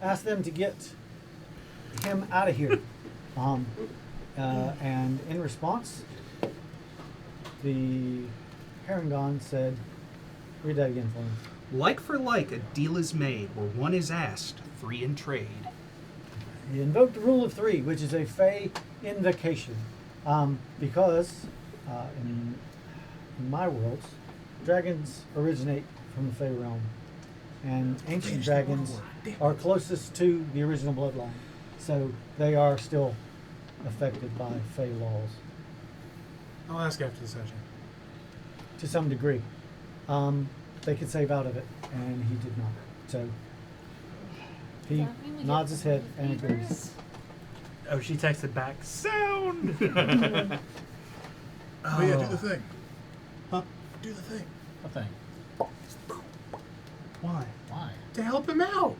ask them to get him out of here. And in response, the Harangon said, read that again for me. Like for like, a deal is made where one is asked, 3 in trade. He invoked the rule of 3, which is a Fey invocation. Because in my worlds, dragons originate from the Fey realm. And ancient dragons are closest to the original bloodline. So they are still affected by Fey laws. I'll ask after the session. To some degree. They could save out of it, and he did not. So he nods his head and agrees. Oh, she texted back, sound! Oh yeah, do the thing. Huh? Do the thing. What thing? Why? Why? To help him out.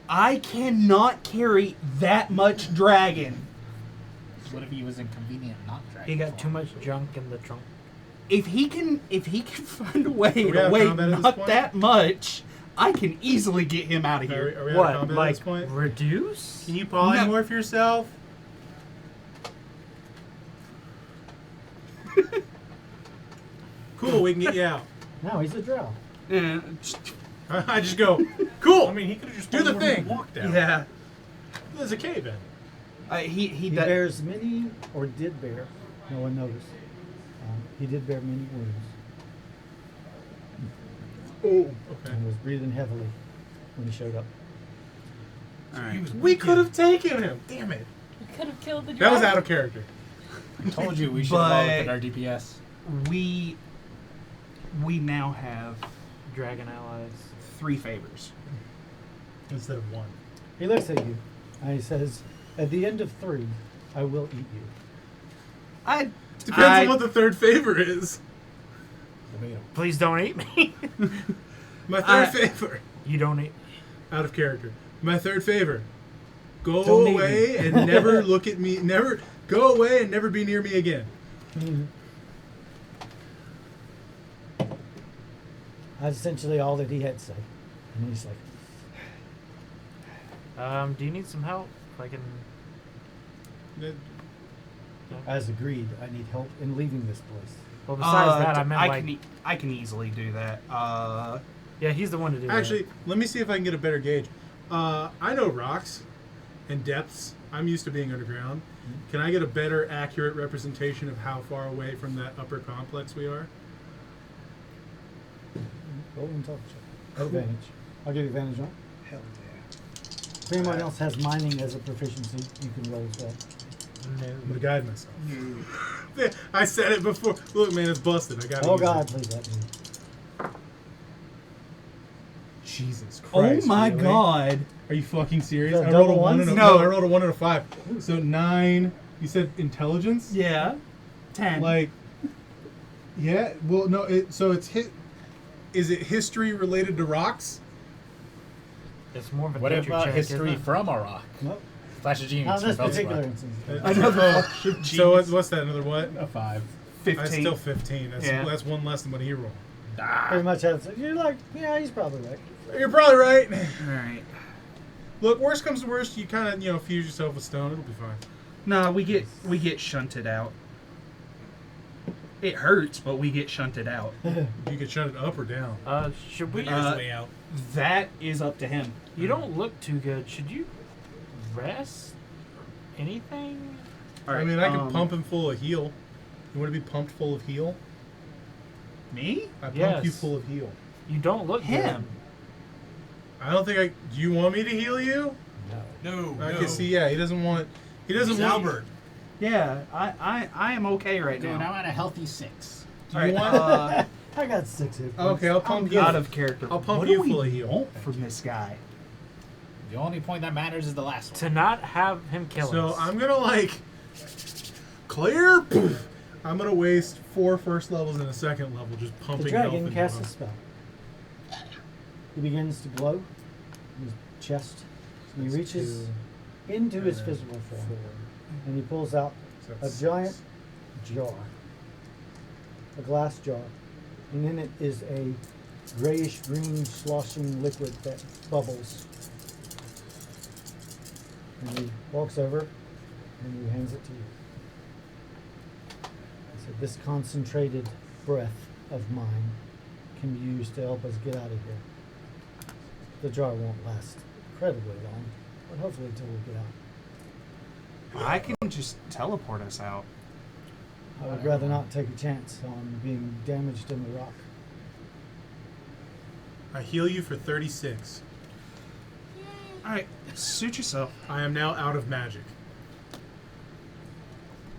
I cannot carry that much dragon. What if he was inconvenient not dragging? He got too much junk in the trunk. If he can find a way we to out of weigh combat at this not point? that much, I can easily get him out of here. Are we out of What, combat at like, this point? reduce? Can you polymorph yourself? Cool, we can get you out. No, he's a drow. Yeah. I just go, cool. I mean, he could have just Do the polymorphed and thing. walked out. Yeah. There's a cave in. He He does. bears many, or did bear, no one noticed. He did bear many wounds Okay. and was breathing heavily when he showed up. All right. We could have taken him. Damn it. We could have killed the That dragon. was out of character. I told you we should have all looked at But- our DPS. We now have Dragon allies. 3 favors. Instead of 1. He looks at you and he says, at the end of 3, I will eat you. Depends on what the third favor is. Please don't eat me. My third favor. You don't eat. Out of character. My third favor. Go Don't eat away me. and never look at me. Never go away and never be near me again. That's essentially all that he had to say. And he's like, Do you need some help? If I can. as agreed, I need help in leaving this place. Well, besides that, I meant like. I can easily do that. Yeah, he's the one to do Actually, let me see if I can get a better gauge. I know rocks and depths. I'm used to being underground. Can I get a better, accurate representation of how far away from that upper complex we are? Roll intelligence. Advantage. I'll give you advantage on it. Hell yeah. If anyone else has mining as a proficiency, you can roll as well. I'm going to guide myself. I said it before. Look, man, it's busted. I got it. Oh God, please let me. Jesus oh Christ. my really? god. Are you fucking serious? Is that I rolled a double 1 ones? and a No. I rolled a 1 and a 5. So 9. You said intelligence? Yeah. 10. Like, yeah. Well, no. So it's hit. Is it history related to rocks? It's more of a What nature about check, history isn't it? from a rock? Nope. Flash of Not Genius. in this from particular Belzebub. instance. Another So what's that? Another what? A 5. 15. That's still 15. Yeah. That's 1 less than what he rolled. Pretty much has. You're like, yeah, he's probably right. You're probably right. All right. Look, worst comes to worst, you kind of fuse yourself with stone. It'll be fine. No, we get shunted out. It hurts, but we get shunted out. You can shut it up or down. Should we? way out. That is up to him. You don't look too good. Should you rest? Anything? All right, I mean, I can pump him full of heal. You want to be pumped full of heal? Me? I pump Yes. you full of heal. You don't look Him. I don't think do you want me to heal you? No. I can see, yeah, he doesn't want. He doesn't He's want. Albert. Yeah, I am okay right Dude, now. I'm at a healthy 6. Do All you right, want? I got 6 hit points. Okay, I'll I'm pump you. out of character. I'll pump what you do we full of heal. want from this guy? The only point that matters is the last one. to not have him kill So us. I'm gonna clear. Poof. I'm gonna waste 4 first levels and a second level just pumping The health dragon into casts him. a spell. He begins to glow in his chest. And he That's reaches 2, into his and then physical form. 4. And he pulls out So a that's giant 6. jar. A glass jar. And in it is a grayish green sloshing liquid that bubbles. And he walks over and he hands it to you. He said, "This concentrated breath of mine can be used to help us get out of here. The jar won't last incredibly long, but hopefully until we get out. I can just teleport us out. I would rather not take a chance on being damaged in the rock." I heal you for 36. Alright, suit yourself. I am now out of magic.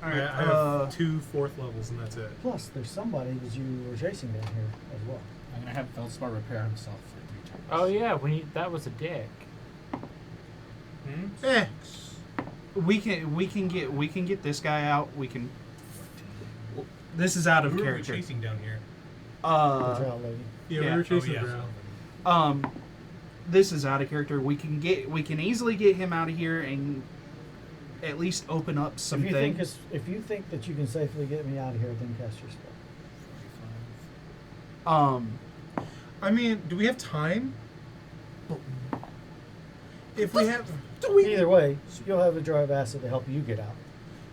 Alright, I have 2 4th levels, and that's it. Plus, there's somebody that you were chasing down here as well. I'm gonna have Feldspar repair himself for 3 turns. Oh yeah, that was a dick. Eh. we can get this guy out. We can. This is out of Who are we character. chasing down here? The drow lady. Yeah, Yeah. we were chasing Oh, yeah. the drow. This is out of character. We can easily get him out of here and at least open up If something. you think that you can safely get me out of here, then cast your spell. I mean, do we have time? If we have, Either way, you'll have a jar of acid to help you get out.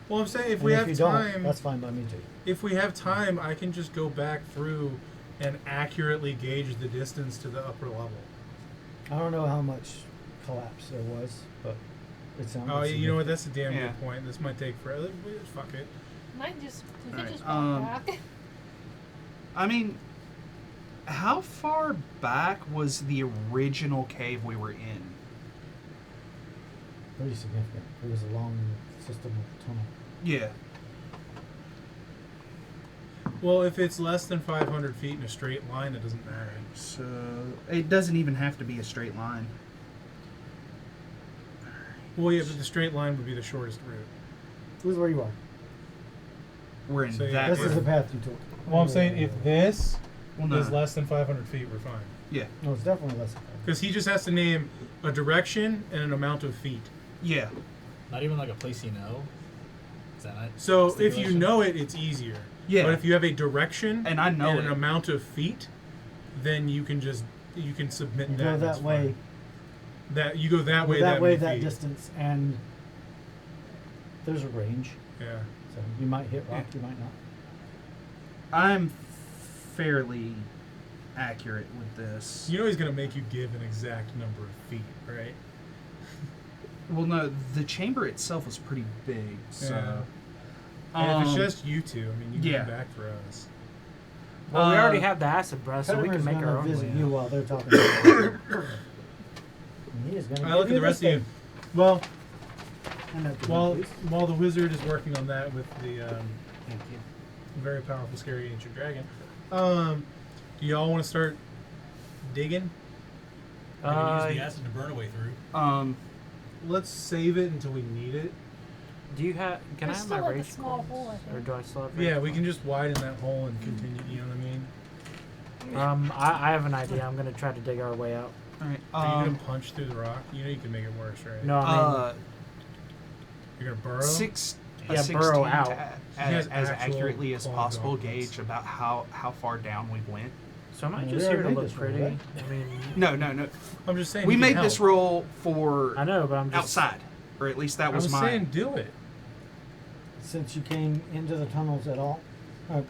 well, I'm saying if And we if have you time, don't, that's fine by me too. if we have time, I can just go back through and accurately gauge the distance to the upper level. I don't know how much collapse there was, but it sounds. Oh, you know what? That's a damn Yeah. good point. This might take forever. Fuck it. Might just we could Alright, just walk back. I mean, how far back was the original cave we were in? Pretty significant. It was a long system of tunnel. Yeah. Well, if it's less than 500 feet in a straight line, it doesn't matter. So it doesn't even have to be a straight line. Well, yeah, but the straight line would be the shortest route. This is where you are. We're in So, yeah, that. This is area. the path you took. Well, I'm saying if this Well, no. is less than 500 feet, we're fine. Yeah. No, it's definitely less than that. Because he just has to name a direction and an amount of feet. Yeah. Not even like a place you know. Is that it? So if you Stipulation? know it, it's easier. Yeah. But if you have a direction And I know and an it. amount of feet, then you can submit You that. go and that it's way. fine. That you go that way. That way, many that feet. distance, and there's a range. Yeah. So you might hit rock, you might not. I'm fairly accurate with this. You know he's gonna make you give an exact number of feet, right? Well, no, the chamber itself was pretty big, so. Yeah. And if it's Um, just you two, I mean, you can yeah. come back for us. Well, we already Uh, have the acid breath, so we Pettimer's can make gonna our own visit way you out. while they're talking. About he is gonna I give look at you the rest of this you. thing. Well, Hand that to me, while please. while the wizard is working on that with the Thank you. very powerful, scary ancient dragon, do y'all want to start digging? We can Uh, use the acid to burn a way through. Let's save it until we need it. do you have? Can I There's have my still, like, a rage small coins? hole, I Or think. do I still have? Yeah, rage we can just widen that hole and continue. You know what I mean? coins? I have an idea. I'm gonna try to dig our way out. Alright. Are you gonna punch through the rock? You know you can make it worse, right? No, I mean, You're gonna burrow. Yeah, 16 burrow out. to He has as actual accurately as claw possible gauntlets. gauge about how far down we went. so am I Well, just we here to already look made this roll, pretty? right? I mean, No. I'm just saying. We he can made this help. roll for I know, but I'm just outside, or at least that I was, was my. saying, do it. Since you came into the tunnels at all,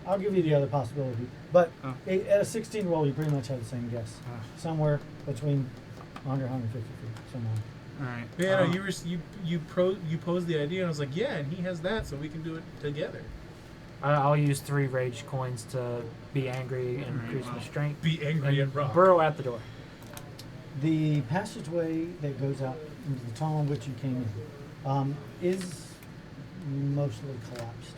I'll give you the other possibility. But Oh. at a 16 roll, you pretty much have the same guess. Ah. Somewhere between 100 150 feet, somewhere. Alright. Yeah, no, you posed the idea, and I was like, yeah, and he has that, so we can do it together. I'll use 3 rage coins to be angry and increase my strength. Be angry and and rock. burrow at the door. The passageway that goes out into the tunnel in which you came in is mostly collapsed.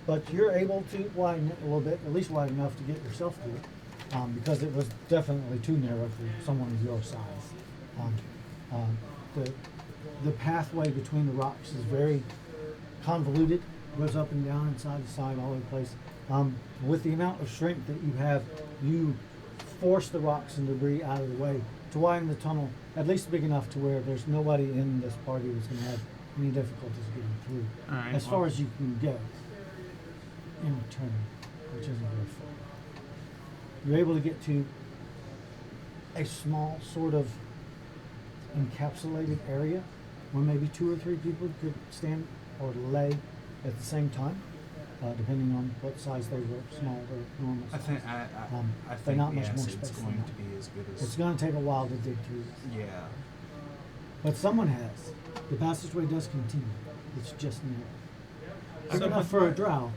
But you're able to widen it a little bit, at least wide enough to get yourself through it, because it was definitely too narrow for someone of your size. The pathway between the rocks is very convoluted, goes up and down and side to side all over the place. With the amount of strength that you have, you force the rocks and debris out of the way to widen the tunnel at least big enough to where there's nobody in this party who's going to have any difficulties getting through. Alright, As well- far as you can go in return, which isn't very far. You're able to get to a small sort of encapsulated area where maybe 2 or 3 people could stand or lay at the same time, depending on what size they were, small or normal I size. think I think not the much more acid's space than going that. to be as good as. It's going to take a while to dig through this. Yeah. But someone has. The passageway does continue. It's just narrow. Big So, enough but for a my- drow.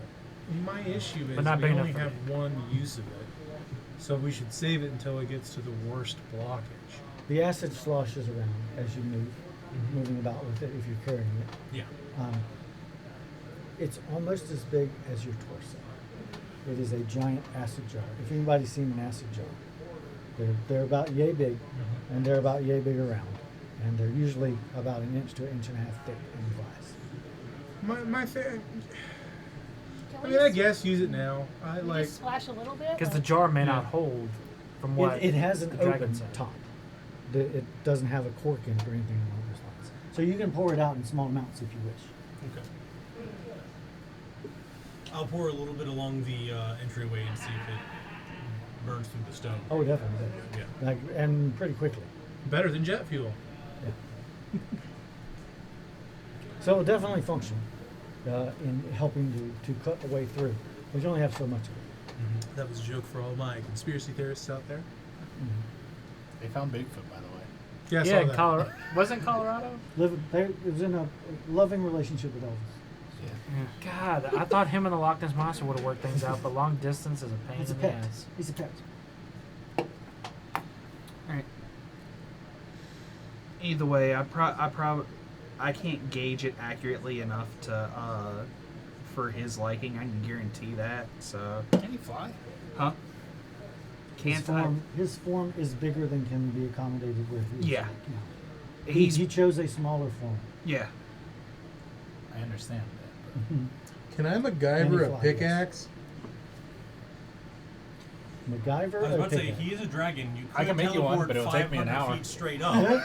My issue is But not we big only enough for have one use of it, so we should save it until it gets to the worst blockage. The acid sloshes around as you move, moving about with it if you're carrying it. Yeah. It's almost as big as your torso. It is a giant acid jar. If anybody's seen an acid jar, they're about yay big, and they're about yay big around, and they're usually about 1 inch to 1.5 inches thick in glass. My thing. Can I we mean, I just- guess use it now. I can we like. just splash a little bit? Because the Like- jar may Yeah. not hold from what It has an the dragon open said. top. It doesn't have a cork in it or anything along those lines. So you can pour it out in small amounts if you wish. Okay. I'll pour a little bit along the entryway and see if it burns through the stone. Oh, definitely. Yeah. Like, and pretty quickly. Better than jet fuel. Yeah. So it'll definitely function in helping to cut a way through. But you only have so much of it. That was a joke for all my conspiracy theorists out there. They found Bigfoot, by the way. Yeah, I Yeah, saw in that. Colorado. Wasn't Colorado? It was in a loving relationship with Elvis. God, I thought him and the Loch Ness Monster would have worked things out, but long distance is a pain He's a in the pet. ass. He's a pet. Alright. Either way, I can't gauge it accurately enough to for his liking. I can guarantee that. So, Can he fly? huh? Can't I? His form is bigger than can be accommodated with. His Yeah. now. He's He chose a smaller form. yeah. I understand that. Can I And MacGyver he a flies. pickaxe? MacGyver. I was or about to say, pickaxe? he is a dragon. You I could can make you one, teleport but it'll take me an 500 hour. feet straight up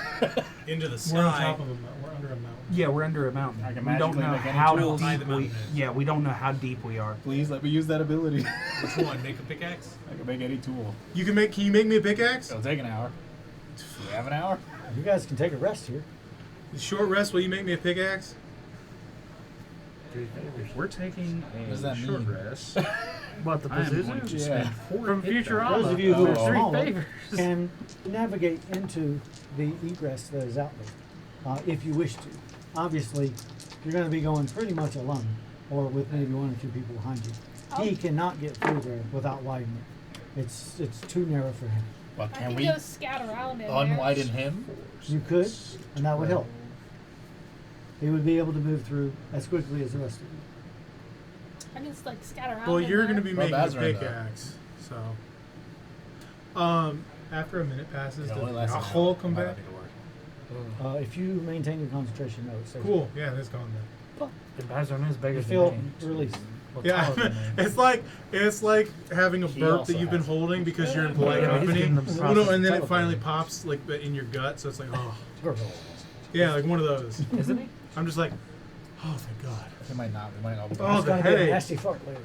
into the We're on sky. top of a mountain. We're under a mountain. Yeah, we're under a mountain. I can We don't magically know make any how tool. High the deep mountain we. is. Yeah, we don't know how deep we are. Please let me use that ability. Which one? Make a pickaxe? I can make any tool. You can make. Can you make me a pickaxe? It'll take an hour. Do we have an hour? You guys can take a rest here. Short rest. Will you make me a pickaxe? We're taking a does that short mean? rest. What, the I am going to Pazuzu? spend Yeah. 4 From hit Futurama. dice. Those of you who are Oh. Three smaller favors. can navigate into the egress that is out there, if you wish to. Obviously, you're going to be going pretty much alone, or with maybe 1 or 2 people behind you. He Oh. cannot get through there without widening it. It's too narrow for him. But I can can we go scout around in unwiden him? You could, and that would help. He would be able to move through as quickly as the rest of you. there. I can just like scout around. Well, in you're there. going to be Well, making a Bazran, though. pickaxe, so. After a minute passes, It does only the lasts an hole hour. come Might back? not be to work. If you maintain your concentration, no, it's safe. Cool. Yeah, it's gone then. The Bazran is bigger You than feel me. released. Well, Yeah, taller than me. it's like having a He burp also that you've been has it. holding because you're in polite Yeah, he's company. getting the Well, no, process and then it of finally teleporting. pops like in your gut, so it's like, oh, Perfect. yeah, like one of those. Isn't he? I'm just like, oh, thank God. It might not. It might not be. Oh, It's the gonna be a headache. nasty fart later.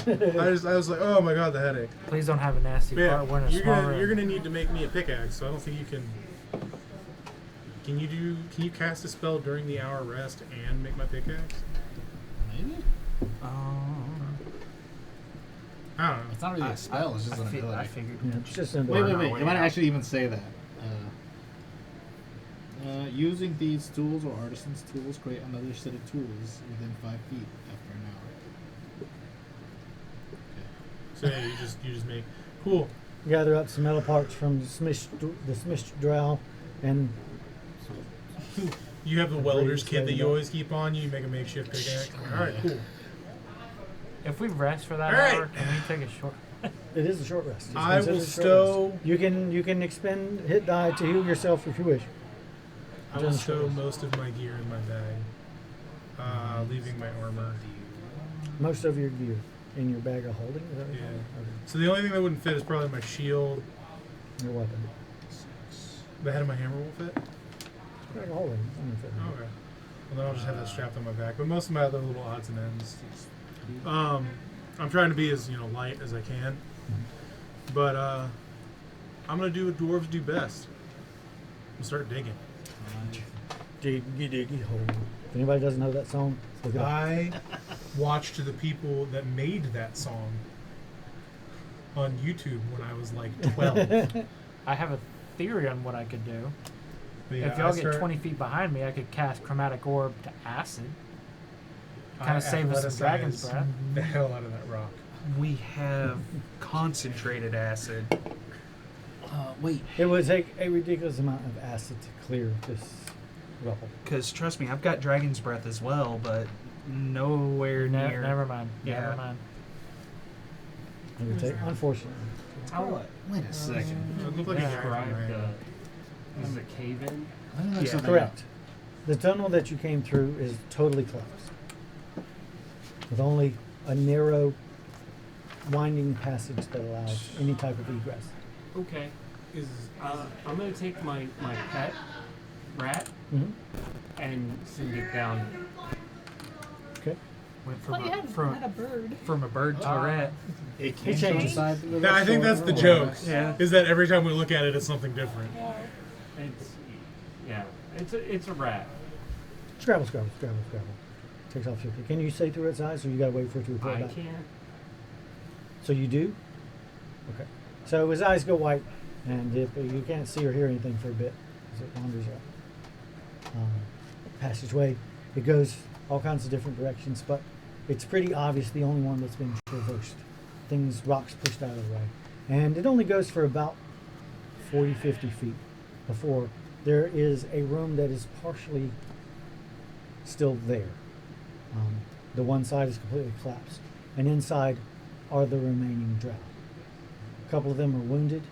Yeah. I was like, oh my God, the headache. Please don't have a nasty Yeah, part. We're in a you're small gonna room. you're gonna need to make me a pickaxe, so I don't think you can. Can you cast a spell during the hour rest and make my pickaxe? Maybe. I don't know. It's not really a spell. It's just an I ability. figured. Yeah, it's just an Wait. our It way might out. actually even say that. Using these tools or artisan's tools, create another set of tools within 5 feet after an hour. So yeah, you just make cool. Gather up some metal parts from the smished drow, and You have the welder's Upgrades kit that you later. always keep on you. You make a makeshift pickaxe. All right, cool. If we rest for that All right. hour, can we take a short? it is a short rest. It's I considered will a short stow. rest. You can expend hit die to heal yourself if you wish. I will stow most of my gear in my bag, leaving my armor. Most of your gear in your bag of holding. Is that what Yeah. you're saying? So the only thing that wouldn't fit is probably my shield. Okay. Your weapon. The head of my hammer will fit. Bag of holding. it's only fit. Okay. Well, then I'll just have that strapped on my back. But most of my other little odds and ends. I'm trying to be as light as I can. But I'm gonna do what dwarves do best. I'm start digging. Diggy diggy hole. If anybody doesn't know that song, look it up. I watched the people that made that song on YouTube when I was like 12. I have a theory on what I could do. But yeah, if y'all I get start- 20 feet behind me, I could cast Chromatic Orb to Acid. Kind I of save us some Dragon's athleticised Breath. the hell out of that rock. We have concentrated acid. Wait. It would take a ridiculous amount of acid to clear this rubble. Because trust me, I've got Dragon's Breath as well, but nowhere near. Never mind. Yeah. Never mind. It would take, unfortunately. Wait a second. It looked like a guy from Describe Random. the. This is a cave in. Let me look Yeah, something correct. The tunnel that you came through is totally closed, with only a narrow, winding passage that allows any type of egress. Okay. Is I'm gonna take my pet rat Mm-hmm. and send it down. Okay. Went I thought you had a from bird. a bird to a rat. It He changes. I think that's the joke. Yeah. Is that every time we look at it, it's something different. Yeah. It's a rat. Scrabble. Takes off 50. Can you say through its eyes, or you gotta wait for it to report I back? can't. So you do? Okay. So his eyes go white, and if you can't see or hear anything for a bit as it wanders up. Passageway. It goes all kinds of different directions, but it's pretty obvious the only one that's been traversed. Rocks pushed out of the way. And it only goes for about 40, 50 feet before there is a room that is partially still there. The one side is completely collapsed, and inside are the remaining drow. A couple of them are wounded.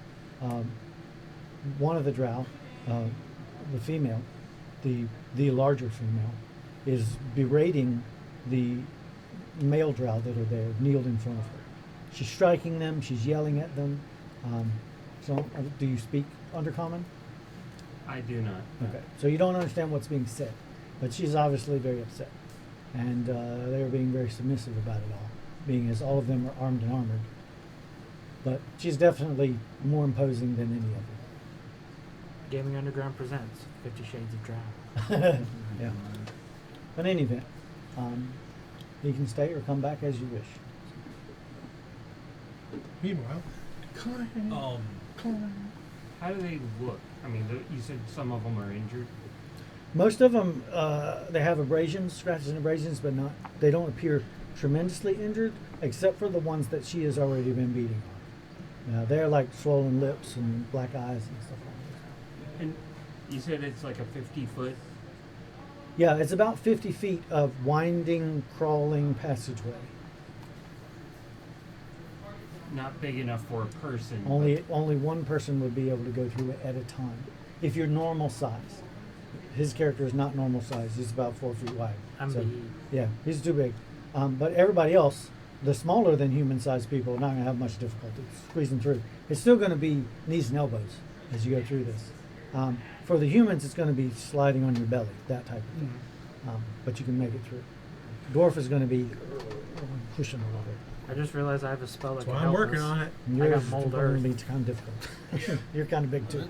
One of the drow, the female, the larger female, is berating the male drow that are there, kneeled in front of her. She's striking them. She's yelling at them. Do you speak Undercommon? I do not. Okay, so you don't understand what's being said, but she's obviously very upset, and they're being very submissive about it all, being as all of them are armed and armored. But she's definitely more imposing than any of them. Gaming Underground presents 50 Shades of Drow. Yeah. But in any event, you can stay or come back as you wish. Meanwhile, How do they look? I mean, you said some of them are injured. Most of them, they have abrasions, scratches and abrasions, but they don't appear tremendously injured, except for the ones that she has already been beating on. They're like swollen lips and black eyes and stuff like that. And you said it's like a 50-foot. Yeah, it's about 50 feet of winding, crawling passageway. Not big enough for a person. Only one person would be able to go through it at a time. If you're normal size. His character is not normal size. He's about 4 feet wide. I'm So, big. yeah, he's too big. But everybody else, the smaller than human sized people, are not going to have much difficulty squeezing through. It's still going to be knees and elbows as you go through this. For the humans, it's going to be sliding on your belly, that type of thing. But you can make it through. Dwarf is going to be pushing a little bit. I just realized I have a spell that that's why can I'm help working us. on it. And I got yours is mold going to earth. be kind of difficult. You're kind of big too.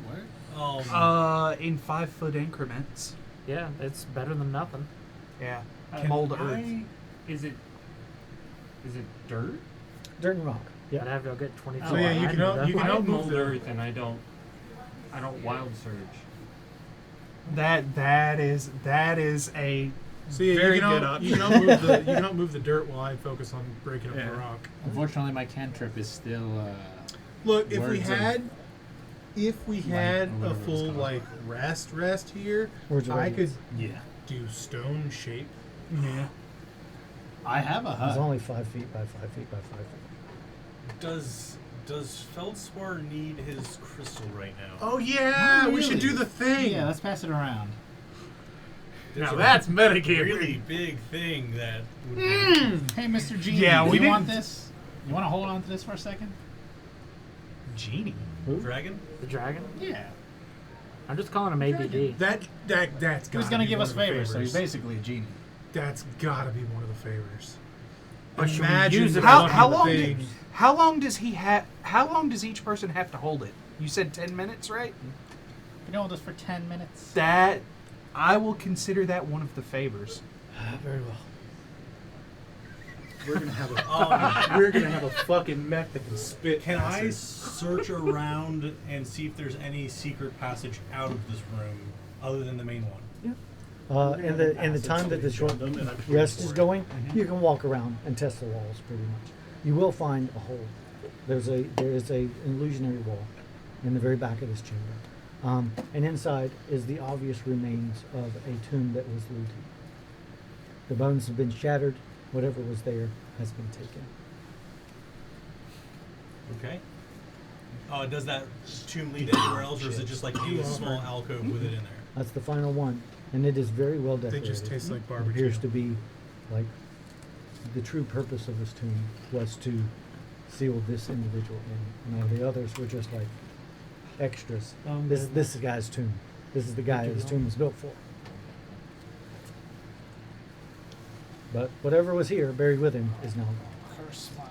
In 5-foot increments. Yeah, it's better than nothing. Yeah. Can Mold I- earth. Is it dirt? Dirt and rock. I'd Yeah. have y'all get 20 feet So yeah, you behind can me, help- though. you can I help have move mold the- earth, and I don't wild surge. That is a So yeah, very you good can option. you can help move the dirt while I focus on breaking up Yeah. the rock. Unfortunately, my cantrip is still. Look, if we Words of had light, a or whatever it's full called. like rest here, Words of I could radiance. Yeah. do stone shape. yeah. I have a It's hut. only 5 feet by 5 feet by 5 feet. Does Feldswar need his crystal right now? Oh yeah, Not we should do really. the thing. Yeah, let's pass it around. There's Now a that's metagaming. really big thing that would Hey, Mr. Genie, Yeah, do we you want didn't- this? You want to hold on to this for a second? Genie. Dragon? The dragon? Yeah. I'm just calling him ABD. That's He was gotta going to be give one us of the favors, so he's basically a genie. That's gotta be one of the favors. But should we Imagine use it the for fucking how long thing. How long does he have? How long does each person have to hold it? You said 10 minutes, right? You can hold this for 10 minutes. That I will consider that one of the favors. Very well. We're gonna have a fucking mech that can spit. Can I acid. search around and see if there's any secret passage out of this room other than the main one? In the time that the short rest is going, you can walk around and test the walls pretty much. You will find a hole. There is an illusionary wall in the very back of this chamber, and inside is the obvious remains of a tomb that was looted. The bones have been shattered. Whatever was there has been taken. Okay. Does that tomb lead anywhere else, or is it just like a small alcove with it in there? That's the final one, and it is very well They decorated. just taste like It barbecue. appears to be like the true purpose of this tomb was to seal this individual in. And all the others were just like extras. This is the guy's tomb. This is the guy his tomb was built for. But whatever was here, buried with him, is now gone. Curse light.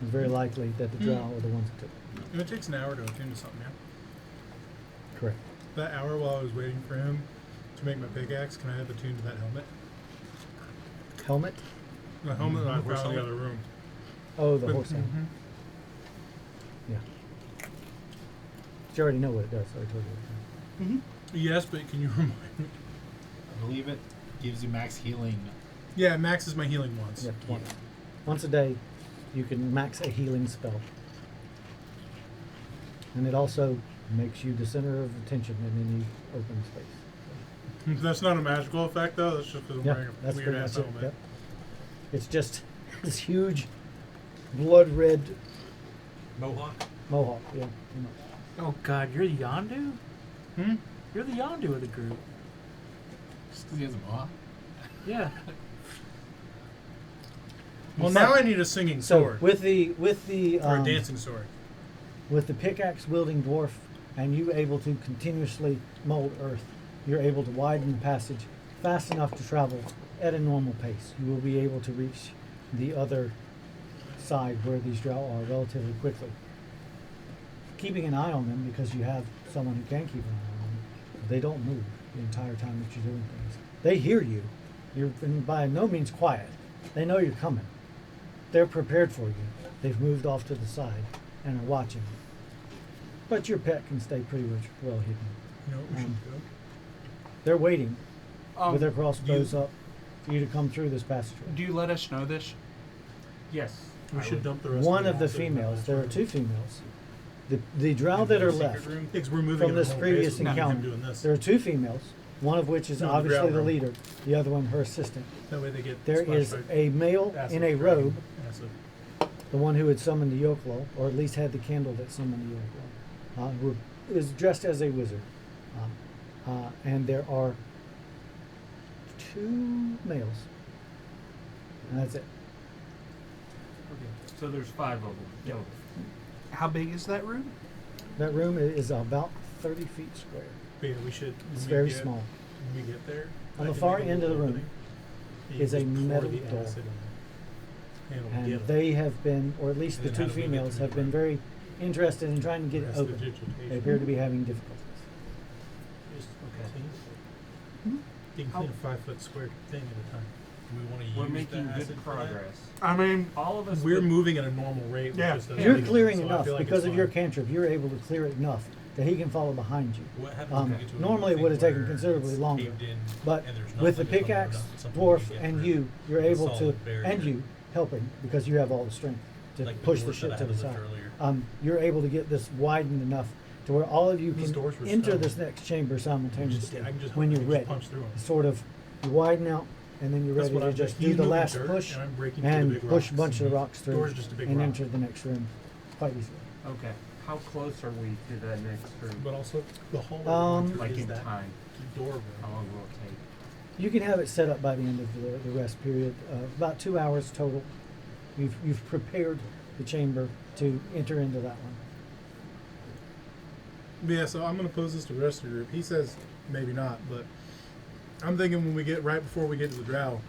It's very likely that the drow are the ones that took it. It takes an hour to attune to something, yeah? Correct. That hour while I was waiting for him to make my pickaxe, can I have attuned to that helmet? Helmet? The helmet that I Horse found in the helmet? other room. Oh, the But- horse helmet. Yeah. But you already know what it does, so I told you. Yes, but can you remind me? I believe it gives you max healing. Yeah, it maxes my healing once. Yeah, once. Once a day, you can max a healing spell. And it also makes you the center of attention in any open space. That's not a magical effect, though. That's just because I'm Yeah, wearing a that's weird pretty ass much it. helmet. Yep. It's just this huge blood red Mohawk? mohawk. Yeah. Oh God, you're the Yondu? Hmm? You're the Yondu of the group. Just because he has a mohawk. Yeah. Well, now I need a singing So sword. with the or a dancing sword. with the pickaxe wielding dwarf and you able to continuously mold earth, you're able to widen the passage fast enough to travel at a normal pace. You will be able to reach the other side where these drow are relatively quickly. Keeping an eye on them because you have someone who can keep an eye on them. They don't move the entire time that you're doing things. They hear you. You're by no means quiet. They know you're coming. They're prepared for you. They've moved off to the side and are watching you. But your pet can stay pretty much well hidden. You know what we should do? They're waiting with their Um, crossbows up for you to come through this passageway. do you let us know this? Yes. We I should would- dump the rest One of of the acid in females, last there are room. two females. The drow that are left Because we're moving from at a this normal previous pace without him encounter, doing this. there are two females, one of which is No, the obviously drow the room. leader, the other one her assistant. That way they get There splashed is by a male acid in a from robe, acid. the one who had summoned the Yoklo, or at least had the candle that summoned the Yoklo, who is dressed as a wizard. And there are two males. And that's it. Okay. So there's 5 of them. Yep. total. How big is that room? That room is about 30 feet square. But yeah, we should. It's when very we get, small. When we get there, On I the can far make a end of the little room opening, and is you a just pour metal the door. acid in there, and it'll And get 'em. they have been, or at least And the then two how do we get females through have the been room? very interested in trying to get it open. Prestidigitation. They appear to be having difficulties. Just Okay. clean. Hmm? You can clean a 5-foot square thing at a time. Do we want to We're use making the good acid for that? progress. I mean, All of us. We're would- moving at a normal rate. Yeah. With just You're those clearing so I enough feel like because it's of your fine. cantrip. You're able to clear it enough that he can follow behind you. What happens Um, if we get to a normally it thing would have taken where considerably it's longer, caved in But and there's with the nothing, it's pickaxe, something dwarf, we can get and through. you, you're A able to, solid barrier. and you helping because you have all the strength to Like the push the doors that shit I to had the to lift side. earlier. You're able to get this widened enough to where all of you These can doors were enter stone. this next chamber simultaneously I can just when I you're can ready. just punch through 'em. Sort of, you widen out, and then you're That's ready what to I'm just doing. do He's the moving last dirt, push and I'm breaking through the and big push a rocks. bunch of the rocks through Door's just a big and rock. enter the next room quite easily. Okay. How close are we to that next room? But also, the hallway Like is in that time. door room. How long will it take? You can have it set up by the end of the rest period, about 2 hours total. You've prepared the chamber to enter into that one. Yeah, so I'm going to pose this to the rest of the group. He says maybe not, but I'm thinking when we get right before we get to the drow,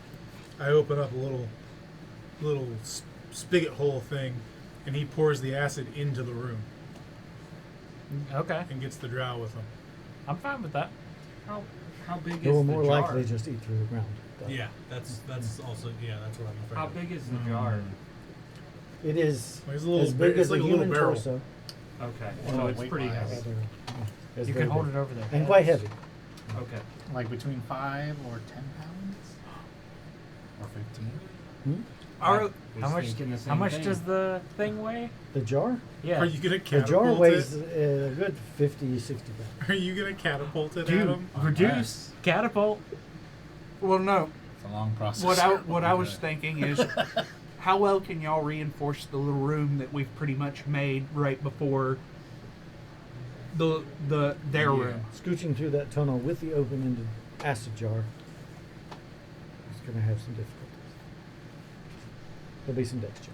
I open up a little spigot hole thing, and he pours the acid into the room Okay. and gets the drow with him. I'm fine with that. How How big It is will the more jar? likely just eat through the ground. Yeah, that's also that's what I'm afraid How of. big is the jar? It is Like it's a little as bit- big it's as like a a little human barrel. torso. Okay, and so it's weight pretty wise. heavy. It's You very can hold big. it over there. And quite heavy. Okay. Like between 5 or 10 pounds? Or 15? Hmm? Are, Was How much? thinking the How same much thing. does the thing weigh? The jar? Yeah. Are you gonna The catapult jar weighs it? a good 50, 60 pounds. Are you gonna catapult it at Dude, him? reduce catapult. well, no. It's a long process. What I was thinking is, how well can y'all reinforce the little room that we've pretty much made right before their room? Scooching through that tunnel with the open-ended acid jar is going to have some difficulties. There'll be some dex checks.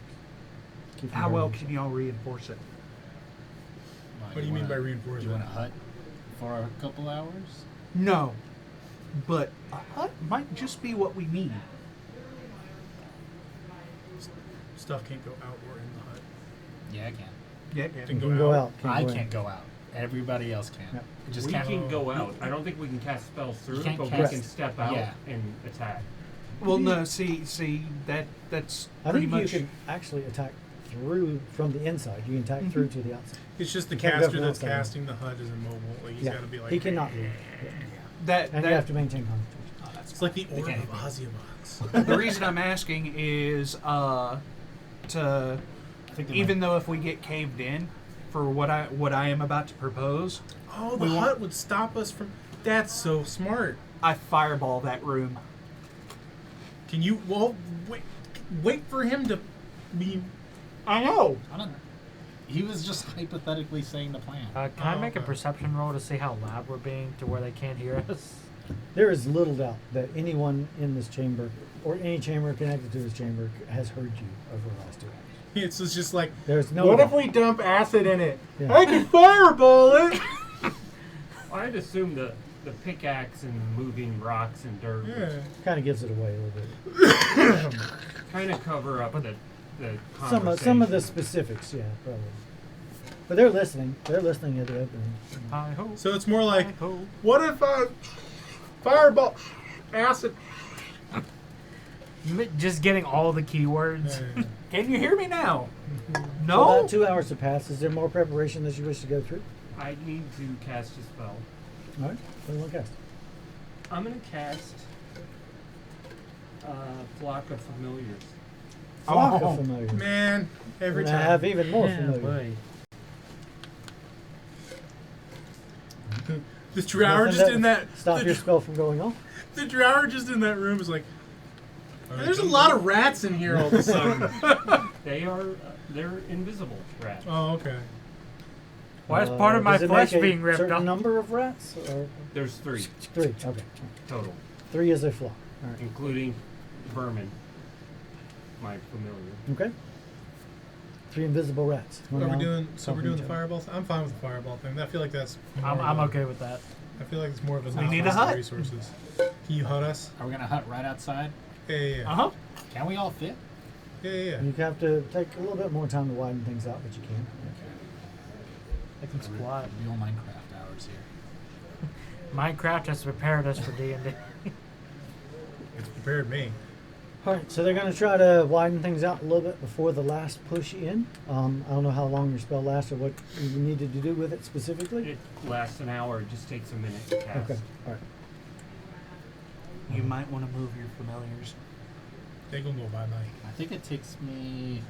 Keep from How well burning can y'all reinforce it? What do you mean by reinforcement? You want a hut for a couple hours? No, but a hut might just be what we need. Stuff can't go out or in the hut. Yeah, I can. Yeah, It You can can go out. I go in. can't go out. Everybody else can. Yep. It just We can't. can go out. I don't think we can cast spells through, can't but cast- we can step out yeah. and attack. Well, no. See, that's I pretty think much. you can actually attack through from the inside. You can attack through to the outside. It's just the You can't go caster from that's outside. casting the hut is immobile. Like he's Yeah, got to be like. he cannot leave. Yeah. that And you have to maintain concentration. It's like the They orb can't of hit Ozymandias. the reason I'm asking is to I think they even though if we get caved in for what I am about to propose, Oh, the We hut want- would stop us from. That's so smart. I fireball that room. Can you? Well, wait for him to be. I know. I don't know. He was just hypothetically saying the plan. Can I Oh, make a okay. perception roll to see how loud we're being to where they can't hear us? There is little doubt that anyone in this chamber or any chamber connected to this chamber has heard you over the last 2 hours. It's just like. There's no What doubt. if we dump acid in it? Yeah. I can fireball it. I'd assume the pickaxe and moving rocks and dirt Yeah. Kind of gives it away a little bit. kind of cover up the Some of the conversation. specifics, yeah, probably. But they're listening. They're listening at the opening. Hi ho. So it's more like, Hi ho. what if I fireball acid? Just getting all the keywords. Can you hear me now? So No. about 2 hours have passed. Is there more preparation that you wish to go through? I need to cast a spell. All right. What do you want to cast? I'm gonna cast Flock of Familiars. Flock Oh, of familiars. Man, every We're gonna time. have even more Yeah, familiars. boy. The drower Nothing just that in that. Stop the, your spell from going off. the drower just in that room is like. There's a lot of rats in here all of a sudden. They are they're invisible rats. Oh, okay. Why is part of my does it flesh make a being ripped certain off? number of rats? Or There's 3 3. Okay. total, 3 is a flock. All right. including vermin. My familiar. Okay. 3 invisible rats. Are we One doing? round, So we're helping doing each the other. fireball. I'm fine with the fireball thing. I feel like that's. I'm more of a- okay with that. I feel like it's more of a. We need a waste of hut. Resources. Can you hut us? Are we gonna hut right outside? Yeah, yeah, yeah. Uh huh. Can we all fit? Yeah, yeah, yeah. You have to take a little bit more time to widen things out, but you can. I can squat. Real Minecraft hours here. Minecraft has prepared us for D&D. It's prepared me. All right, so they're going to try to widen things out a little bit before the last push in. I don't know how long your spell lasts or what you needed to do with it specifically. It lasts an hour. It just takes a minute to cast. Okay, all right. You might want to move your familiars. They gonna go bye bye. I think it takes me.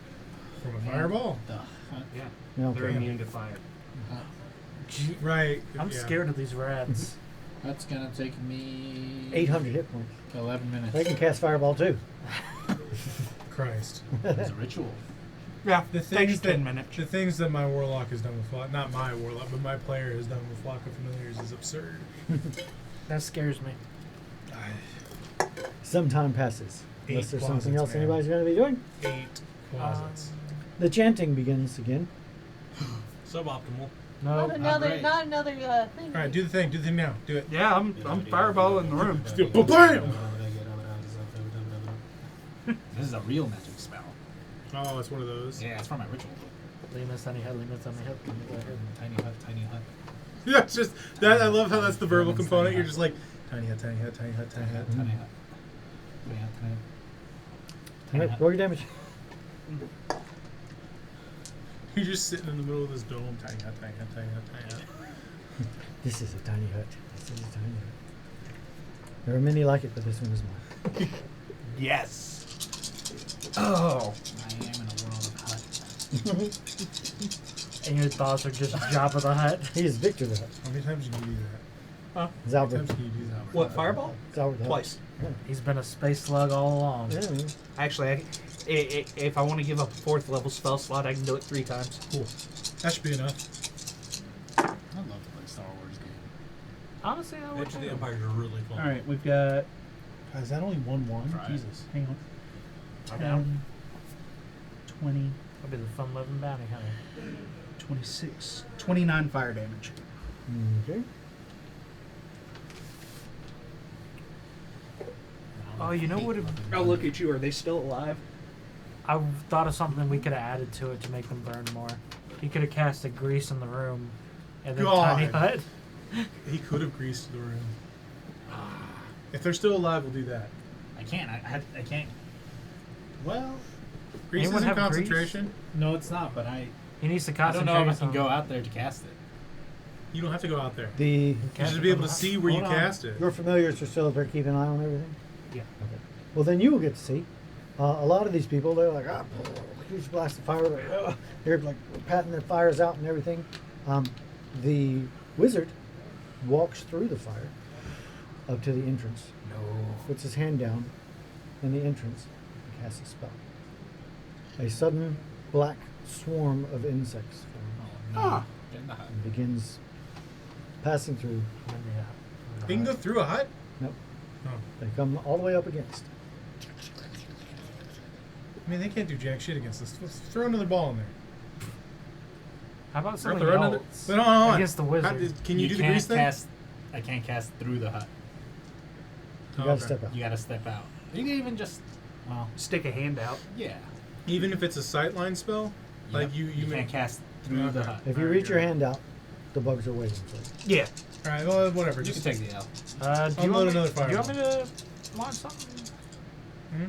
From a fireball. The hut. Yeah, No, they're okay. immune to fire. Right. I'm yeah. scared of these rats. That's gonna take me 800 hit points. 11 minutes. They can cast Fireball too. Christ. It's a ritual. Yeah, The takes things 10 that minutes. the things that my warlock has done with flock, not my warlock, but my player has done with flock of familiars is absurd. That scares me. Some time passes. Unless 8 there's something closets, else man. anybody's going to be doing. 8 closets. The chanting begins again. Suboptimal. No. Not another, great. not another thing. All right, do the thing. Do the thing now. Do it. Yeah, I'm fireballing the room. Just do it. Bam! This is a real magic spell. Oh, it's one of those. Yeah, it's from my ritual. Lemus, honey, head, Lemus, honey, head. Tiny hut, tiny hut. Yeah, it's just that. I love how that's the verbal component. You're just like, Tiny hut, tiny hut, tiny hut, tiny hut. Tiny hut. Tiny hut, tiny hut. All Tiny right, hut. roll your damage. You're just sitting in the middle of this dome. Tiny hut, tiny hut, tiny hut, tiny hut. This is a tiny hut. This is a tiny hut. There are many like it, but this one is mine. Yes. Oh. I am in a world of hut. And your thoughts are just Jabba the Hutt. He is Victor the Hut. How many times can you do that? How many Zalbert. times can you do that? What, fireball? Zalbert the Hut. Twice. He's been a space slug all along. Yeah, man. Actually, if I want to give up a 4th level spell slot, I can do it 3 times. Cool. That should be enough. I'd love to play Star Wars game. Honestly, I would Age of the too. Empire is really fun. All right, we've got. God, is that only 1/1? Right. Jesus. Hang on. I'm down. 20, I'll be the fun-loving bounty hunter. 26, 29 fire damage. Okay. Oh, you know what? Oh, look at you. Are they still alive? I thought of something we could have added to it to make them burn more. He could have casted grease in the room, and then Tiny God. Hut. He could have greased the room. If they're still alive, we'll do that. I can't. I can't. Well, grease Anyone isn't have grease? concentration. No, it's not. But He needs to I don't concentrate. know if I can on- go out there to cast it. You don't have to go out there. The You Cast should it be from able to the- see where you Hold on. cast it. your familiars are still up there keeping an eye on everything? Yeah. Okay. Well, then you will get to see. A lot of these people, they're like, huge blast of fire. They're like patting their fires out and everything. The wizard walks through the fire up to the entrance. No. Puts his hand down in the entrance and casts a spell. A sudden black swarm of insects form Oh no! Ah. Get in the hut. and begins passing through. They can go through a hut? Nope. Oh. They come all the way up against. I mean, they can't do jack shit against us. Let's throw another ball in there. How about Throw something another. else Wait, hold on. against the How wizard? did- Can you do the can't grease thing? cast. I can't cast through the hut. You Oh, gotta okay. step out. You gotta step out. You can even just. Well, Stick a hand out. yeah. Even if it's a sightline spell? Like Yep. you You may- can't cast through the Okay. hut. If you Alright, reach your good. hand out, the bugs are waiting for you. Yeah. Alright, well, whatever. You Just can take the L. Do you Unload want me, another do you want me fireball. to launch something? Hmm?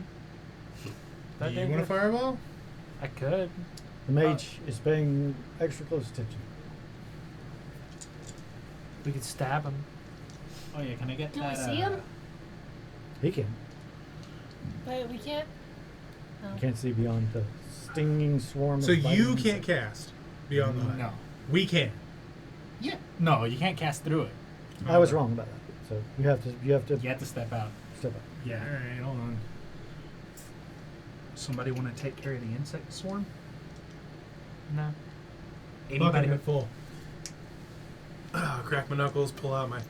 That You want a dangerous? fireball? I could. The mage is paying extra close attention. We could stab him. Oh yeah, can I get Do we that? see him? He can. But we can't. No. You can't see beyond the stinging swarm. So of biting you can't insects. cast beyond the hut? No. We can. Yeah. No, you can't cast through it. I was wrong about that. So you have to You have to step out. step up. Yeah. Alright, hold on. Somebody want to take care of the insect swarm? No. Anybody? Bucket full. Crack my knuckles, pull out my...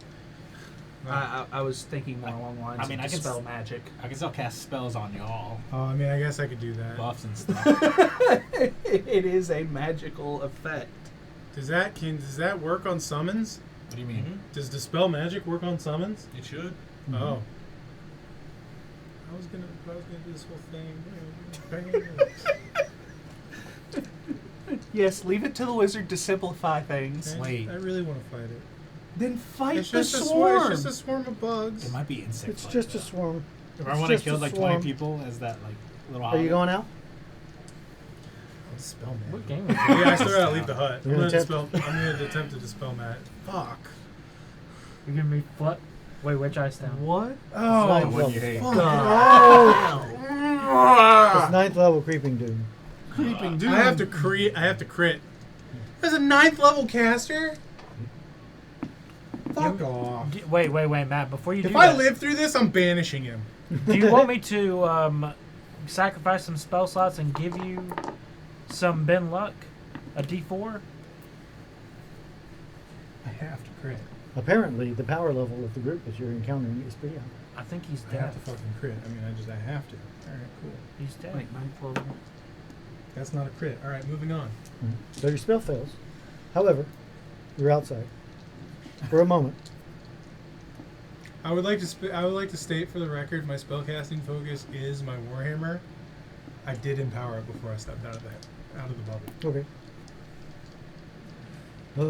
I was thinking more along the lines I mean, of I can dispel s- magic. I can still cast spells on y'all. Oh, I mean, I guess I could do that. Buffs and stuff. It is a magical effect. Does that work on summons? What do you mean? Does dispel magic work on summons? It should. Oh. I was gonna do this whole thing. Yes, leave it to the wizard to simplify things. Wait. I really want to fight it. Then fight It's the just a swarm. It's just a swarm of bugs. It might be insect. It's just a swarm. Remember It's when I just a killed like swarm. 20 people as that like little? Are you going out? Spell What magic. game is Yeah, I this? still gotta leave the hut. You're gonna I'm gonna attempt to dispel magic. Fuck. You're gonna be what? Wait, which ice down? What? Oh, Ninth one level. you hate. fuck. It's ninth level creeping doom. Creeping dude. I have to crit. There's a 9th level caster? Fuck off. Wait, Matt. Before you If do I that, live through this, I'm banishing him. do you want me to sacrifice some spell slots and give you some Ben Luck, a D4? I have to crit. Apparently, the power level of the group that you're encountering is pretty high. I think he's I have dead. to fucking crit. I mean, I have to. Alright, cool. He's dead. Like ninth level. That's not a crit. Alright, moving on. So your spell fails. However, you're outside for a moment. I would like to state for the record, my spellcasting focus is my Warhammer. I did empower it before I stepped out of the bubble. Okay. This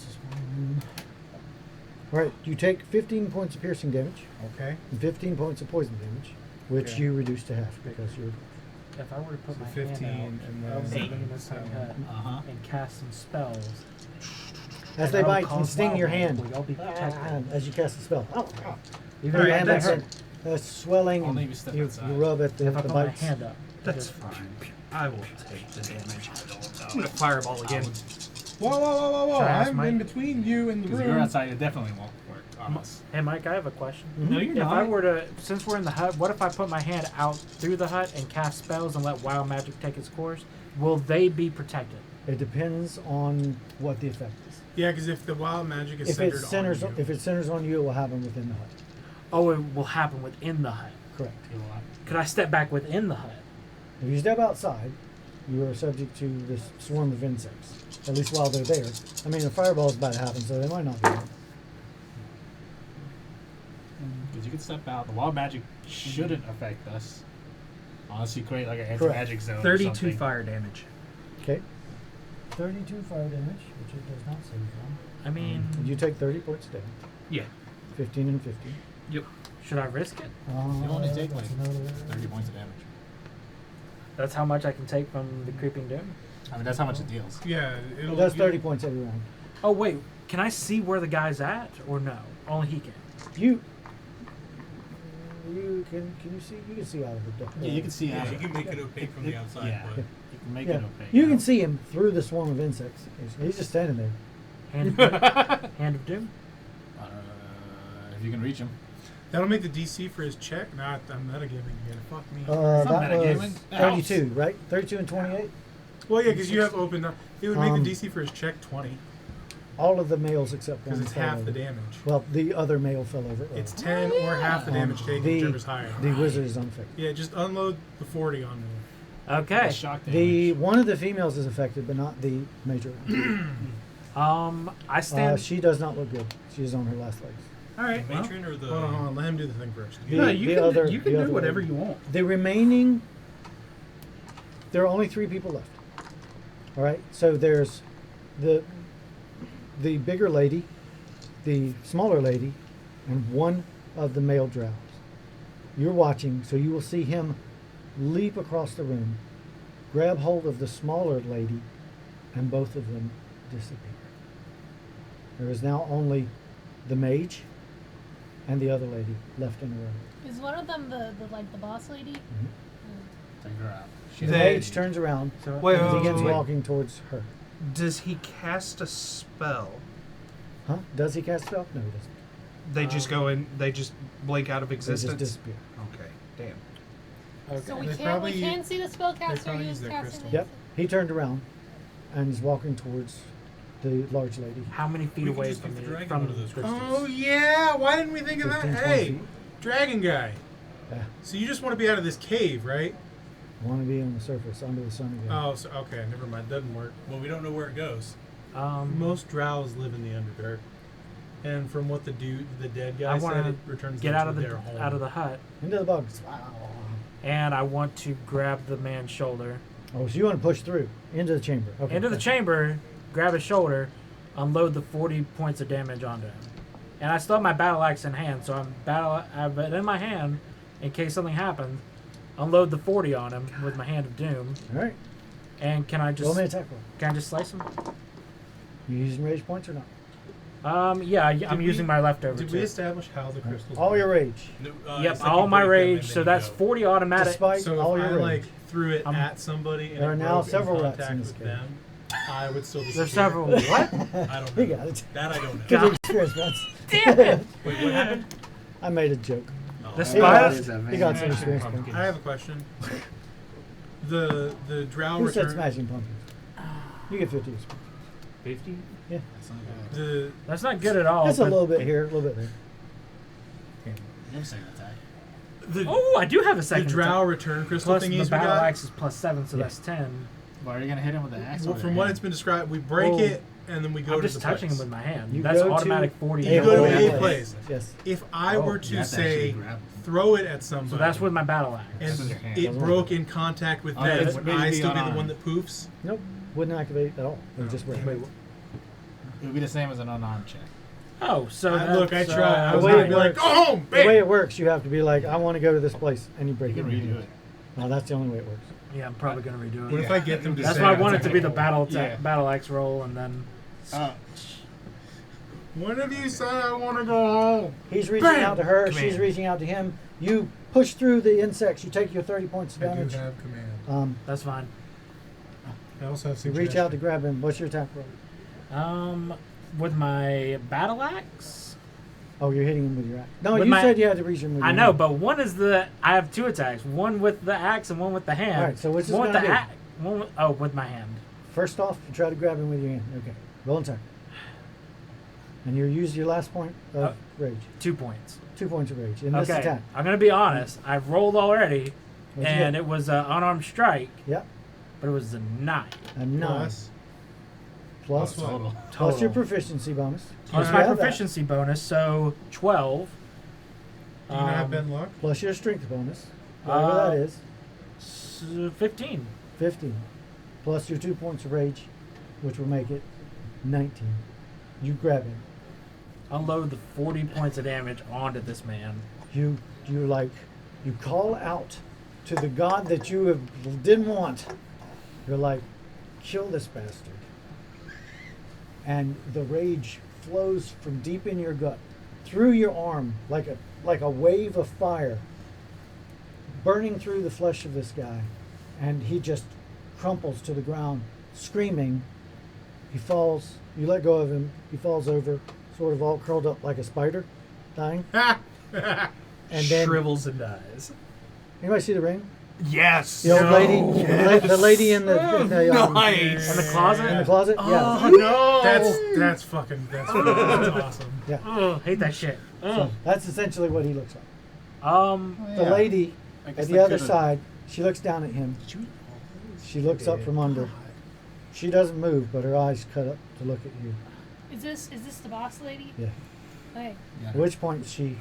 is one. All right, you take 15 points of piercing damage Okay. and 15 points of poison damage, which Okay. you reduce to half because you're. If I were to put So my 15 hand out and of the then venomous tiny hut Uh-huh. and cast some spells, As they that'll bite and cause sting your wild hand, will y'all be protected. as you cast the spell. Ow, ow. Even All your right, hand that's- hurt. Swelling, I'll and maybe step you outside. rub at the If I put my bites. hand up, That's just- fine. I will take the damage. I'm gonna fireball again. Whoa, whoa, whoa, whoa, whoa! Should I ask I'm Mike? in between you and the Because room. if you're outside, it definitely won't work on us. Hey, Mike, I have a question. No, you're If not. I were to, since we're in the hut, what if I put my hand out through the hut and cast spells and let wild magic take its course? Will they be protected? It depends on what the effect is. Yeah, because if the wild magic is If centered it centers, on you, if it centers on you, it will happen within the hut. Oh, it will happen within the hut. Correct. Could I step back within the hut? If you step outside, you are subject to this swarm of insects. At least while they're there. I mean, a fireball is about to happen, so they might not be there. Because you can step out. The wild magic shouldn't affect us. Unless you create like an anti-magic zone. or 32 something. fire damage. Okay. 32 fire damage, which it does not save from. I mean, You take 30 points of damage. Yeah. 15 and 15. Yep. should I risk it? You only take like that's another- 30 points of damage. That's how much I can take from the creeping doom. I mean, that's how much it deals. yeah, it'll. It does 30 points every round. Oh wait, can I see where the guy's at or no? Only he can. You can you see? You can see out of the door. Yeah, you can see Yeah, out. you can make it opaque from the outside, Yeah, but you can make Yeah. it opaque. You can see him through the swarm of insects. He's just standing there. Hand of doom. Hand of doom. If you can reach him. That'll make the DC for his check. Nah, I'm metagaming again. Fuck me. It's not That was metagaming. It helps. 32, right? 32 and 28. Well, yeah, because you have opened up. It would make Um, the DC for his check 20 All of the males except one because it's fell half the over. damage. Well, the other male fell over. It's 10 or half the damage taken, whichever's higher. The wizard is unaffected. Yeah, just unload the 40 on me. Okay. Shock The damage. one of the females is affected, but not the major one. I stand. She does not look good. She's on her last legs. All right. the matron or the. Hold on, let him do the thing first. The- No, the you can, other- you can the do other whatever lady. you want. The remaining, there are only 3 people left. All right, so there's the bigger lady, the smaller lady, and one of the male drows. You're watching, so you will see him leap across the room, grab hold of the smaller lady, and both of them disappear. There is now only the mage and the other lady left in the room. Is one of them the boss lady? Take her out. The They- mage turns around So Wait, and wait, begins wait. walking towards her. Does he cast a spell? Huh? Does he cast spell? No, he doesn't. They just go in. They just blink out of They existence. just disappear. Okay. Damn. So we They can probably we can see the spellcaster probably use use their casting. crystal. Yep. He turned around and is walking towards the large lady. how many feet We could away just from give the me? dragon From one of those crystals. Oh, yeah. Why didn't we think of that? 15, 20 Hey, feet. dragon guy. Yeah. So you just want to be out of this cave, right? I want to be on the surface, under the sun again. Oh, so, okay. Never mind. Doesn't work. Well, we don't know where it goes. Most drows live in the Underdark. And from what the dead guy I said, want it returns to get them out to of their the home. hut, Into the bugs. and I want to grab the man's shoulder. Oh, so you want to push through into the chamber? Okay. Into the chamber, grab his shoulder, unload the 40 points of damage onto him. And I still have my battle axe in hand, so I have it in my hand in case something happens. Unload the 40 on him with my hand of doom. All right. And can I Roll just me attack roll. can I just slice him? You using rage points or not? Yeah, I'm we- using my leftover Did too. we establish how the crystals All work? your rage. No, Yep, it's like all you my break them and rage. then So you that's go. 40 automatic. Despite So all if your I rage. like threw it I'm- at somebody and There are it now broke in several rats contact in this with cave. them, I would still disappear. There's several. What? I don't know. He got it. That I don't know. Good experience, once. Damn it! Wait, what happened? I made a joke. Oh. The He got, spider. he got some experience points. I have a question. The drow Who said return. smashing pumpkins? You get 50 experience. 50? Yeah. That's not bad. The That's not good at all. That's a but- little bit here, a little bit there. You have a second attack. the, Oh, I do have a the second. drow attack. return crystal Plus thingies the we battle got. axe is plus 7, so Yeah. that's 10. Why are you gonna hit him with the axe? Well, with from your what hand? it's been described, we break Oh. it and then we go I'm to just the touching place. him with my hand. You That's go to automatic 40. You go to a a place. Yes. If I Oh, were you to have to actually say grab him. throw it at somebody, So that's with my battle axe. and with your hand. it Doesn't broke work. in contact with Oh, yeah, them, it's would maybe I still be the unarmed. one that poofs? Nope. Wouldn't activate at all. It would just work. It would be the same as an unarmed check. Oh, so Look, I that's, tried. I was the way gonna it be like, works- go home, The way bam! it works, you have to be like, I want to go to this place, and you break You it. can in redo half. it. No, that's the only way it works. Yeah, I'm probably gonna redo What it. if I get them to That's say why I it's want it to be the alcohol? battle axe roll, and then One of you said I want to go home. He's reaching Bam! out to her. Command. She's reaching out to him. You push through the insects. You take your 30 points of I do damage. have command. that's fine. I also have You reach suggestion. out to grab him. What's your attack roll? With my battle axe. Oh, you're hitting him with your axe. No, With you my- said you had to reach him with your I know, hand. but one is I have two attacks. One with the axe and one with the hand. All right, so which is one with gonna the be? axe. With my hand. First off, you try to grab him with your hand. Okay. Roll attack. And you use your last point of rage. 2 points. 2 points of rage in this Okay, attack. I'm gonna be honest. I've rolled already, What'd you and get? it was an unarmed strike, Yep. but it was a 9 A 9. Plus, Plus total. plus your total. proficiency bonus. Plus You my have that. proficiency bonus, so 12. Do you not have Ben luck? Plus your strength bonus. Whatever Uh, that is. 15. 15. Plus your 2 points of rage, which will make it 19. You grab him. Unload the 40 points of damage onto this man. You call out to the god that you didn't want. You're like, kill this bastard. And the rage flows from deep in your gut, through your arm, like a wave of fire, burning through the flesh of this guy. And he just crumples to the ground, screaming. He falls. You let go of him. He falls over, sort of all curled up like a spider, dying. And then, Shrivels and dies. anybody see the ring? Yes. The old lady, the lady in the Nice. In the closet? in the closet. Yeah, Oh no. That's awesome. yeah. Ugh, hate that shit. So that's essentially what he looks like. The Yeah. lady I guess at I the other could've- side, she looks down at him. She looks up from under. She doesn't move, but her eyes cut up to look at you. Is this the boss lady? Yeah. Okay. At which point she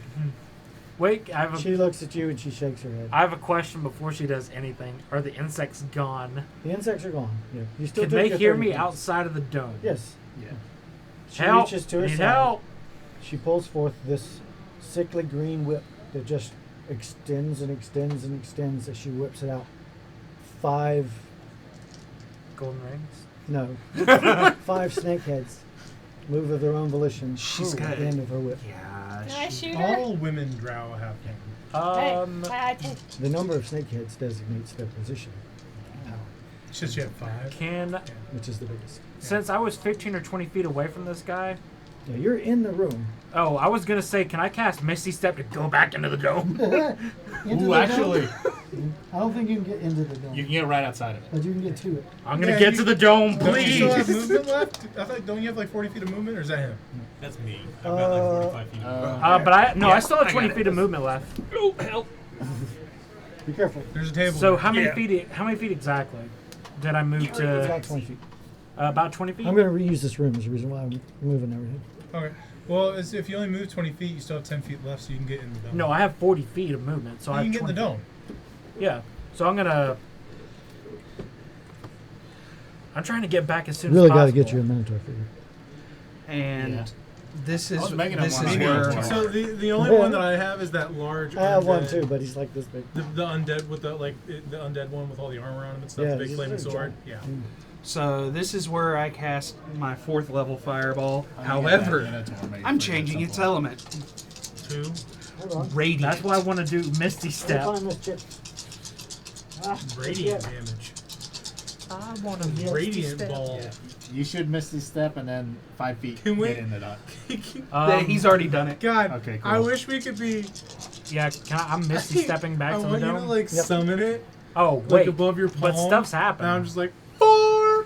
Wait, I have she looks at you and she shakes her head. a question before she does anything. Are the insects gone? The insects are gone. Yeah, you still Can took they your hear 30 me points. outside of the dome? Yes. Yeah. She Help! reaches to her Need side. help! She pulls forth this sickly green whip that just extends and extends and extends as she whips it out. 5 Golden rings. No. 5 snake heads move of their own volition She's at got the end of her whip. Yeah. Can I she- shoot her? All women drow have them. Um, Hey, I take. The number of snake heads designates their position, It's just you have 5. can which is the biggest. since I was 15 or 20 feet away from this guy. Yeah, you're in the room. Oh, I was gonna say, can I cast Misty Step to go back into the dome? Ooh, actually, I don't think you can get into the dome, you can get right outside of it. but you can get to it. I'm gonna Yeah, get you- to the dome, Don't you still have please. movement left? I thought, don't you have like 40 feet of movement, or is that him? That's me. I've got like 45 feet. But I still have I 20 got it. feet of movement left. Oh help. Be careful. There's a table. So there. how many Yeah. feet? How many feet exactly did I move It's to? about 20 feet. About 20 feet. I'm going to reuse this room as a reason why I'm moving everything. Okay. Well, if you only move 20 feet, you still have 10 feet left, so you can get in the dome. No, I have 40 feet of movement, so you I can have get in the 20 dome. Yeah, so I'm gonna. I'm trying to get back as soon Really as got possible. to get you a Minotaur figure. And Yeah. this I is was making him this one is on where me. So the only one that I have is that large. I have one undead- too, but he's like this big. The undead with the the undead one with all the armor on him and stuff, Yeah, the big he's flaming very sword. giant. Yeah. so this is where I cast my 4th level fireball. I'm gonna However, get that Minotaur made I'm for you at changing some its point. element. 2. Hold on. Radiant. That's why I want to do Misty Step. Find this chip. Radiant damage. I want to Misty Radiant Step. ball. You should miss this step and then 5 feet Can we- get in the dot. He's already done it. God, Okay, cool. I wish we could be. Yeah, I'm Misty stepping back I to the want you dome. to like Yep. summon it Oh like wait, above your palm. but stuff's happened. And I'm just like 4.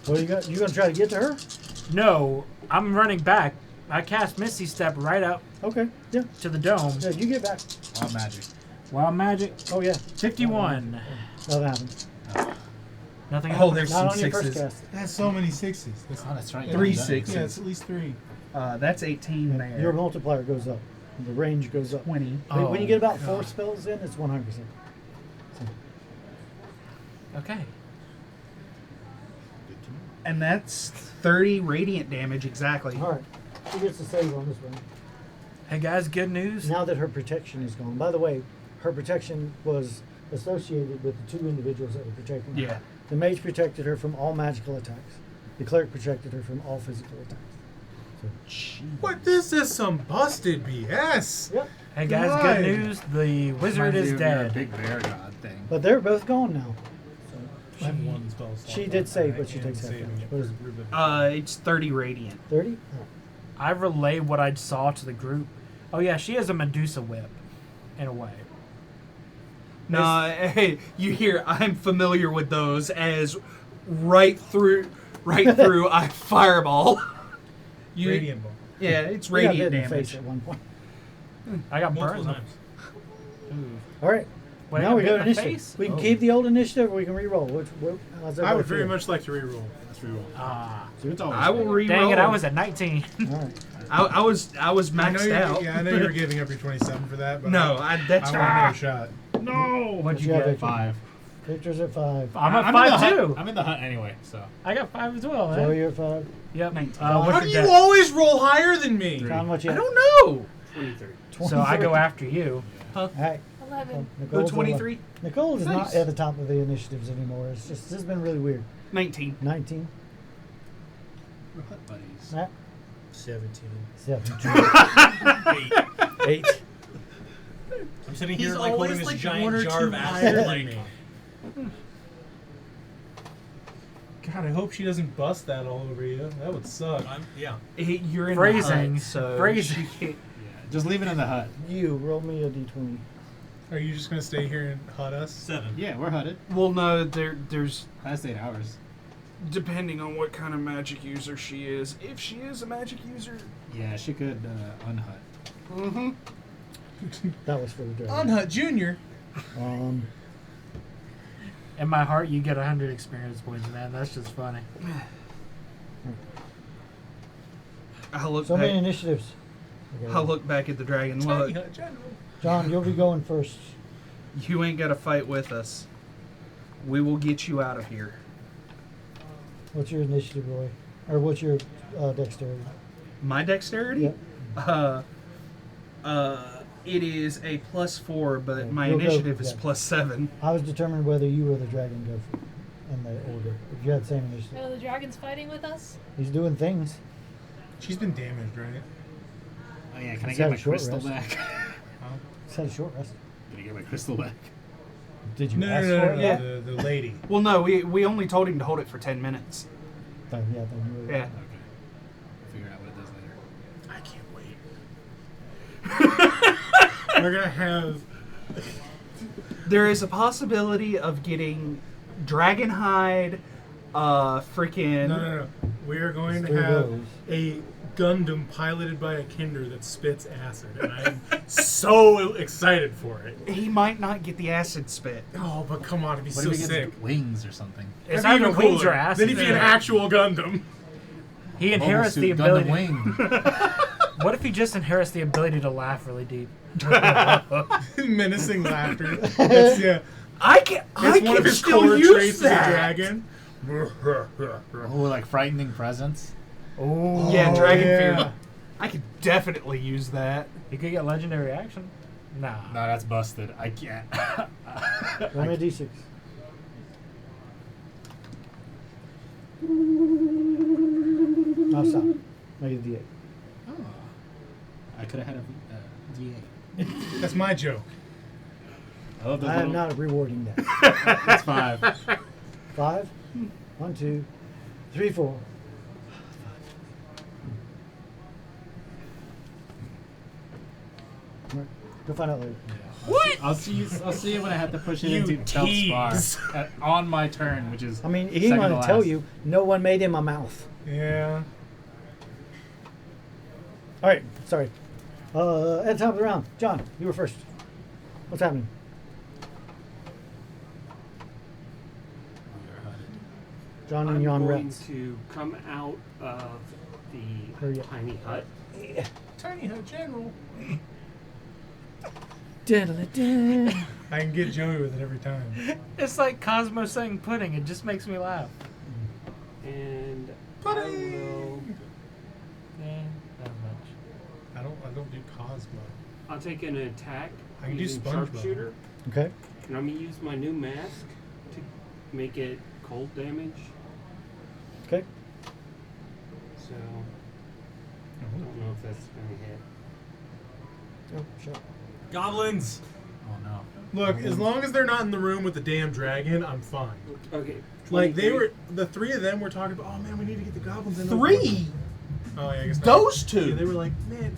What do you got? You going to try to get to her? No, I'm running back. I cast Misty Step right up Okay. Yeah. to the dome. Yeah, you get back. All magic. Wild magic. Oh, yeah. 51. Nothing happens. Nothing. Oh, happened. there's Not some on your first sixes. cast. That's so many 6s. That's, Oh, that's right. 3 you're done. 6s. yeah, it's at least 3. That's 18 there. Your multiplier goes up. The range goes up. 20. When you get about 4 God. spells in, it's 100%. Okay. And that's 30 radiant damage exactly. All right. She gets to save on this one. Hey guys, good news. Now that her protection is gone. By the way, her protection was associated with the 2 individuals that were protecting her. Yeah. The mage protected her from all magical attacks. The cleric protected her from all physical attacks. So, What? This is some busted BS. yep. Hey guys, Right. good news. The wizard Reminds is me of your dead. Big bear god thing. But they're both gone now. I have one spell slot She left. did save, I but she can't takes half save damage. it. What is it? It's 30 radiant. 30? I relay what I saw to the group. Oh yeah, she has a Medusa whip, in a way. No, hey, you hear? I'm familiar with those. As right through, I fireball. You, Radiant ball. Yeah, it's We got radiant hit in the face damage. at one point. I got Multiple burned. times. All right. Wait, now we hit go in to the initiative. face? We can Oh. keep the old initiative or we can re-roll. How's I everybody would very feel? much like to reroll. Let's reroll. Ah, It's always I will fun. re-roll. dang it! I was at 19. All right. I was I know maxed you're, out. yeah, I know you're giving up your 27 for that, but No, that's I want another shot. No. What'd you Yeah, get? Victor. 5. Victor's at 5. I'm at in the 5 hut. too. I'm in the hut anyway, so. I got 5 as well, Joe, man. you're at 5. Yep. 19. How What's How your do you dex? always roll higher than me? John, what you I at? don't know. 23. So I go after you. All right. 11. Nicole's at 23? 11. Nicole is Nice. not at the top of the initiatives anymore. It's just, this has been really weird. 19. 19. We're hut buddies. Matt? 17. 7. 8. I'm sitting He's here like always holding this like giant one or jar two of higher acid. than Like, me. God, I hope she doesn't bust that all over you. That would suck. yeah. You're in Phrasing. the hut, so Phrasing. she can't- Yeah, just leave it in the hut. You, roll me a d20. Are you just gonna stay here and hut us? 7. Yeah, we're hutted. Well, no, there's Past 8 hours. depending on what kind of magic user she is. If she is a magic user, Yeah, she could unhut. mm-hmm. That was for the dragon. Unhut Junior. In my heart, you get 100 experience points, man. That's just funny. I look So many back. initiatives. Okay. I look back at the dragon. Tiny Look, hut general. John, you'll be going first. you ain't got to fight with us. We will get you out of here. What's your initiative, Roy? Or what's your dexterity? My dexterity? Yep. It is a +4, but Okay, my you'll go, initiative is yeah. +7. I was determined whether you or the dragon go in the order. If you had the same initiative. Oh, the dragon's fighting with us? He's doing things. She's been damaged, right? Oh yeah, can I He's get had my a short crystal rest. back? He's had a short rest. Can I get my crystal back? Did you No, ask no, for no, it? no, Yeah. the lady. Well, no, we only told him to hold it for 10 minutes. Then, yeah, then you would. Yeah. Okay. I'll figure out what it does later. I can't wait. We're gonna have. There is a possibility of getting Dragonhide, freaking. No. We are going to Three have blows. a Gundam piloted by a Kinder that spits acid, and I'm so excited for it. He might not get the acid spit. Oh, but come on, it'd be What so if he gets sick. wings or something? It's That'd be either even wings cooler. or acid. Then he'd be an actual Gundam. He inherits the Mobile suit ability. Gundam wing. What if he just inherits the ability to laugh really deep? Menacing laughter. That's, yeah. I can That's one of his still core use traits that. as a dragon. Oh, like frightening presence. Oh, Yeah, Dragon yeah. Fear. I could definitely use that. He could get legendary action. Nah. No, that's busted. I can't. Roll me a d6. No, stop. Make it a d8. Oh. I could have had a D8. That's my joke. I love those I am little- not rewarding that. That's 5. 5. 1, 2, 3, 4. Alright, go find out later. What? I'll see you when I have to push it into tease. Feldspar on my turn, which is. I mean, he second ain't to gonna tell last. you. No one made him a mouth. Yeah. All right, sorry. At the top of the round, John, you were first. What's happening? John and I'm Jan going Retz. to come out of Hurry the up. tiny hut. Tiny hut general. Da-da-da-da. I can get Joey with it every time. It's like Cosmo saying pudding. It just makes me laugh. And I Pudding! will. Not much. I don't do Cosmo. I'll take an attack I can do using SpongeBob. sharpshooter, Okay. and I'm gonna use my new mask to make it cold damage. Okay. So I don't know if that's gonna hit. Oh, sure. Goblins. Oh no. Look, as long as they're not in the room with the damn dragon, I'm fine. Okay. Like they 23. were, the three of them were talking about. Oh man, we need to get the goblins in. Three. Oh yeah, I guess not. Those two. Yeah, they were like, man.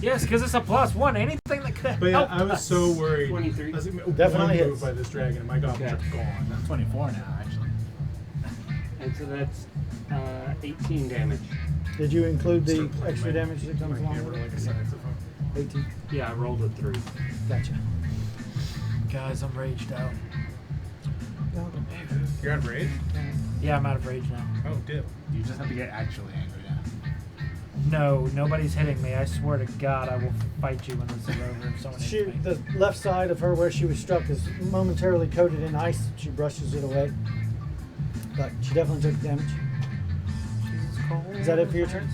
Yes, because it's a +1. Anything that could But yeah, help I was us. so worried. 23. I was like, Definitely one hits. move by this dragon, and my goblins Okay. are gone. I'm 24 now, actually. And so that's 18 damage. Did you include the Start playing extra my- damage that comes my along camera with like a it? saxophone. 18. Yeah, I rolled a 3. Gotcha. Guys, I'm raged out. You're out of rage? Yeah, I'm out of rage now. Oh, dip. You just have to get actually angry now. No, nobody's hitting me. I swear to God, I will fight you when this is over if someone She, hits me. the left side of her where she was struck is momentarily coated in ice. She brushes it away. But she definitely took damage. Is that it for your turn?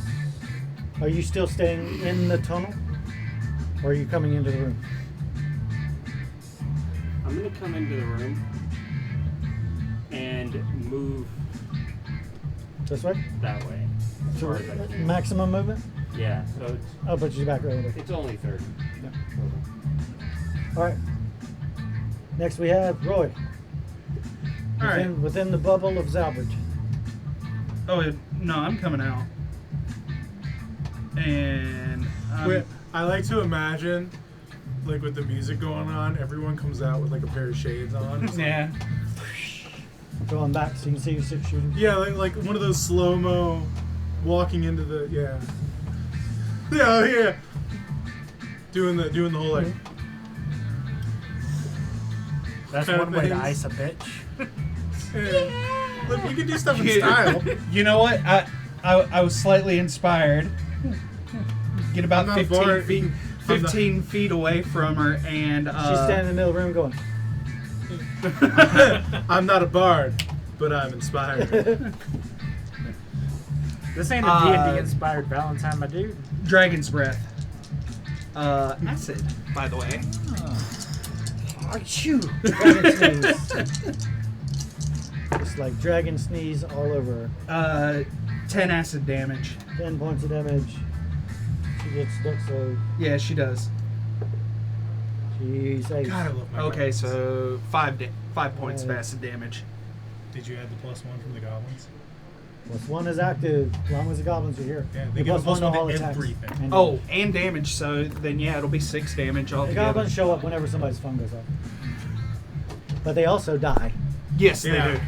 Are you still staying in the tunnel? Or are you coming into the room? I'm gonna come into the room and move This way? that way. As far as I can. Maximum movement? Yeah, so it's, I'll put you back right there. it's only 30. Yeah. Alright. Next we have Roy. All right. Within the bubble of Zalbridge. Oh no, I'm coming out. And Wait, I like to imagine, like with the music going on, everyone comes out with like a pair of shades on. It's like- yeah. Going back so you can see your six shooting. Yeah, like one of those slow mo, walking into the yeah, doing the whole like. That's kind of one way to things. ice a bitch. Yeah. Look, we can do stuff in style. You know what? I was slightly inspired. Get about I'm not 15 bored. feet, I'm not- 15 feet away from her, and She's standing in the middle of the room going. I'm not a bard, but I'm inspired. This ain't a D&D inspired Valentine, my dude. Dragon's breath. Acid, by the way. Achoo! Dragon sneeze. Just like dragon sneeze all over her. 10 acid damage. 10 points of damage. She gets stuck, so Yeah, she does. she saves. God, I love my Okay, goblins. so 5 points of acid damage. Did you add the +1 from the goblins? +1 is active as long as the goblins are here. Yeah, they The get a +1 +1 to all attacks. everything. And Oh, and damage. So then, yeah, it'll be 6 damage the altogether. goblins show up whenever somebody's phone goes off. But they also die. Yes, Yeah. they do.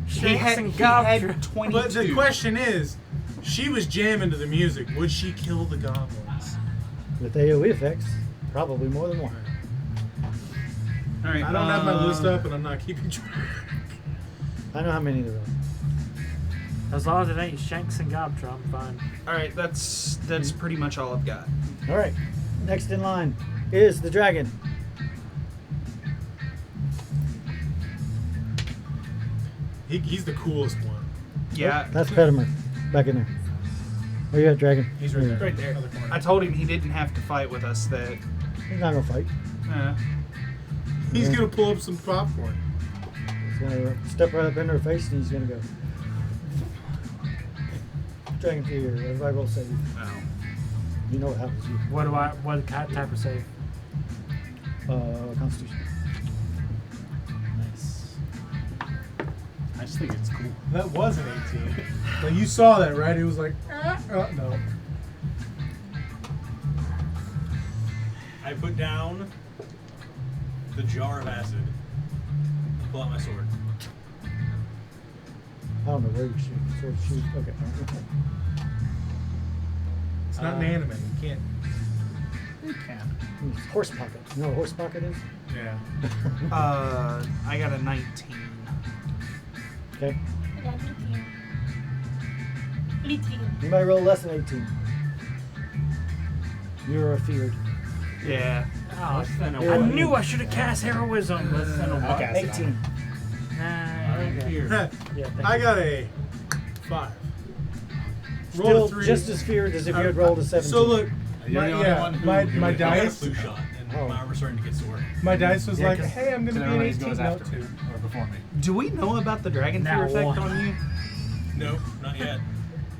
He Shanks had, and he gobs. had 22. But the question is, she was jamming to the music. Would she kill the goblins? With AoE effects, probably more than one. All right, I don't have my list up, and I'm not keeping track. I know how many there are. As long as it ain't Shanks and Gobtra, I'm fine. All right, that's pretty much all I've got. All right, next in line is the dragon. He's the coolest one. Yeah, That's Petimer, back in there. Where you at, dragon? He's right there. right there. Other corner. I told him he didn't have to fight with us. That He's not gonna fight. He's Yeah. gonna pull up some popcorn. He's gonna step right up into her face and he's gonna go. Dragon fear. Everybody roll save. oh. You know what happens. What type of save? Constitution. Nice. I just think it's cool. That was an 18. Like you saw that, right? He was like, no. I put down the jar of acid. Pull out my sword. I don't know where you shoot. Sort of shoot. Okay. It's not an anime. You can't. You can. Horse pocket. You know what a horse pocket is? Yeah. I got a 19. Okay. I got 18. 18. Anybody roll less than 18? You're afeared. Yeah. Oh, Less than a Yeah. I one. knew I should have cast heroism. Less than a I'll what? cast it on 18. Nah, Right okay. here. Yeah, thank I you. got a 5. Still Rolled a 3. just as feared as if you had rolled a 17. So look, You're the only one who my I got a dice. flu shot, and Oh. my arm was starting to get sore. My dice was Yeah, like, 'cause- hey, I'm Because gonna be an everybody 18 goes now after me too. or before me. Do we know about the dragon Now fear effect one. on you? No, not yet.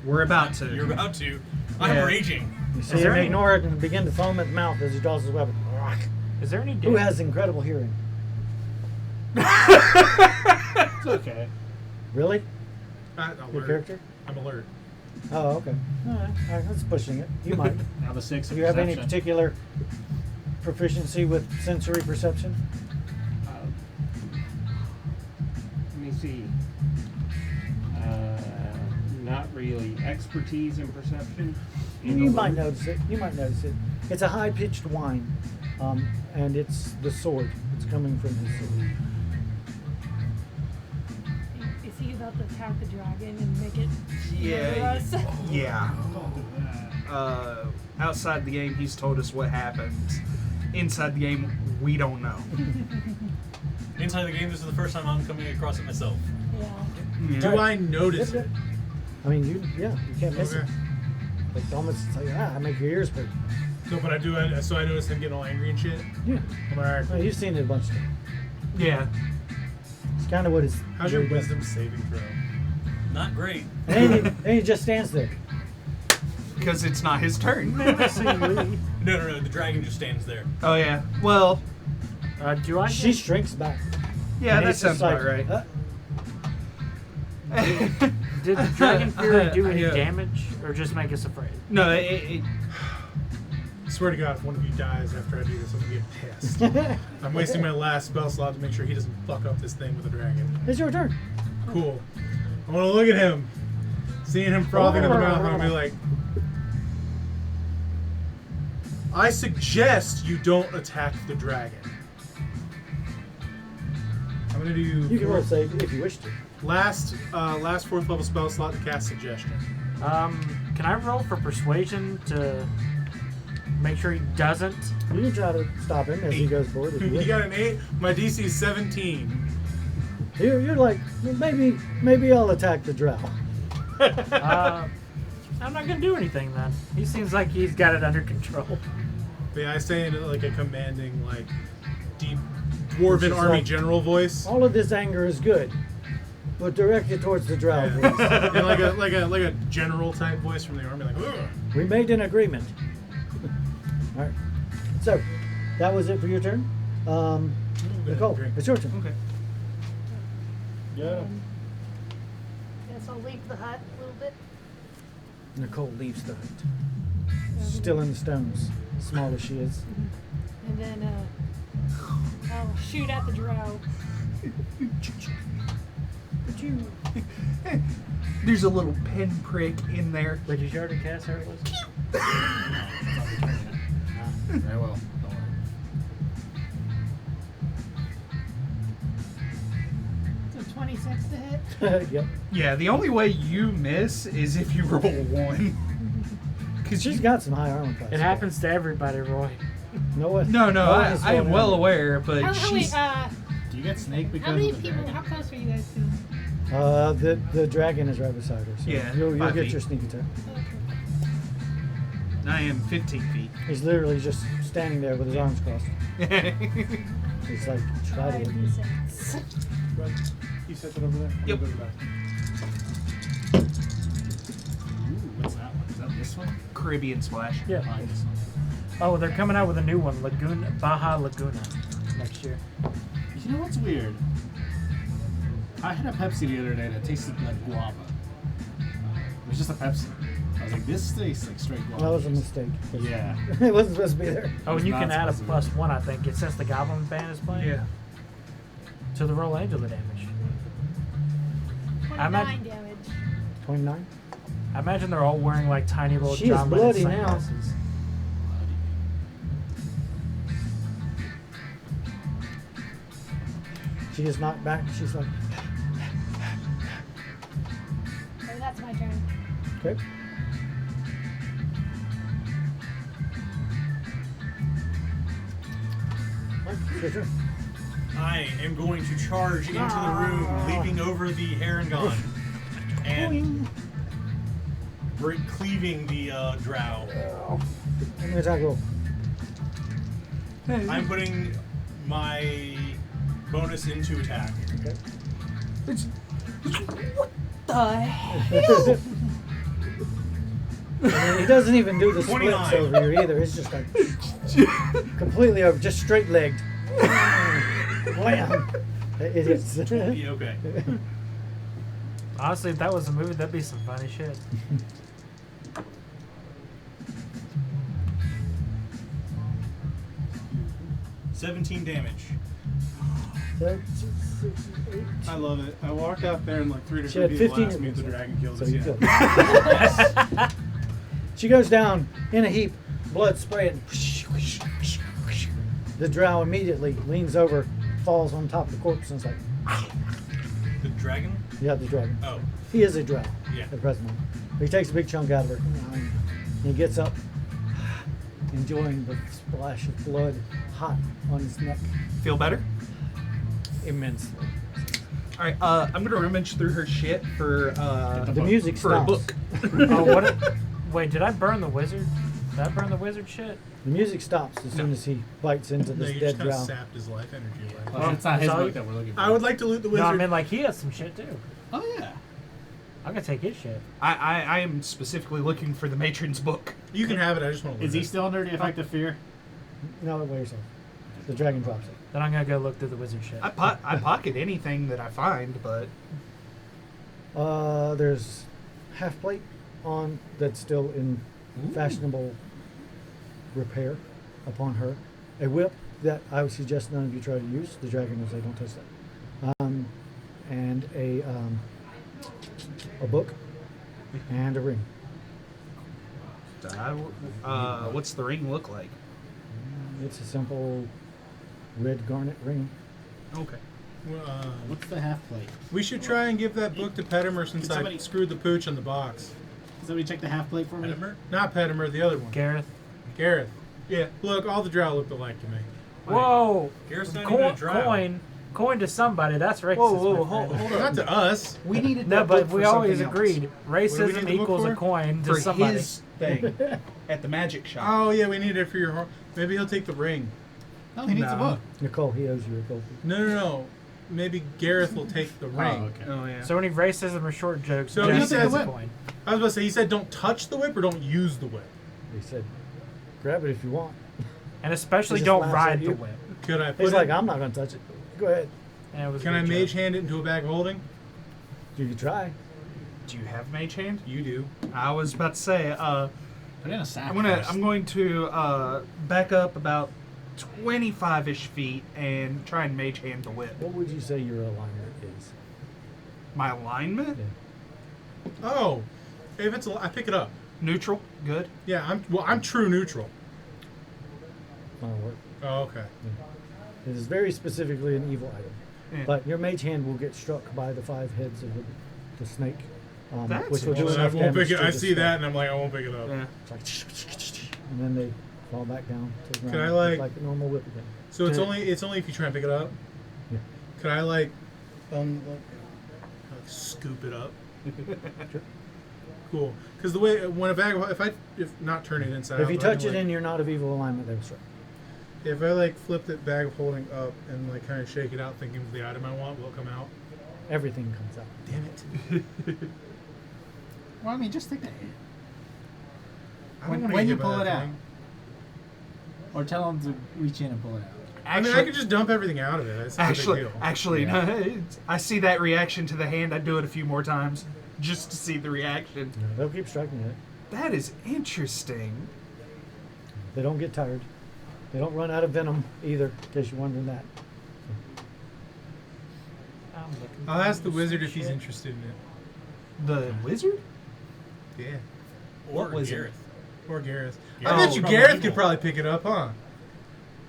We're about to. You're about to. I'm Yeah. raging. You Is see there him any- ignore it and begin to foam at the mouth as he draws his weapon. Is there any Who damage? has incredible hearing? It's okay. Really? Your Your character? I'm alert. Oh, okay. All right, that's pushing it. You might. Now the 6 Do of you have any perception. particular proficiency with sensory perception? Let me see. Not really. Expertise in perception. You might notice it. You might notice it. It's a high-pitched whine, and it's the sword. It's coming from his sword. Is he about to attack the dragon and make it murder Yeah. us? Yeah. Outside the game, he's told us what happens. Inside the game, we don't know. Inside the game, this is the first time I'm coming across it myself. Yeah. Do I notice Yep, it? yep. I mean, you can't miss Okay. it. Like almost like I make your ears hurt. No, but I do. So I notice him getting all angry and shit. Yeah. I'm alright. Well, you've seen it a bunch of times. Yeah. It's kind of what is. How's your wisdom saving throw? Not great. And he just stands there. Because it's not his turn. No, the dragon just stands there. Oh, yeah. Well, Do I? She shrinks back. yeah, And that he's just sounds about right. Did the dragon fury do any Yeah. damage, or just make us afraid? No, it I swear to God, if one of you dies after I do this, I'm gonna get pissed. I'm wasting my last spell slot to make sure he doesn't fuck up this thing with a dragon. It's your turn. Cool. I want to look at him, seeing him frothing in the mouth, and I'll be like, I suggest you don't attack the dragon. I'm gonna do You can roll save if you wish to. last 4th level spell slot to cast suggestion. Can I roll for persuasion to make sure he doesn't? You can try to stop him as he goes forward. If you You wish. got an 8. My DC is 17. You're like, well, maybe I'll attack the drow. I'm not gonna do anything then. He seems like he's got it under control. But yeah, I say in like a commanding, like deep Which dwarven is army like- general voice. All of this anger is good, but direct it towards the drow. Please. Yeah, like a general type voice from the army, like, ugh. We made an agreement. All right. So, that was it for your turn. Nicole, drink. it's your turn. okay. Yeah. Guess I'll leave the hut a little bit. Nicole leaves the hut. Still in the stones, small as she is. And then I'll shoot at the drow. But you, There's a little pinprick in there. Did you already cast her? Very well. Don't worry. So 26 to hit. yep. Yeah, the only way you miss is if you roll 1. Because She's got some high armor class. It happens to everybody, Roy. No one. No, one I is am going well in. aware, but How she's. Do you get snake because how many of the people? dragon? How close are you guys to? The dragon is right beside her. So Yeah, you'll 5 get feet. your sneak attack. Okay. I am 15 feet. He's literally just standing there with his arms crossed. He's like, try to. 5d6. Right. You set that over there? Yep. I'll go back. Ooh, what's that one? Is that this one? Caribbean Splash. Yeah. I like this one. Oh, they're coming out with a new one, Baja Laguna, next year. You know what's weird? I had a Pepsi the other day that tasted like guava. It was just a Pepsi. I was like, this tastes like straight guava. That was a juice. mistake. Yeah. It wasn't supposed to be there. Oh, and It's you not can add a supposed to be. +1, I think, it since the Goblin band is playing. Yeah. To the roll angel damage. 29 damage. 29. I imagine they're all wearing like tiny little She is John Lennon bloody now. sunglasses. She is knocked back. She's like, Okay, that's my turn. okay. Mike, it's your turn. I am going to charge into the room, leaping over the Harengon, and cleaving the drow. Give me an attack roll. I'm putting my bonus into attack. Okay. The hell? I mean, he doesn't even do the 29. splits over here either. It's just like completely over, just straight legged. Wham! It is. Yeah, okay. Honestly, if that was a movie, that'd be some funny shit. 17 damage. 7, 6, 8. I love it. I walked out there and like 3 She had different people 15 asked me if the dragon kills So us you yet. kill. She goes down in a heap, blood spraying. The drow immediately leans over, falls on top of the corpse, and is like, The dragon? yeah, the dragon. Oh. He is a drow Yeah. at the present moment. He takes a big chunk out of her. And he gets up, enjoying the splash of blood hot on his neck Feel better? immensely. All right. I'm gonna rummage through her shit for The music for a stops. book. Oh, what? Wait, did I burn the wizard? Did I burn the wizard shit? The music stops as soon as he bites into No, this you dead just kind of drow. sapped his life energy away. Well, it's not his so- book that we're looking for. I would like to loot the No, wizard. I mean like he has some shit too. Oh yeah. I'm gonna take his shit. I am specifically looking for the matron's book. You can have it. I just want to loot Is he it. still under the effect of fear? No, wait yourself. The dragon drops it. Then I'm gonna go look through the wizard shit. I pocket anything that I find, but There's half plate on that's still in fashionable repair upon her. A whip that I would suggest none of you try to use. The dragon will say don't touch that. And a book and a ring. what's the ring look like? It's a simple red garnet ring. Okay. Well, What's the half plate? we should try and give that book to Petimer since Can I somebody- screwed the pooch on the box. Somebody check the half plate for me. Petimer? Not Petimer, the other one. Gareth. Gareth. Yeah, look, all the drow looked alike to me. Whoa! Gareth's not even a drow. Coin to somebody. That's racist. Whoa, my hold friend. Not to us. We needed No, that but book we for always something else. agreed What do we need racism the book equals for? a coin to For somebody. his thing at the magic shop. Oh yeah, we need it for your. Maybe he'll take the ring. No, he needs a No. book. Nicole, he owes you a gold. No. Maybe Gareth will take the ring. Oh, okay. Oh yeah. So any racism or short jokes, So Jack he gets says- a coin. I was about to say, he said don't touch the whip or don't use the whip. He said, grab it if you want. And especially He just don't laughs ride at the you. whip. Could I put He's it? like, I'm not going to touch it. Go ahead. And it was a Can I good mage joke. hand it into a bag of holding? You can try. Do you have mage hand? You do. I was about to say. Put in a sack. I'm going to back up about 25-ish feet and try and mage hand the whip. What would you say your alignment is? My alignment? Oh, if it's I pick it up. Neutral. Good. Yeah, I'm true neutral. That'll work. Oh, okay. It is very specifically an evil item. Yeah. But your mage hand will get struck by the 5 heads of the snake. That's Which will do Well, I enough won't damage pick it. to I the see skull. that, and I'm like, I won't pick it up. Yeah. It's like, and then they fall back down to the ground. Can I, like- like a normal whip again. So it's Yeah. only if you try and pick it up. Yeah. Could I like scoop it up? Sure. Cool. Because the way when a bag of if not turn it inside. If out, you but I touch can, it like, and you're not of evil alignment, they will strike. if I like flip that bag of holding up and like kind of shake it out, thinking of the item I want, will it come out? Everything comes out. Damn it! Well, I mean, just take the hand. I don't When, wanna when get you hit by pull that it out, thing. or tell him to reach in and pull it out. I mean, I could just dump everything out of it. That's not a big deal. Actually, Yeah. no, I see that reaction to the hand. I'd do it a few more times just to see the reaction. You know, they'll keep striking it. That is interesting. They don't get tired. They don't run out of venom either, in case you're wondering that. I'm looking I'll for ask the some wizard if shit. he's interested in it. The wizard? Yeah. Or What was it? Gareth. Or Gareth. Yeah. I bet you Probably Gareth evil. could probably pick it up, huh?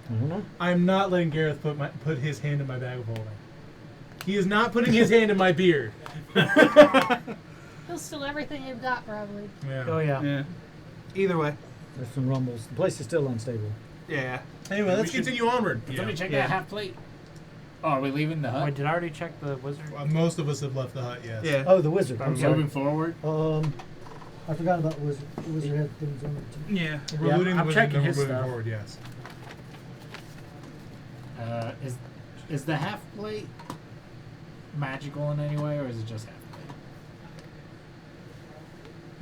I don't know. I'm not letting Gareth put his hand in my bag of holding. He is not putting his hand in my beard. He'll steal everything you've got, probably. Yeah. Oh yeah. Yeah. Either way. There's some rumbles. The place is still unstable. Yeah. Anyway, let's We should- continue onward. Can somebody check Yeah. that half plate? Oh, are we leaving the hut? Wait, did I already check the wizard? Most of us have left the hut, yes. Yeah. Oh, the wizard. Are I'm we sorry. moving forward? I forgot about wizard. The wizard had things on it too. Yeah. We're Yeah, looting I'm the wizard, checking then we're his moving stuff. forward. Yes. Is the half plate magical in any way, or is it just half plate?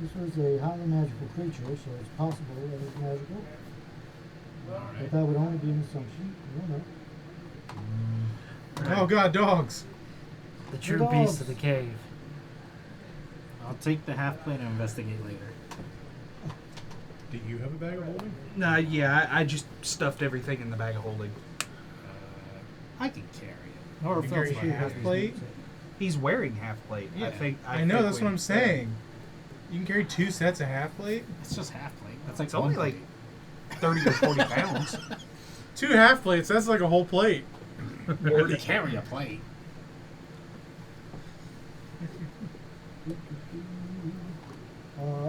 This was a highly magical creature, so it's possible that it's magical. But that would only be an assumption. I don't know. Oh God, dogs! The true dogs. beast of the cave. I'll take the half plate and investigate later. Do you have a bag of holding? Nah, yeah, I just stuffed everything in the bag of holding. I can carry it. Nor You carry feels your like half plate? He's wearing half plate. Yeah. I know, that's what I'm saying. You can carry 2 sets of half plate? It's just half plate. That's like It's only one like plate. 30 or 40 pounds. 2 half plates, that's like a whole plate. Or to carry a plate.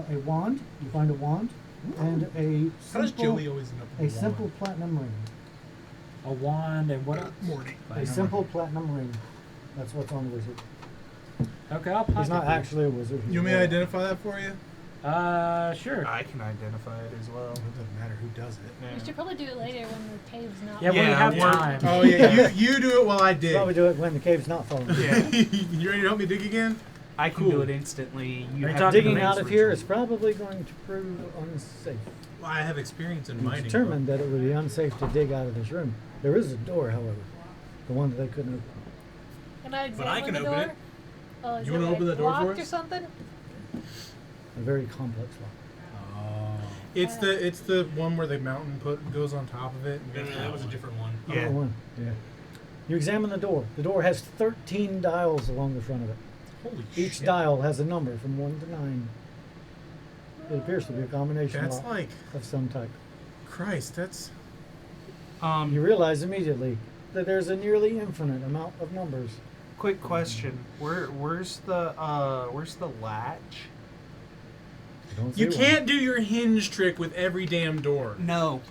A wand. You find a wand and a How does simple, Joey always end up a with simple one? platinum ring. A wand and what else? Morty. A simple platinum ring. That's what's on the wizard. Okay, I'll He's not pocket actually a wizard. he's You a may warlock. identify that for you? these. Sure. I can identify it as well. It doesn't matter who does it. We should probably do it later when the cave's not. Yeah, when we Yeah, have we're- time. Oh yeah, you do it while I dig. Probably do it when the cave's not falling. Yeah. You ready to help me dig again? I can Cool. do it instantly. You Are you have talking to Digging make out of here rituals. is probably going to prove unsafe. Well, I have experience in You mining. determined that it would be unsafe to dig out of this room. There is a door, however, the one that they couldn't open. Can I But I examine can the open door? it. Oh, is You it wanna like open the door for locked or us? something? A very complex lock. It's the one where the mountain goes on top of it. No, that was a different one. Yeah. Other one. Yeah. You examine the door. The door has 13 dials along the front of it. Holy Each shit. dial has a number from 1 to 9. It appears to be a combination That's lock like of some type. Christ. That's You realize immediately that there's a nearly infinite amount of numbers. Quick question: where's the latch? Don't you see can't do your hinge trick with every damn door. No.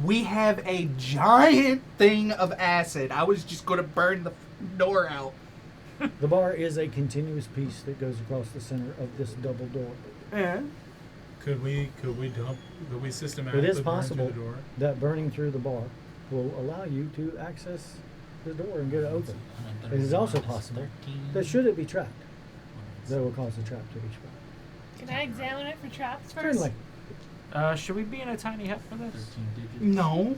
We have a giant thing of acid. I was just gonna burn the door out. one. The bar is a continuous piece that goes across the center of this double door. Yeah. Could we systematically It is burn possible through the door? that burning through the bar will allow you to access the door and get it open. It is also possible that should it be trapped, that will cause the trap to be trapped. Can I examine it for traps first? Certainly. Should we be in a tiny hut for this? 13 digits. No.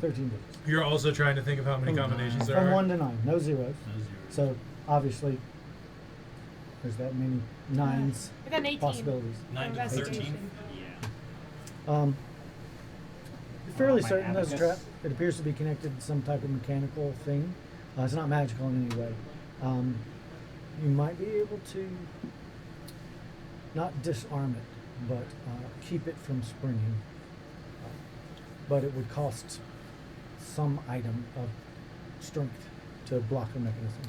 13 digits. You're also trying to think of how many combinations there From are. 1 to 9. No zeros. No zeros. So, obviously, there's that many nines I got an 18. possibilities. 9 to 13. Investigation. You're fairly my certain there's a trap. abacus. It appears to be connected to some type of mechanical thing. It's not magical in any way. You might be able to not disarm it, but keep it from springing. But it would cost some item of strength to block the mechanism.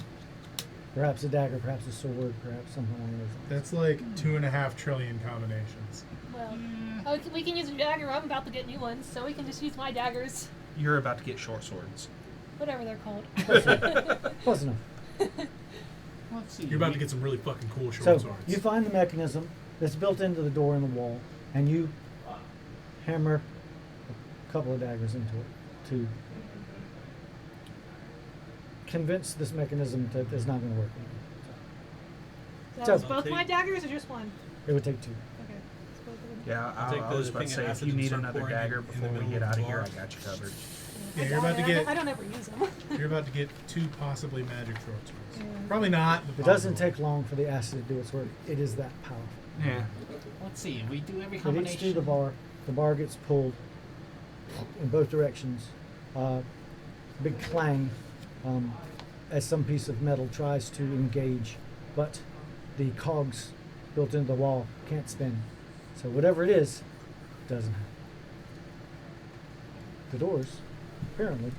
Perhaps a dagger, perhaps a sword, perhaps something along those lines. That's like 2.5 trillion combinations. Well, we can use a dagger. I'm about to get new ones, so we can just use my daggers. You're about to get short swords. Whatever they're called. Close enough. Let's see. You're about to get some really fucking cool short So swords. you find the mechanism that's built into the door in the wall, and you hammer a couple of daggers into it to convince this mechanism that it's not going to work anymore. So So- it's both my daggers or just one? It would take 2. Okay. It's both of them. Yeah, I'll take I was the about to thing say, of if acid you and need start another pouring it dagger in the before we middle get of out the of here, bar. I got you covered. Yeah, you're about to get I don't ever use them. you're about to get 2 possibly magic short swords. Yeah. Probably not. but It doesn't possible. take long for the acid to do its work. It is that powerful. Yeah. Let's see. We do every It eats through combination. the bar gets pulled in both directions. Big clang as some piece of metal tries to engage, but the cogs built into the wall can't spin. So whatever it is, doesn't happen. The doors apparently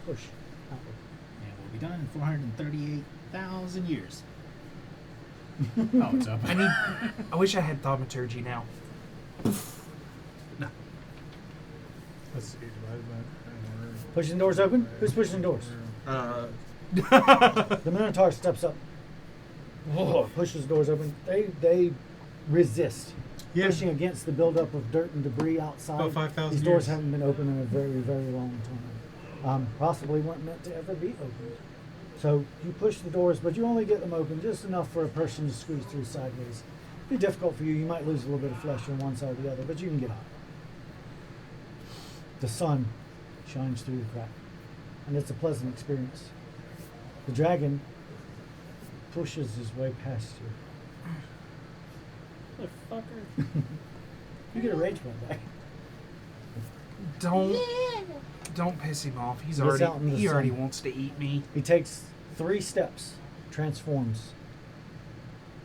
push outward. Yeah, we'll be done in 438,000 years. Oh, it's up. I wish I had thaumaturgy now. No. Let's see. Divided by Pushing doors open? Who's pushing doors? The Minotaur steps up. Pushes doors open. They resist. Yeah. Pushing against the buildup of dirt and debris outside. About 5,000 These doors years. haven't been open in a very, very long time. Possibly weren't meant to ever be opened. So you push the doors, but you only get them open just enough for a person to squeeze through sideways. Be difficult for you. You might lose a little bit of flesh on one side or the other, but you can get out. The sun shines through the crack, and it's a pleasant experience. The dragon pushes his way past you. Motherfucker. You get a rage point back. Don't piss him off. Gets out in the He already sun. wants to eat me. He takes 3 steps, transforms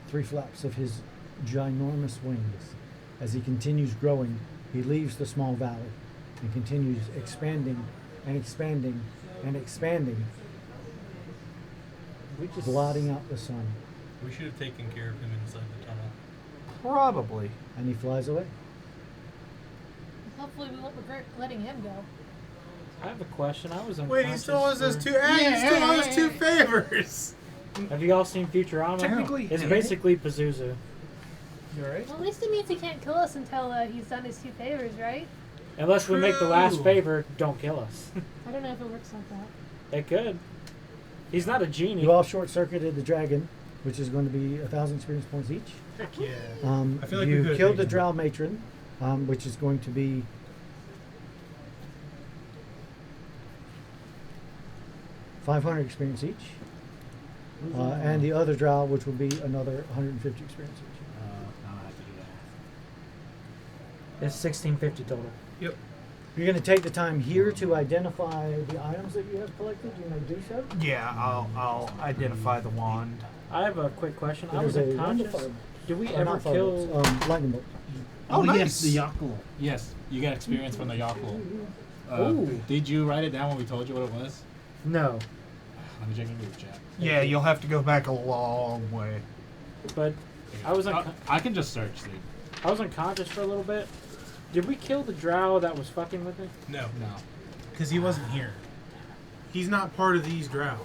3 flaps of his ginormous wings. As he continues growing, he leaves the small valley and continues expanding and expanding and expanding, blotting out the sun. We should have taken care of him inside the tunnel. Probably. And he flies away. Hopefully we won't regret letting him go. I have a question. I was unconscious. Wait, he still owes us for- 2. Hey, he still owes us 2 favors. Have you all seen Futurama? Technically, It's yeah. basically Pazuzu. You alright? Well, at least it means he can't kill us until he's done his 2 favors, right? Unless we make the last True. favor, don't kill us. I don't know if it works like that. It could. He's not a genie. You all short-circuited the dragon, which is going to be 1,000 experience points each. Heck yeah. I feel like we You could've killed the taken drow matron, which is going to be 500 experience each. And the other drow, which will be another 150 experience each. Now I have to do that. It's 1650 total. Yep. You're going to take the time here to identify the items that you have collected. You may do so. Yeah, I'll identify the wand. I have a quick question. I was There's a unconscious. wonderful- Did we or ever not kill? firebolts, lightning bolt. Oh, yes, nice. the Yockel. Yes, you get experience from the Yockel. Ooh. Did you write it down when we told you what it was? No, Let me check your group chat. Yeah, you'll have to go back a long way. but I was I can just search, Steve. I was unconscious for a little bit. Did we kill the drow that was fucking with me? No, No. because he wasn't here. He's not part of these drow.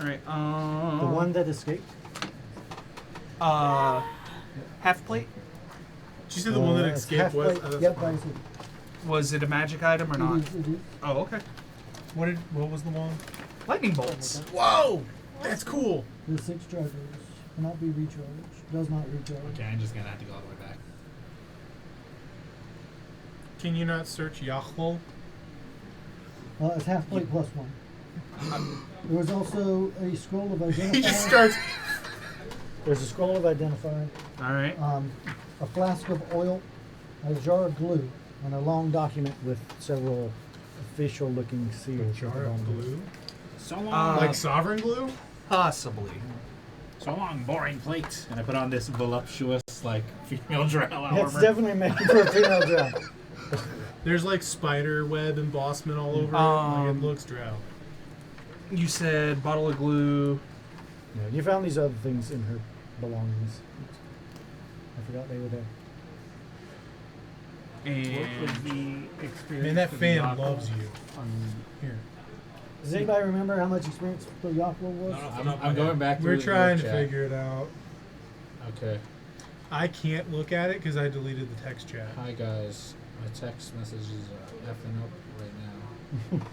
Alright, The one that escaped. half plate? Did you say the one that It's escaped was? half-plate. Yep, that is it. Was it a magic item or not? It is. Oh, okay. What was the one? Lightning bolts. Whoa! That's cool. The 6 charges cannot be recharged. Does not recharge. Okay, I'm just gonna have to go all the way back. Can you not search Yockel? It's half plate plus 1. There was also a scroll of identify. He just starts. There's a scroll of identify, Alright. a flask of oil, a jar of glue, and a long document with several official-looking seals. Jar with it of on it. glue. So long, Like sovereign glue? Possibly. so long, boring plate. And I put on this voluptuous, like, female drow armor. It's definitely made for a female drow. There's like spider web embossment all over it. Like it looks drow. You said bottle of glue. Yeah, you found these other things in her belongings. I forgot they were there. What was And the experience? Man, that for the fan Yockel loves you. on- Here. Does anybody remember how much experience the Yockel was? I'm going back to We're the trying group to chat. figure it out. Okay. I can't look at it because I deleted the text chat. Hi, guys. My text message is effing up right now.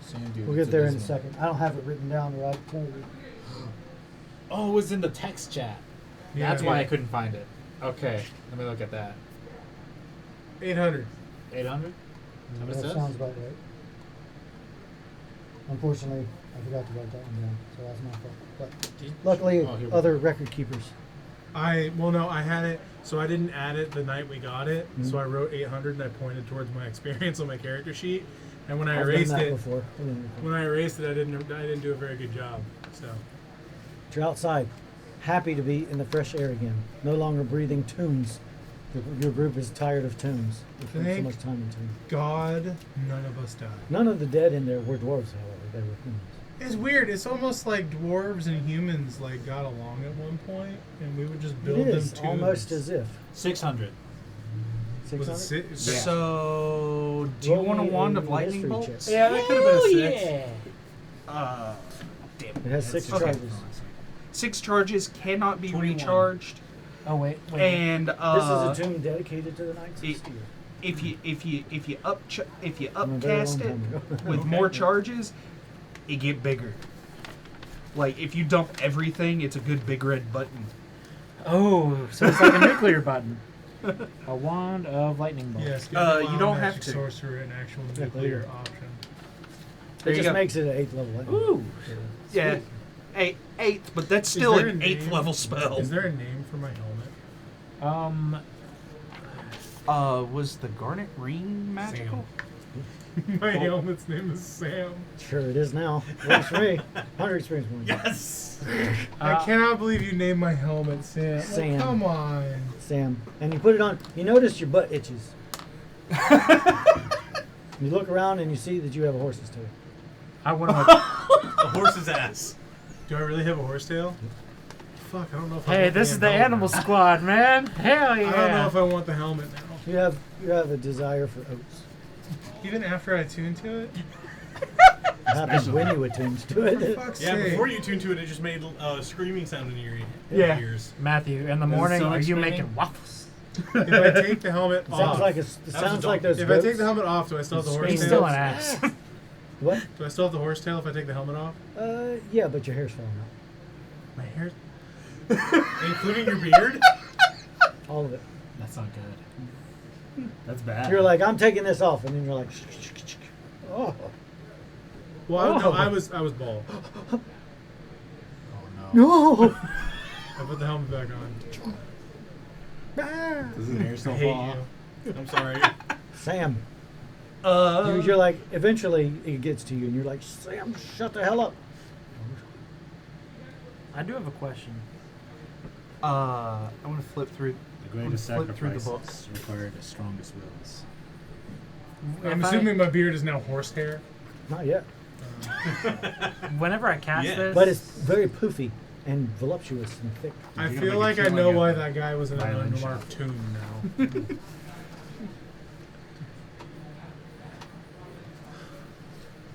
Sandy, We'll it's get there in a abysmal. second. I don't have it written down, or I'd tell you. Oh, it was in the text chat. Yeah. That's why I couldn't find it. Okay, let me look at that. 800. 800? That what it That says? sounds about right. Unfortunately, I forgot to write that one down, so that's my fault. But luckily, Oh, here we other go. record keepers. I had it, so I didn't add it the night we got it. Mhm. So I wrote 800 and I pointed towards my experience on my character sheet. And when I I've erased done that it, before. when I erased it, I didn't do a very good job. So You're outside, happy to be in the fresh air again. No longer breathing tunes. Your group is tired of tunes. They spent so Thank much time in tunes. God, none of us died. None of the dead in there were dwarves, however. They were humans. It's weird. It's almost like dwarves and humans like got along at one point, and we would just build It them is tombs. almost as if. 600. 600? Was it Yeah. so, do you Roll want a me wand a of lightning history bolts? check. Yeah, that could have been a 6. Yeah. Damn It has 6 Okay. charges. 6 charges cannot be 21. recharged. Oh wait. And This is a tomb dedicated to the Knights of it- Steel. if you From a very upcast long it time ago. with more charges, it get bigger. Like if you dump everything, it's a good big red button. Oh, so it's like a nuclear button. A wand of lightning bolts. Yes, You don't have magic to. sorcerer and actual Yeah, nuclear clear. option. There It you just go. makes it an 8th level. Ooh. Yeah, eighth, but that's still there an a 8th name? level spell. Is there a name for my helmet? Was the garnet ring magical? My helmet's name is Sam. Sure, it is now. Works for me. 100 experience points. Yes. I cannot believe you named my helmet Sam. Like, Sam. come on. Sam. And you put it on. You notice your butt itches. You look around and you see that you have a horse's tail. I want to. A horse's ass. Do I really have a horsetail? Fuck, I don't know if I Hey, want this is the helmet. Animal Squad, man. Hell yeah. I don't know if I want the helmet now. You have a desire for oats. Even after I tune to it? It happens when you attune to For it. fuck's Yeah, sake. before you tuned to it, it just made a screaming sound in your Yeah. ears. Matthew, in the This is morning, so are you explaining. making waffles? If I take the helmet It off, sounds like those if goats. I take the helmet off, do I still have the Scream He's horsetail? still an ass. What? Do I still have the horsetail if I take the helmet off? Yeah, but your hair's falling out. My hair. Including your beard? All of it. That's not good. That's bad. You're like, I'm taking this off, and then you're like, oh. Well, Oh. no, I was bald. Oh no. No. I put the helmet back on. Does his hair I still hate fall off? you. I'm sorry. Sam. You're like, eventually it gets to you, and you're like, Sam, shut the hell up. I do have a question. I want to flip through. The greatest Flip through the sacrifices require the strongest wills. I'm If assuming my beard is now horsehair. Not yet. Whenever I cast Yeah. this, But it's very poofy and voluptuous and thick. I You're feel gonna like make I a know killing why of that guy was in an violin unmarked shop. tomb now.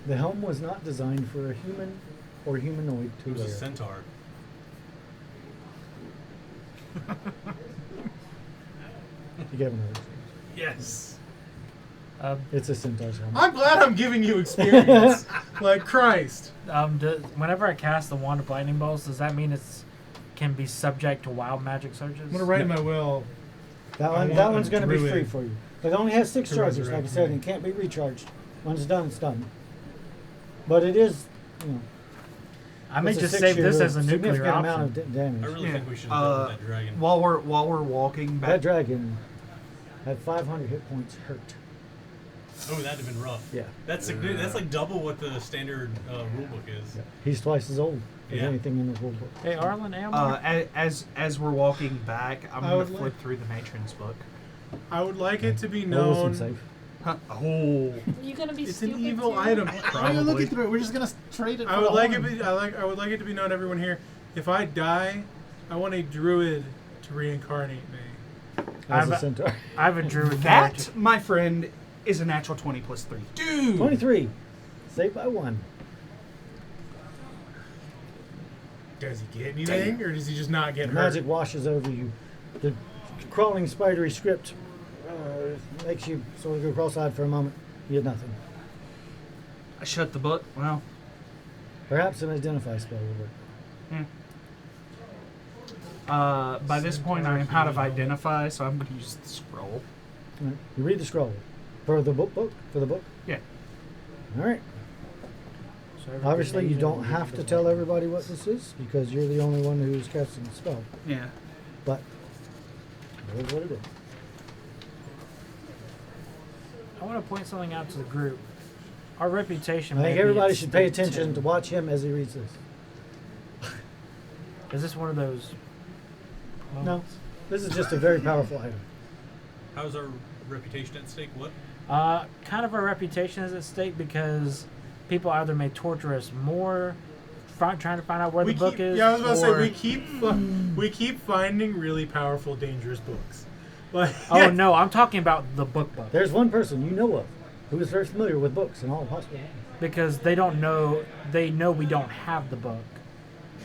The helm was not designed for a human or humanoid to It was a wear. centaur. You get another. Yes. It's a centaur's helmet. I'm glad I'm giving you experience. Like Christ. whenever I cast the wand of lightning bolts, does that mean it's can be subject to wild magic surges? I'm gonna write in my will. That I that want one's a going to be druid free for you. But it only has 6 to charges, like I resurrect said, me. and it can't be recharged. When it's done, it's done. But it is, you know, I may it's just a save this 6-year as a nuclear significant option. amount of damage. I really Yeah. think we should have done with that dragon. While we're walking That back. dragon had 500 hit points hurt. Oh, that'd have been rough. Yeah. That's that's like double what the standard rule book is. He's twice as old as Yeah. anything in the rule book. Hey, Arlen, Amor? As we're walking back, I'm I gonna would flip like- through the matron's book. I would like it to be Well, listen, known. safe. Huh. Oh, Are you gonna be It's an stupid evil too? item. Why are you Probably. looking through it? We're just gonna trade it. For I would the like it. horn. I would like it to be known, everyone here. If I die, I want a druid to reincarnate me. As a I've- centaur. I have a druid that, character. my friend, is a natural 20 plus 3. Dude. 23. Saved by 1. Does he get anything, or does he just not get hurt? Magic washes over you. The crawling spidery script makes you sort of go cross-eyed for a moment. You get nothing. I shut the book. Well, Perhaps an identify spell will work. by this point, I am out of identify, so I'm going to use the scroll. All right. You read the scroll. For the book? For the book? Yeah. All right. So everybody Obviously, you knows don't it. have to tell everybody what this is because you're the only one who's casting the spell. Yeah. But that is what it is. I want to point something out to the group. Our reputation. I may think be everybody at should pay stake, attention too. to watch him as he reads this. Is this one of those? No, moments? this is just a very powerful item. How's our reputation at stake? What? Kind of our reputation is at stake because people either may torture us more, trying to find out where the book is. Yeah, I was about to say or- we keep finding really powerful, dangerous books. Like, Oh no, I'm talking about the book. There's one person you know of who is very familiar with books and all possible. Because they don't know. They know we don't have the book,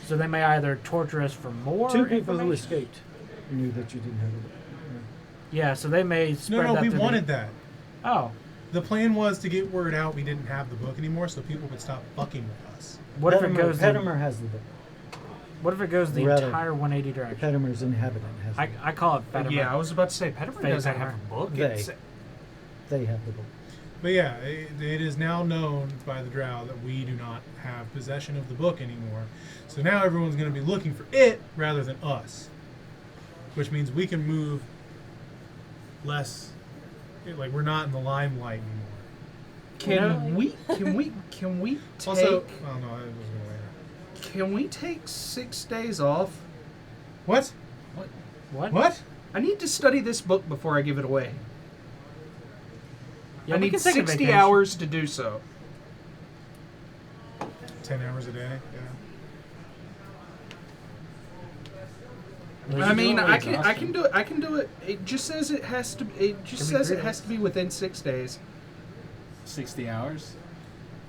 so they may either torture us for more. 2 people who information- escaped knew that you didn't have it. Yeah, so they may spread No, that we through wanted that. Oh. The plan was to get word out we didn't have the book anymore, so people would stop fucking with us. What if it goes Petimer has the book. What if it goes the Rather, entire 180 direction? Petimer's inhabitant has the book. I call it Petimer. Yeah, I was about to say Pettifer Fake doesn't have Pettimer. a book. They. It's- They have the book. But yeah, it is now known by the Drow that we do not have possession of the book anymore. So now everyone's going to be looking for it rather than us. Which means we can move less, like we're not in the limelight anymore. Can we take Also, oh no, I was going can we take 6 days off? What? What? What? I need to study this book before I give it away. Yeah, I we need can take a 60 vacation. hours to do so. 10 hours a day? Yeah. We I should mean, do it I with can Justin. do it. I can do it. It just says it has to. It just Can we says it agree? has to be within 6 days. 60 hours.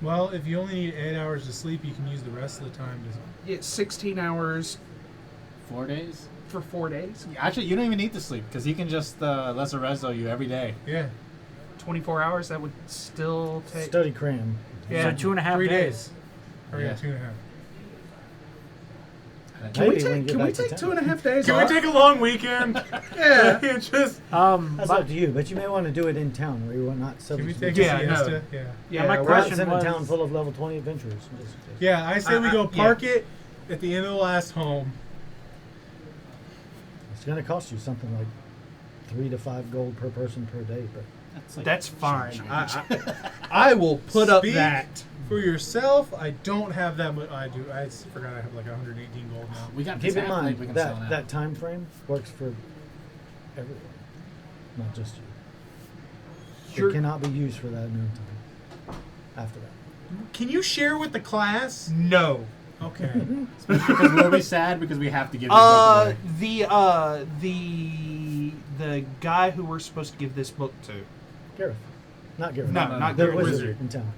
Well, if you only need 8 hours to sleep, you can use the rest of the time to. It's 16 hours 4 days. for 4 days. Actually, you don't even need to sleep because he can just lesser reso you every day. Yeah. 24 hours. That would still take. Study cram. Yeah. So 2.5 3 days. days. Or yeah, Yeah. 2.5. Can we Maybe when you take? get Can we back to take town. 2.5 days Can we off? take a long weekend? Yeah. It's just. That's but up to you, but you may want to do it in town where you are not Can we subject take to a Yeah, no. siesta? Yeah. Yeah, my we're- We're not question in a was- town full of level 20 adventurers. Just- Yeah, I say we go yeah. park it at the end of the last home. It's going to cost you something like 3 to 5 gold per person per day, but That's fine. I will put up Speak that. For yourself, I don't have that much. I do. I forgot I have like 118 gold now. We got keep this in half mind we can sell that now. that time frame works for everyone, not just you. You're- It cannot be used for that amount of time after that. Can you share with the class? No. Okay. Because we'll be sad because we have to give this book away. The guy who we're supposed to give this book to. Gareth. Not Gareth. No, not the Gareth. wizard in town.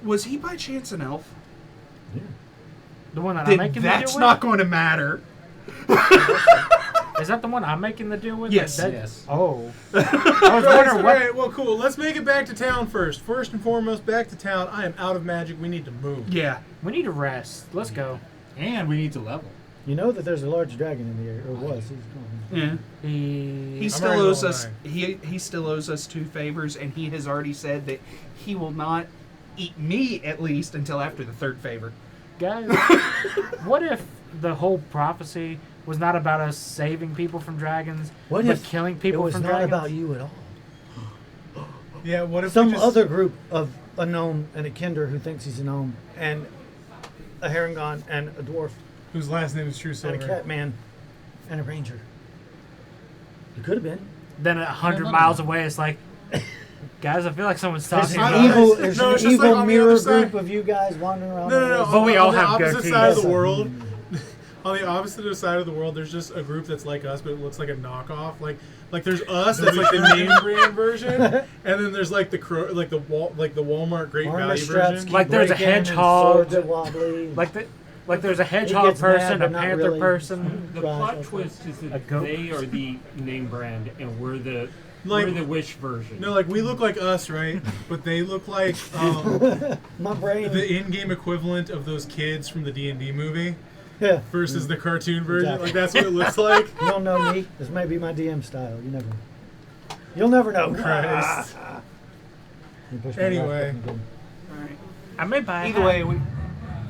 Was he by chance an elf? Yeah. the one that I'm Then making the that's deal not going to matter. with? Is that the one I'm making the deal with? Yes. Yes. Oh. I was All wondering what. right. Well, cool. Let's make it back to town first. First and foremost, back to town. I am out of magic. We need to move. Yeah. We need to rest. Let's go. And we need to level. You know that there's a large dragon in the area, or was. He's gone. Yeah. He He still already owes level us. 9. He still owes us 2 favors, and he has already said that he will not eat me at least until after the 3rd favor. Guys, what if the whole prophecy was not about us saving people from dragons, What but if killing It people was from not dragons? about you at all. Yeah. What if Some we just, other group of a gnome and a kinder who thinks he's a gnome, and a Harangon and a dwarf whose last name is True and Silver? a cat man and a ranger. It could have been. Then 100 No. miles away, it's like, guys, I feel like someone's There's talking I an know. about evil, us. there's No, an it's just like evil on the mirror other side. group of you guys wandering around. No, no, the no. woods. But we all on have the opposite goatees. side of the Yes. world. On the opposite side of the world, there's just a group that's like us, but it looks like a knockoff. Like there's us, that's like the name brand version, and then there's like the Walmart Great Armor Value straps version. keep Like there's a breaking and hedgehog. swords are wobbly. Like there's a hedgehog gets mad, person, but a not panther really. person. The Right, plot okay. twist is A that goat. they are the name brand and we're the Like- Wish version. No, like we look like us, right? But they look like My brain. the in-game equivalent of those kids from the D&D movie Yeah. versus the cartoon version. Exactly. Like that's what it looks like. You don't know me. This may be my DM style. You never know. You'll never know. Christ. You push my Anyway. back button again. I may buy. Either way, we.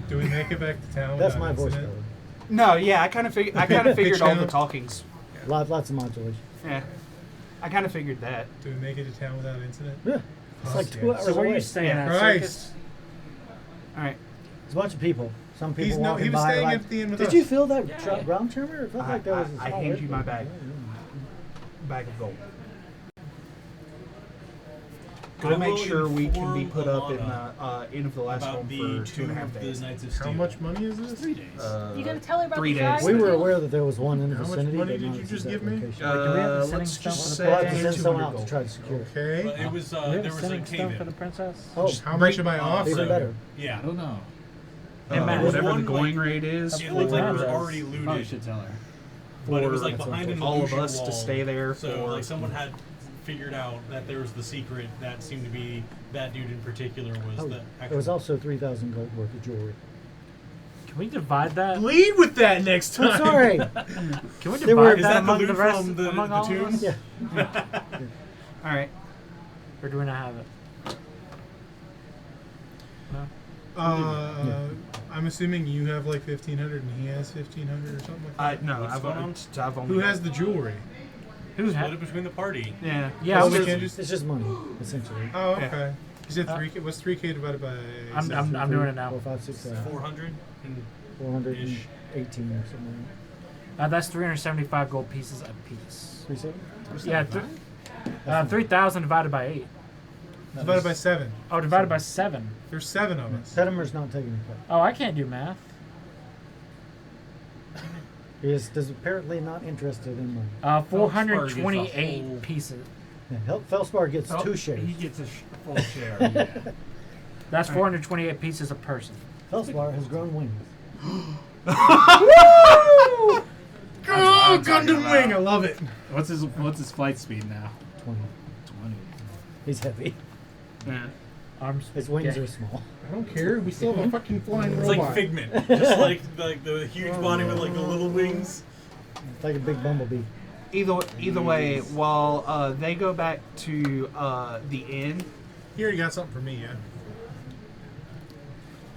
Do we make it back to town? That's without my voice. incident? Brother. No, yeah, I kind of figured all the Picture. talkings. Lots of modulation. Yeah, I kind of figured that. Do we make it to town without incident? Yeah. It's like Okay. 2 hours So where are away. you staying Yeah. at? Christ. Circus? All right. It's a bunch of people. Some people He's no, walking he was by. staying like, at the end with did us. you feel that Yeah. ground tremor? It felt like that was a I small hand you my earthquake. bag. Bag of gold. Go make sure we can be put up in the inn of the last home about the for tomb 2.5 of the days. Knights of How Steel. much money is this? 3 days. You gonna tell her about 3 the days. dragon? We were again? aware that there was one in the How much vicinity. money but did not you its just exact give me? location. Wait, do we have the sending Let's stone just for the We'll have to say send someone 200 out to gold. try to secure it. Okay. But it was Do we have there the was a sending cave stone for in. the princess? Oh, How much am I off? Great. even better. Yeah. I don't know. And was whatever one, the going like, rate is It looked like it was Yes. already Probably looted, should tell her. but it was for like behind an all of illusion us to wall. stay there So for- like someone had figured out that there was the secret that seemed to be that dude in particular was Oh, the there actual. was also 3,000 gold worth of jewelry. Can we divide that? Lead with that next time. I'm sorry. Can we They were- divide Is that that the among loot the rest from the among all tomb? of us? Yeah. All right. Or do we not have it? No. I'm assuming you have like 1,500 and he has 1,500 or something like that. No, What's going on? I've only. Who has the jewelry? Who's Split it between the party. Yeah. Yeah, What's we- the- It's just money, essentially. Oh, Yeah. okay. You said 3K. What's 3K divided by? I'm doing it now. 4, 5, 6, 7, 400 and 418 or something. That's 375 gold pieces a piece. 370? Yeah, 3,000 divided by 8. Divided by 7. Oh, divided by 7. There's 7 of us. Petimer's not taking a cut. Oh, I can't do math. He is apparently not interested in money. 428 whole- pieces. Yeah, Felspar gets Oh, 2 shares. He gets a full share. Yeah. That's 428 pieces a person. Felspar has grown wings. Oh, Gundam Wing! I love it. What's his flight speed now? 20. 20. He's heavy. Yeah. Arms. His wings Yeah. are small. I don't care. We still have a fucking flying It's robot. like Figment, just like the huge body with like the little wings. It's like a big bumblebee. Either way, while they go back to the inn. Here, you got something for me, yeah?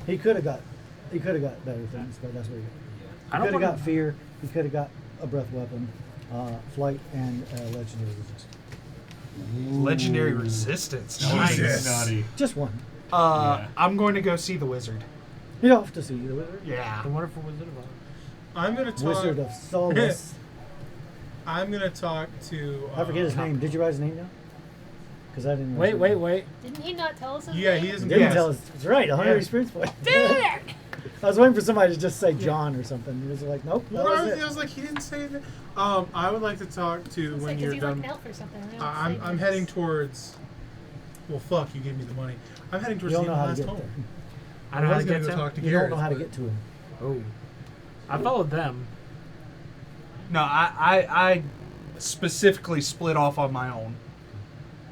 He could have got better things, but that's what he got. I He don't could have wanna- got fear. He could have got a breath weapon, flight, and legendary resistance. Legendary resistance. Jesus. Naughty. Just one. Yeah. I'm going to go see the wizard. You don't have to see the wizard. Yeah. The wonderful Wizard of Oz. I'm gonna talk. Wizard of Solace. I'm gonna talk to. I forget his name. Did you write his name down? Because I didn't. Wait. Didn't he not tell us his Yeah, name? he isn't. Didn't Yes. tell us. It's right. 100 Yeah. experience point. Damn it! I was waiting for somebody to just say John or something. He was like, nope. That Well, was I it. was like, he didn't say that. I would like to talk to It's when like, you're is he looking done. out for something? I don't I'm say I'm this. heading towards. Well, fuck, you gave me the money. I'm heading You towards don't the know how to last get home. there. I know how to was gonna get go to talk to You Garrett. don't know how to but- get to him. Oh. I followed them. No, I specifically split off on my own.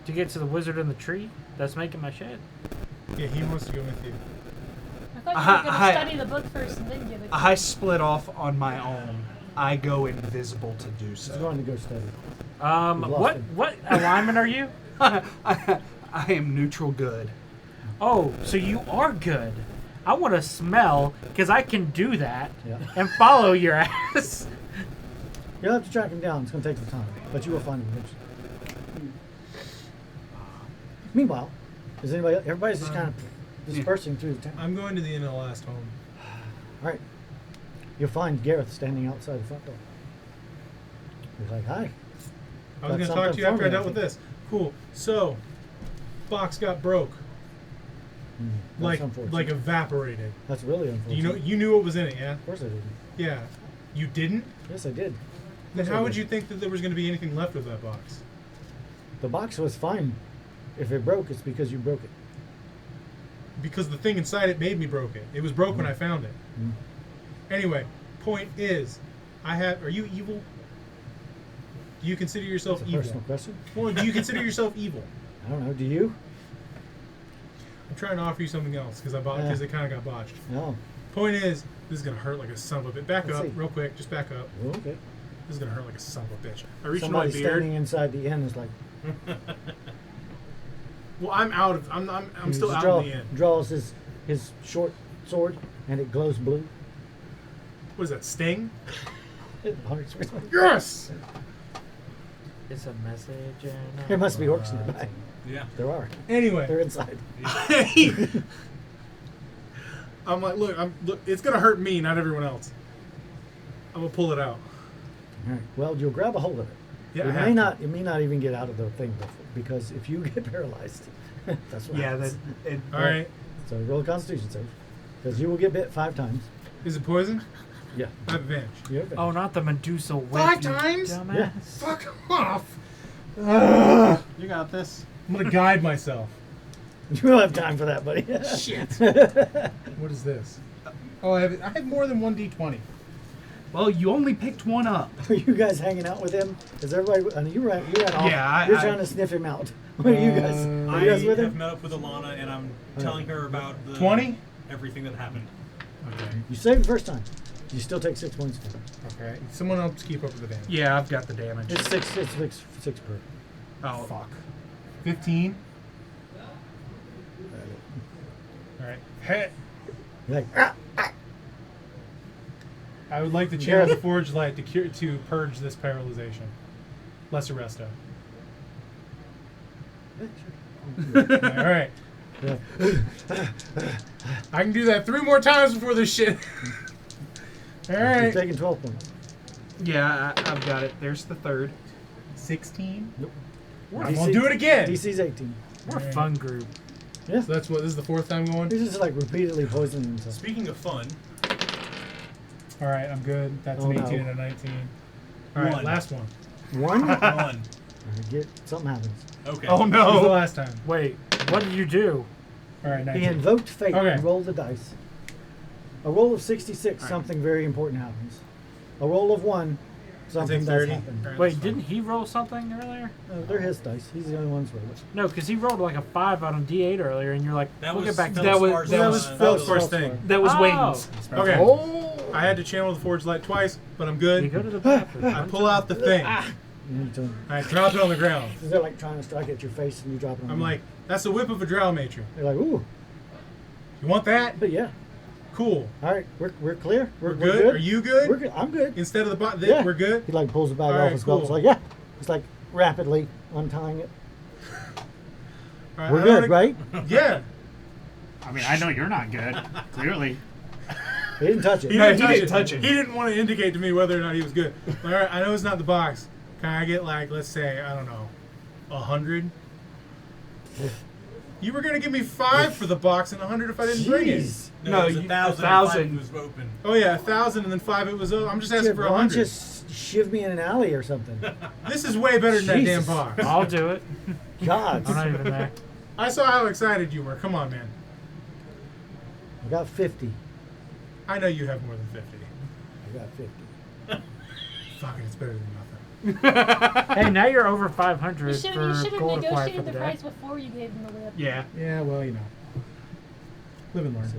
To get to the wizard in the tree that's making my shed. Yeah, he wants to go with you. I thought you were going to I- study the book first and then give it to I split off on my own. I go invisible to do He's so. going to go study. Um, You've lost what him. what alignment are you? I am neutral good. Oh, so you are good. I want to smell because I can do that Yeah. and follow your ass. You'll have to track him down. It's going to take some time, but you will find him eventually. Meanwhile, is anybody? Everybody's just kind of dispersing through the town. I'm going to the end of the last home. All right. You'll find Gareth standing outside the front door. He's like, "Hi." I was Got going to talk something to you after for I me, dealt I with think. this. Cool. So, box got broke, That's unfortunate. like evaporated. That's really Do unfortunate. you knew what was in it? Yeah. Of course I didn't. Yeah. You didn't? Yes, I did. Then Yes, I how would did. you think that there was going to be anything left of that box? The box was fine. If it broke, it's because you broke it. Because the thing inside it made me broke it. It was broke when I found it. Mm. Anyway, point is, are you evil? Do you consider yourself That's a evil? personal question. Well, do you consider yourself evil? I don't know. Do you? I'm trying to offer you something else because it kind of got botched. No. Point is, this is gonna hurt like a son of a bitch. Back Let's up, see. real quick. Just back up. Oh, okay. This is gonna hurt like a son of a bitch. I reach into Somebody my beard. standing inside the inn is like, Well, I'm out of. I'm he still just out in the end. draws his short sword and it glows blue. What is that? Sting? 100 experience point. Yes. It's a message. And There must be orcs nearby. Yeah. There are. Anyway, They're inside. I'm like, look, it's gonna hurt me, not everyone else. I'm gonna pull it out. All right. Well, you'll grab a hold of it. Yeah, I you have may to. not. You may not even get out of the thing because if you get paralyzed, that's what Yeah, that happens. it, All right. So roll a Constitution save because you will get bit 5 times. Is it poison? Yeah. I have advantage. You have Oh, not the Medusa whip. 5 you times? Dumbass. Yeah. Fuck off. You got this. I'm gonna guide myself. You will have time for that, buddy. Shit. What is this? Oh, I have more than one D20. Well, you only picked one up. Are you guys hanging out with him? Is everybody? I mean, you ran off. Yeah, You're I- trying to sniff him out. Are you guys? Are I you guys with have him? met up with Alana, and I'm telling her about the 20? everything that happened. Okay. You saved the first time. You still take 6 points for it. Okay. Someone else keep up with the damage. Yeah, I've got the damage. It's six per. Oh, Fuck. 15. All right. Hey, You're like, ah! I would like to channel the Forge Light to purge this paralyzation. Lesser resto. All right. Yeah. I can do that 3 more times before this shit. All You're right. taking 12 points. yeah, I've got it. There's the third. 16. Nope. I'm gonna do it again. DC's 18. We're a fun group. Yeah. So that's what. This is the 4th time going. He's just like repeatedly poisoning himself. Speaking of fun, All right, I'm good. That's an Oh, 18 no. and a 19. All right, One. last one. One? one. Something happens. Okay. Oh This is the no! last time. Wait, what did you do? All right, He 19. invoked fate Okay. and rolled the dice. A roll of 66, something very important happens. A roll of 1, something take does 30. happen. All right, Wait, that's fine. didn't he roll something earlier? They're his dice. He's the only one who's rolled it. No, because he rolled like a 5 out on D8 earlier, and you're like, That we'll was get back to Phil's that. Far's, that was Phil's Phil's first thing. That was Oh. Wayne's. Okay. Oh! I had to channel the Forge Light twice, but I'm You good. go to the bathroom. I pull out the thing. You need to- I drop it on the ground. They're like trying to strike at your face and you drop it on I'm the like, that's the whip of a drow matron. They're like, ooh. You want that? But yeah. Cool. All right, we're clear. We're good? Are you good? We're good. I'm good. Instead of the bot, Yeah. we're good? He like pulls the bag All off right, his belt. cool. It's like, yeah. It's like rapidly untying it. All right, We're I good, wanna- right? Yeah. I mean, I know you're not good. Clearly. He didn't touch it. He No, didn't, he touch, didn't touch it. He didn't want to indicate to me whether or not he was good. All right, I know it's not the box. Can I get like, let's say, I don't know, 100? You were gonna give me 5 for the box and 100 if I didn't bring it. Jeez. No, it was you- 1,000. 1,000. It was open. Oh yeah, 1,000 and then 5 it was. I'm just asking Shit, for why don't 100. you just shiv me in an alley or something? This is way better than that damn Jesus. box. I'll do it. God. I'm not even there. I saw how excited you were. Come on, man. I got 50. I know you have more than 50. I got 50. Fuck it, it's better than nothing. Hey, now you're over You 500 should for have gold acquired for negotiated the the day. price before you gave him the whip. Yeah. Yeah, well, you know. Live and learn.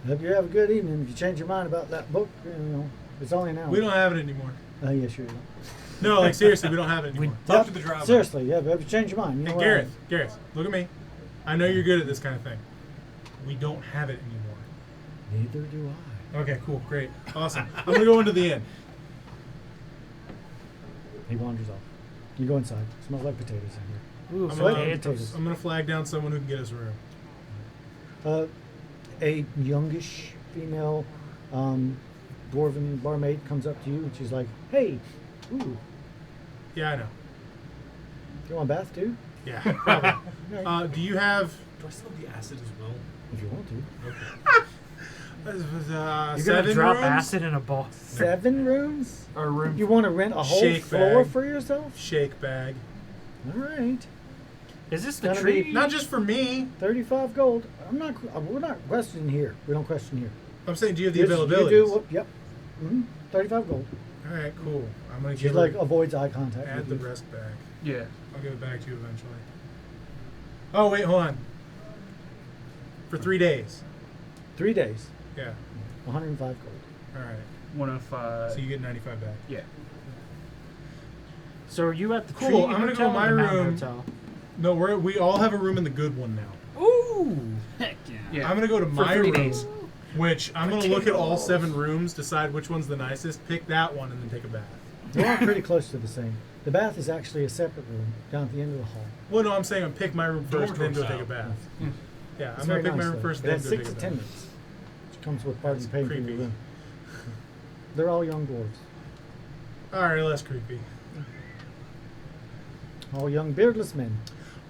I hope you have a good evening. If you change your mind about that book, you know, it's only an hour. We don't have it anymore. Oh, yeah, sure. You don't. No, like seriously, we don't have it anymore. Talk to the driver. Seriously, yeah, but if you change your mind, you know Hey, what? Gareth, look at me. I know you're good at this kind of thing. We don't have it anymore. Neither do I. Okay, cool, great, awesome. I'm gonna go into the inn. He wanders off. You go inside. Smells like potatoes in here. Ooh, I'm Sweet gonna, potatoes. I'm gonna flag down someone who can get us a room. A youngish female dwarven barmaid comes up to you and she's like, "Hey, ooh, Yeah, I know. you want a bath too? Yeah, probably. Okay. Do you have? Do I still have the acid as well? If you want to." You're 7 gonna drop rooms? acid in a ball. 7 rooms? Or room. You want to rent a whole Shake floor bag. for yourself? Shake bag. All right. Is this the Gonna tree? be- Not just for me. 35 gold. We're not questioning here. We don't question here. I'm saying, do you have the Yes, availability? You do. Yep. 35 gold. All right, cool. I'm gonna She give like her, avoids eye contact. add with the you. breast bag. Yeah. I'll give it back to you eventually. Oh wait, hold on. For 3 days. 3 days. Yeah. 105 gold. All right. 105. So you get 95 back. Yeah. So are you at the Cool, tree I'm gonna hotel go or my the mountain room. hotel? No, we all have a room in the good one now. Ooh. Heck yeah. Yeah. I'm gonna go to For my 3 room, days. which I'm gonna look at all 7 rooms, decide which one's the nicest, pick that one, and then take a bath. They're all pretty close to the same. The bath is actually a separate room down at the end of the hall. Well, no, I'm saying I'm pick my room first, then go Dormitory take a style. bath. Yeah, It's I'm gonna very pick my nice, room though. first, It then has go 6 take a bath. attendants, which comes with part of the paying for your creepy. room. They're all young dwarves. All right, less creepy. All young beardless men.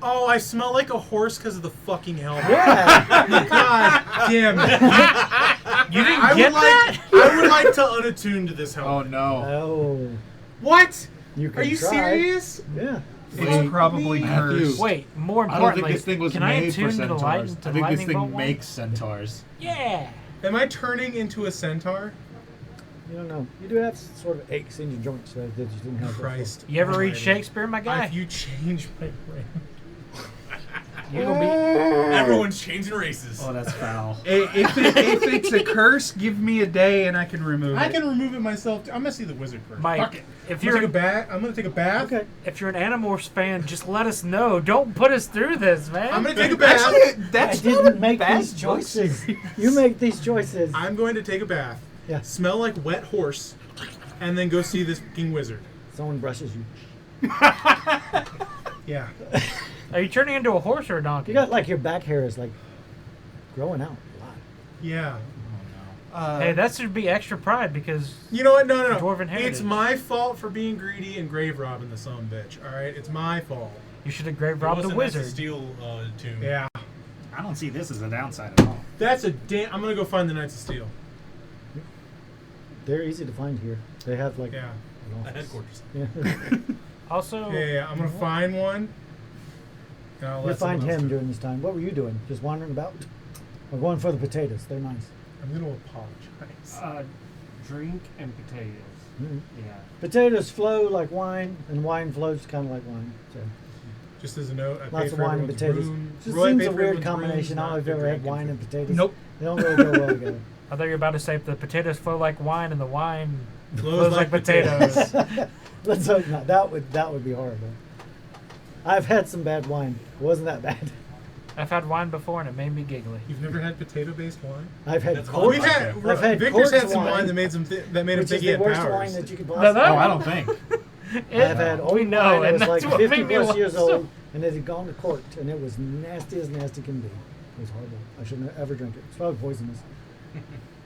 Oh, I smell like a horse because of the fucking helmet. Yeah! God damn it! You didn't I get would that? like, I would like to unattune to this Oh helmet. no. Oh. What? You can Are you try. serious? Yeah. It's probably Matthew. cursed. Wait, more I don't importantly, think this thing was can I made for attune to the light centaurs. to I the think this lightning thing bolt one? makes centaurs. Yeah. Am I turning into a centaur? You don't know. You do have sort of aches in your joints that you didn't have before. Christ. You ever read almighty. Shakespeare, my guy? If you change my brain. You're gonna be. Everyone's changing races. Oh, that's foul. If it's a curse, give me a day and I can remove I it. can remove it myself. I'm gonna see the wizard first. Mike, Fuck it. if I'm you're gonna take a bath. I'm gonna take a bath. Okay. if you're an Animorphs fan, just let us know. Don't put us through this, man. I'm gonna take a bath. Actually, that's I not didn't a make bad these choices. You make these choices. I'm going to take a bath. Yeah. Smell like wet horse, and then go see this fucking wizard. Someone brushes you. Yeah. Are you turning into a horse or a donkey? You got like your back hair is like growing out a lot. Yeah. Hey, that should be extra pride because You know what? No. Dwarven heritage. It's my fault for being greedy and grave robbing the son of a bitch. All right, it's my fault. you should have grave There robbed was the a Knights of wizard. Steel tomb. Yeah. I don't see this as a downside at all. That's a damn. I'm gonna go find the Knights of Steel. They're easy to find here. They have like Yeah. an The office. headquarters. Yeah. Also, Yeah. I'm gonna find one. And I'll You'll let someone find else him do it. during this time. What were you doing? Just wandering about? Or going for the potatoes? They're nice. I'm gonna apologize. Drink and potatoes. Mhm. Yeah. Potatoes flow like wine, and wine flows kind of like wine. So Just as a note, I lots paid of for wine and everyone's potatoes. room. Just Roy seems paid a for weird everyone's combination. I rooms, don't know if not you've ever had drinking wine and food. potatoes. Nope. They don't really go well together. I thought you were about to say the potatoes flow like wine and the wine Flows like potatoes. Let's hope not. That would be horrible. I've had some bad wine. It wasn't that bad. I've had wine before and it made me giggly. You've never had potato-based wine? I've had That's corked. We've had. I've had Victor's had corked some wine, wine that made that made him which think is he the had worst powers. wine that you could No, possibly. that- Oh, I don't think. I've had old we know, wine and that was that's like what 50 made me plus laugh years so- old, and it had gone to corked, and it was nasty as nasty can be. It was horrible. I shouldn't have ever drink it. It's probably poisonous.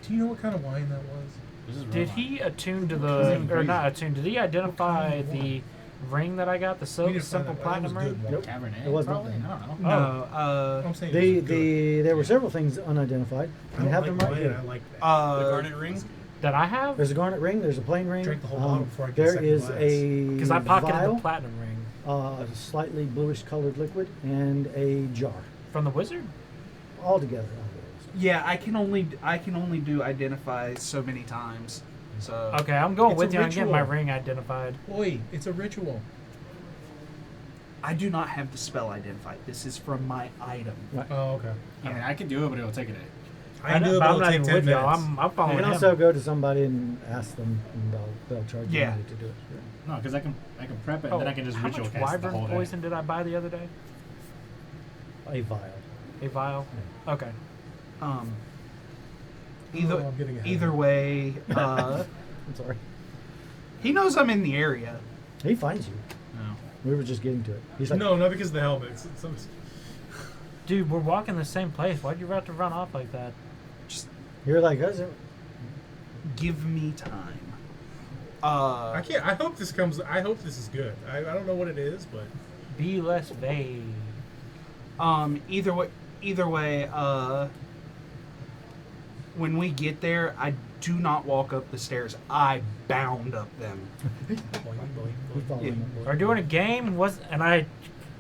Do you know what kind of wine that was? This is Did real he attune to Crazy. the, or not attune, did he identify What kind of the ring that I got, the We didn't simple find that. platinum That was ring? good Nope. Cabernet, It was not probably? that. I don't know. No. I'm saying it was good. There were several things unidentified. I I don't have like them right wine, here. I like that. The garnet ring. That I have? There's a garnet ring. There's a plain ring. Drank the whole bottle before I get a there second is glass. a Because I pocketed vial, the platinum ring. a slightly bluish colored liquid, and a jar. From the wizard? All together. Yeah, I can only do identify so many times. So Okay, I'm going It's with a you. I'm getting my ritual. ring identified. Oi, it's a ritual. I do not have the spell identified. This is from my item. Oh, okay. I mean, I could do it, but it'll take a day. I can do it, but but I'm it'll not take even 10 with minutes. y'all. I'm You following can him. also go to somebody and ask them, and they'll charge you Yeah. money to do it. No, because I can prep it, Oh, and then I can just how ritual much cast the wyvern whole day. poison did I buy the other day? A vial. A vial? Okay. Either Oh, I'm getting ahead of either you. way, I'm sorry. he knows I'm in the area. He finds you. No. We were just getting to it. He's like, No, not because of the helmets. Dude, we're walking the same place. Why'd you have to run off like that? you're like, "How's it?" Give me time. I can't. I hope this comes. I hope this is good. I don't know what it is, but Be less vague. Either way, when we get there, I do not walk up the stairs. I bound up them. We follow Yeah. him. We're doing a game, and I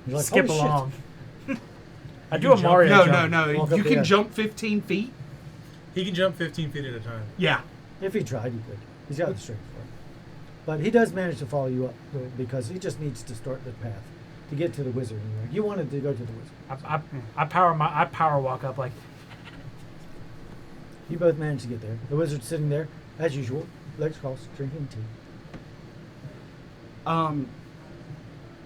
You're like, skip "Holy shit." along. I You do a can jump- Mario No, jump. no. Walk You up the can edge. jump 15 feet. he can jump 15 feet at a time. Yeah. If he tried, he could. He's got the strength for it. But he does manage to follow you up because he just needs to start the path to get to the wizard. Anyway. You wanted to go to the wizard. I power walk up like You both managed to get there. The wizard's sitting there, as usual, legs crossed, drinking tea.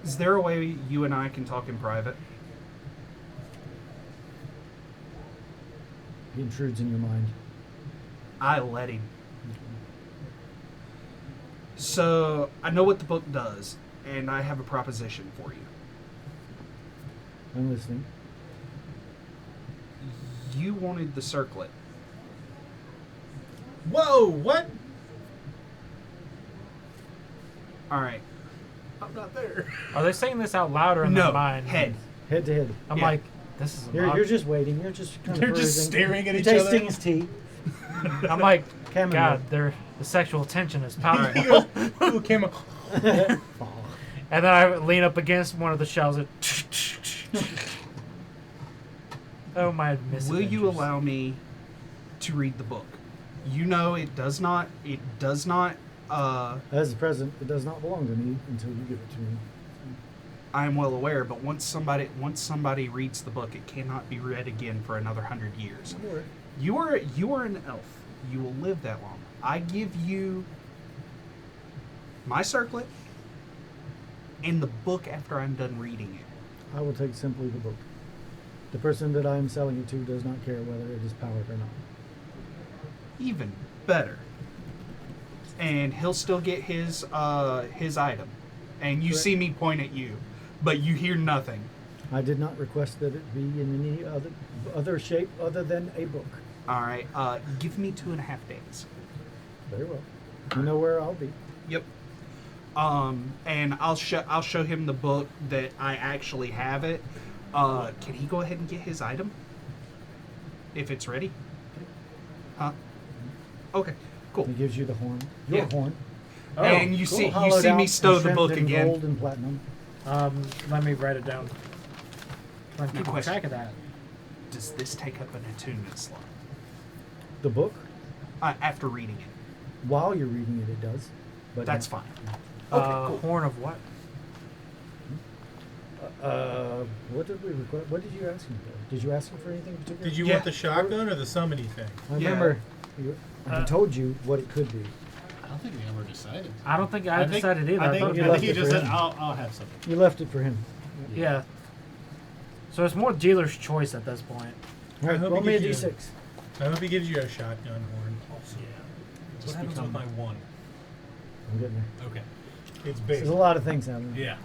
Is there a way you and I can talk in private? He intrudes in your mind. I let him. So I know what the book does, and I have a proposition for you. I'm listening. You wanted the circlet. Whoa! What? All right. I'm not there. Are they saying this out loud or in No, their mind? head. Head to head. I'm Yeah. like, this is. You're just waiting. You're just kind They're of just perusing. staring at You're each other. tasting his tea. I'm like, Chamomile. God, the sexual tension is powerful. He goes, ooh, chemical. And then I lean up against one of the shells. And oh my! Will you allow me to read the book. You know it does not. As the president, it does not belong to me until you give it to me. I am well aware, but once somebody reads the book, it cannot be read again for another 100 years. You are an elf. You will live that long. I give you my circlet and the book after I'm done reading it. I will take simply the book. The person that I am selling it to does not care whether it is powered or not. Even better. And he'll still get his item. And you Correct. see me point at you, but you hear nothing. I did not request that it be in any other shape other than a book. All right. Give me 2.5 days. Very well. You know where I'll be. Yep. And I'll show him the book that I actually have it. Can he go ahead and get his item? If it's ready? Huh? Okay, cool. He gives you the horn. Your Yeah. horn. And you Cool. see Hollowed me out stow and the trimmed book in again. Gold and platinum. Let me write it down. I'm keeping question. track of that. Does this take up an attunement slot? The book, After reading it. while you're reading it, it does. But That's no. fine. Okay, cool. Horn of what? What did we request? What did you ask him for? Did you ask him for anything particular? Did you Yeah. want the shotgun or the summoning thing? I Yeah. remember. I told you what it could be. I don't think we ever decided. I don't think I think- decided either. I I think, thought you I left think he it just for said, him. I'll have something. You left it for him. yeah. So it's more dealer's choice at this point. All right, hope roll he me a gives you- d6. I hope he gives you a shotgun horn. What happens with my one? I'm getting there. Okay. It's big. There's a lot of things happening. Yeah.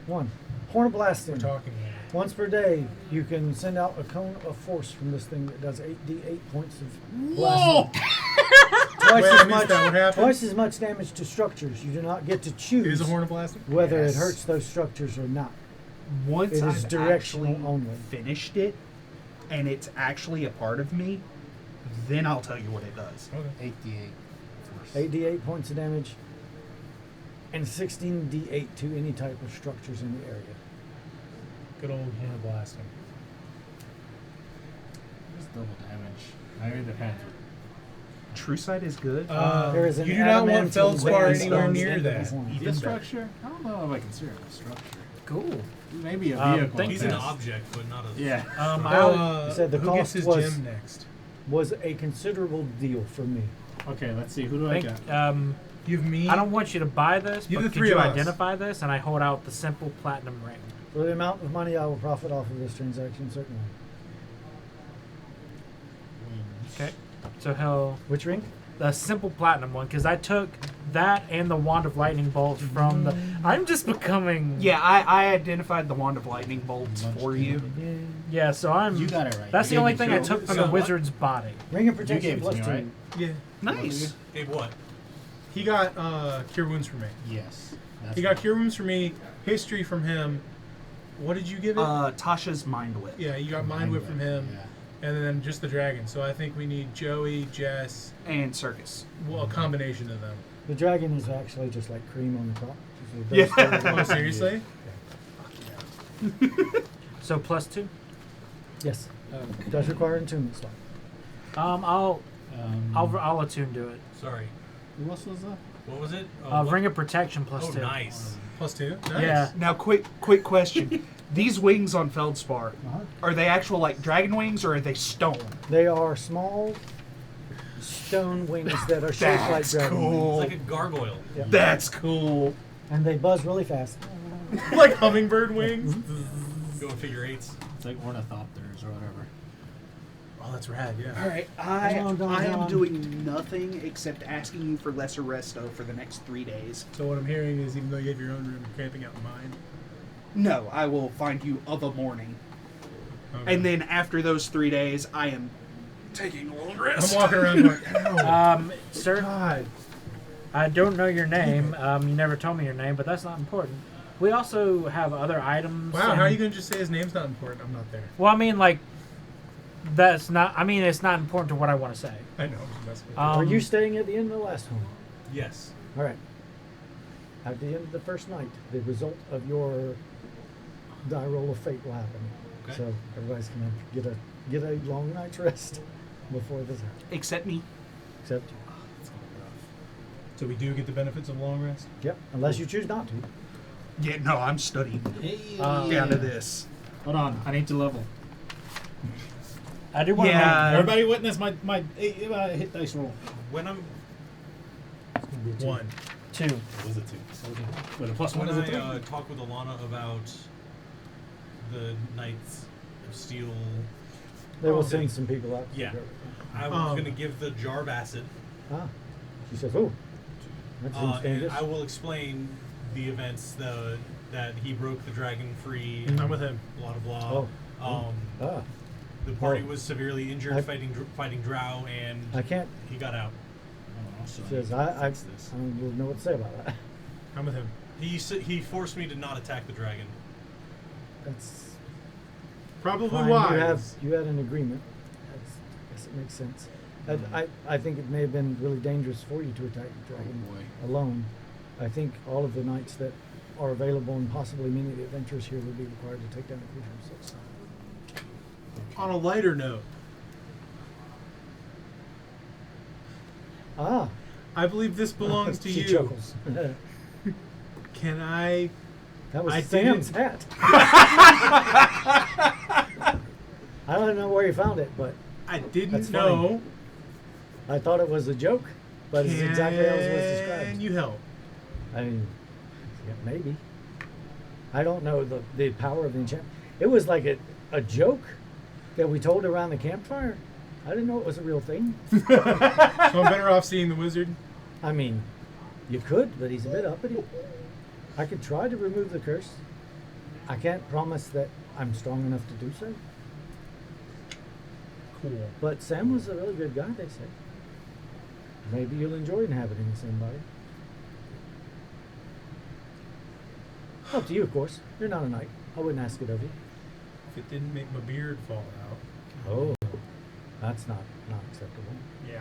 1. Horn blasting. We're talking about it. Once per day, you can send out a cone of force from this thing that does 8d8 points of blasting. Twice Wait, I as missed much. that. What happened? Twice as much damage to structures. You do not get to It is choose a horn of blasting? whether Yes. it hurts those structures or not. Once It is I've directional actually only. finished it, and it's actually a part of me, then I'll tell you what it does. Okay. 8d8. 8d8 points of damage, and 16d8 to any type of structures in the area. Good old horn of blasting. It's double damage. I mean, it depends. True Sight is good. There is an you do not want adamantine feldspar band anywhere stones near in the that. horn. Even This better. structure? I don't know if I consider it a structure. Cool. Maybe a Um, vehicle. thank He's you. an object, but not a. Yeah. Well, You said the who cost gets his was- gem next? Was a considerable deal for me. Okay, let's see. Who do I Think, got? You have me. I don't want you to buy this, You but have the could three you of us. identify this? And I hold out the simple platinum ring. For the amount of money I will profit off of this transaction, certainly. Okay. So he'll Which ring? the simple platinum one because I took that and the wand of lightning bolts from the. I'm just becoming. Yeah, I identified the Wand of Lightning bolts for you. Yeah. So I'm. You got it right. That's You the only gave thing me I two. took from So the what? wizard's body. Ring of You protection gave it plus to me, 2. right? Yeah. Nice. Hey, what? He got cure wounds from me. Yes. That's He got cure wounds from me. History from him. What did you give it? Tasha's Mind Whip. Yeah, you got mind whip from him, Yeah. and then just the dragon. So I think we need Joey, Jess, And Circus. well, a combination of them. The dragon is actually just like cream on the top. Yeah. Oh, seriously? So plus 2. Yes. It does require an attunement slot. I'll attune to it. Sorry. Who else was that? What was it? Ring of protection plus Oh, 2. nice. +2. Nice. Yeah. Now, quick question. These wings on Feldspar, Uh-huh. are they actual like dragon wings or are they stone? They are small stone wings that are shaped like That's dragon wings. cool. It's like a gargoyle. Yeah. That's cool. And they buzz really fast. Like hummingbird wings. Going figure eights. It's like ornithopters or whatever. Oh, that's rad. Yeah. All right, Hang on, Don I am John. doing nothing except asking you for lesser resto for the next 3 days. So what I'm hearing is, even though you have your own room, you're camping out in mine. No, I will find you of a morning. Okay. And then after those 3 days, I am taking a long rest. I'm walking around going, "Ow, Sir, God." I don't know your name. You never told me your name, but that's not important. We also have other items. Wow, and- how are you going to just say his name's not important? I'm not there. Well, I mean, like, that's not. I mean, it's not important to what I want to say. I know. I'm just messing with Are you staying at the end of the last home? Yes. All right. At the end of the first night, the result of your die roll of fate will happen. Okay. So everybody's gonna get a long night's rest. before this happened. Except me. Except, So we do get the benefits of long rest. yep, unless you choose not to. Yeah, no, I'm studying down to this. Hold on, I need to level. I do want to Yeah. Everybody witness my hit dice roll. When I'm 1. two. What was it 2? Wait, a plus when 1 is a 3? I talk with Alana about the Knights of Steel, They will Oh, send they- some people out. to yeah. go. I was going to give the jar of acid. Ah. She says, oh, that seems And dangerous. I will explain the events that he broke the dragon free. I'm with him. Blah blah blah. Ah, The party Oh. was severely injured I- fighting Drow, and I can't. he got out. She says, I don't really know what to say about that. I'm with him. He forced me to not attack the dragon. That's Probably fine. wise. You had an agreement. I guess it makes sense. I think it may have been really dangerous for you to attack the dragon alone. I think all of the knights that are available and possibly many of the adventurers here would be required to take down the creatures. So. On a lighter note, Ah, I believe this belongs to she you. chuckles. Can I? That was I Sam's didn't- hat. I don't know where he found it, but I didn't That's funny. know. I thought it was a joke. But it's exactly how it was described. Can you help? I mean, yeah, maybe. I don't know the power of the enchantment. It was like a joke that we told around the campfire. I didn't know it was a real thing. So I'm better off seeing the wizard. I mean, you could, but he's a bit uppity. I could try to remove the curse. I can't promise that I'm strong enough to do so. Cool. But Sam was a really good guy, they say. Maybe you'll enjoy inhabiting the same body. Up to you, of course. You're not a knight. I wouldn't ask it of you. If it didn't make my beard fall out. Oh, that's not acceptable. Yeah.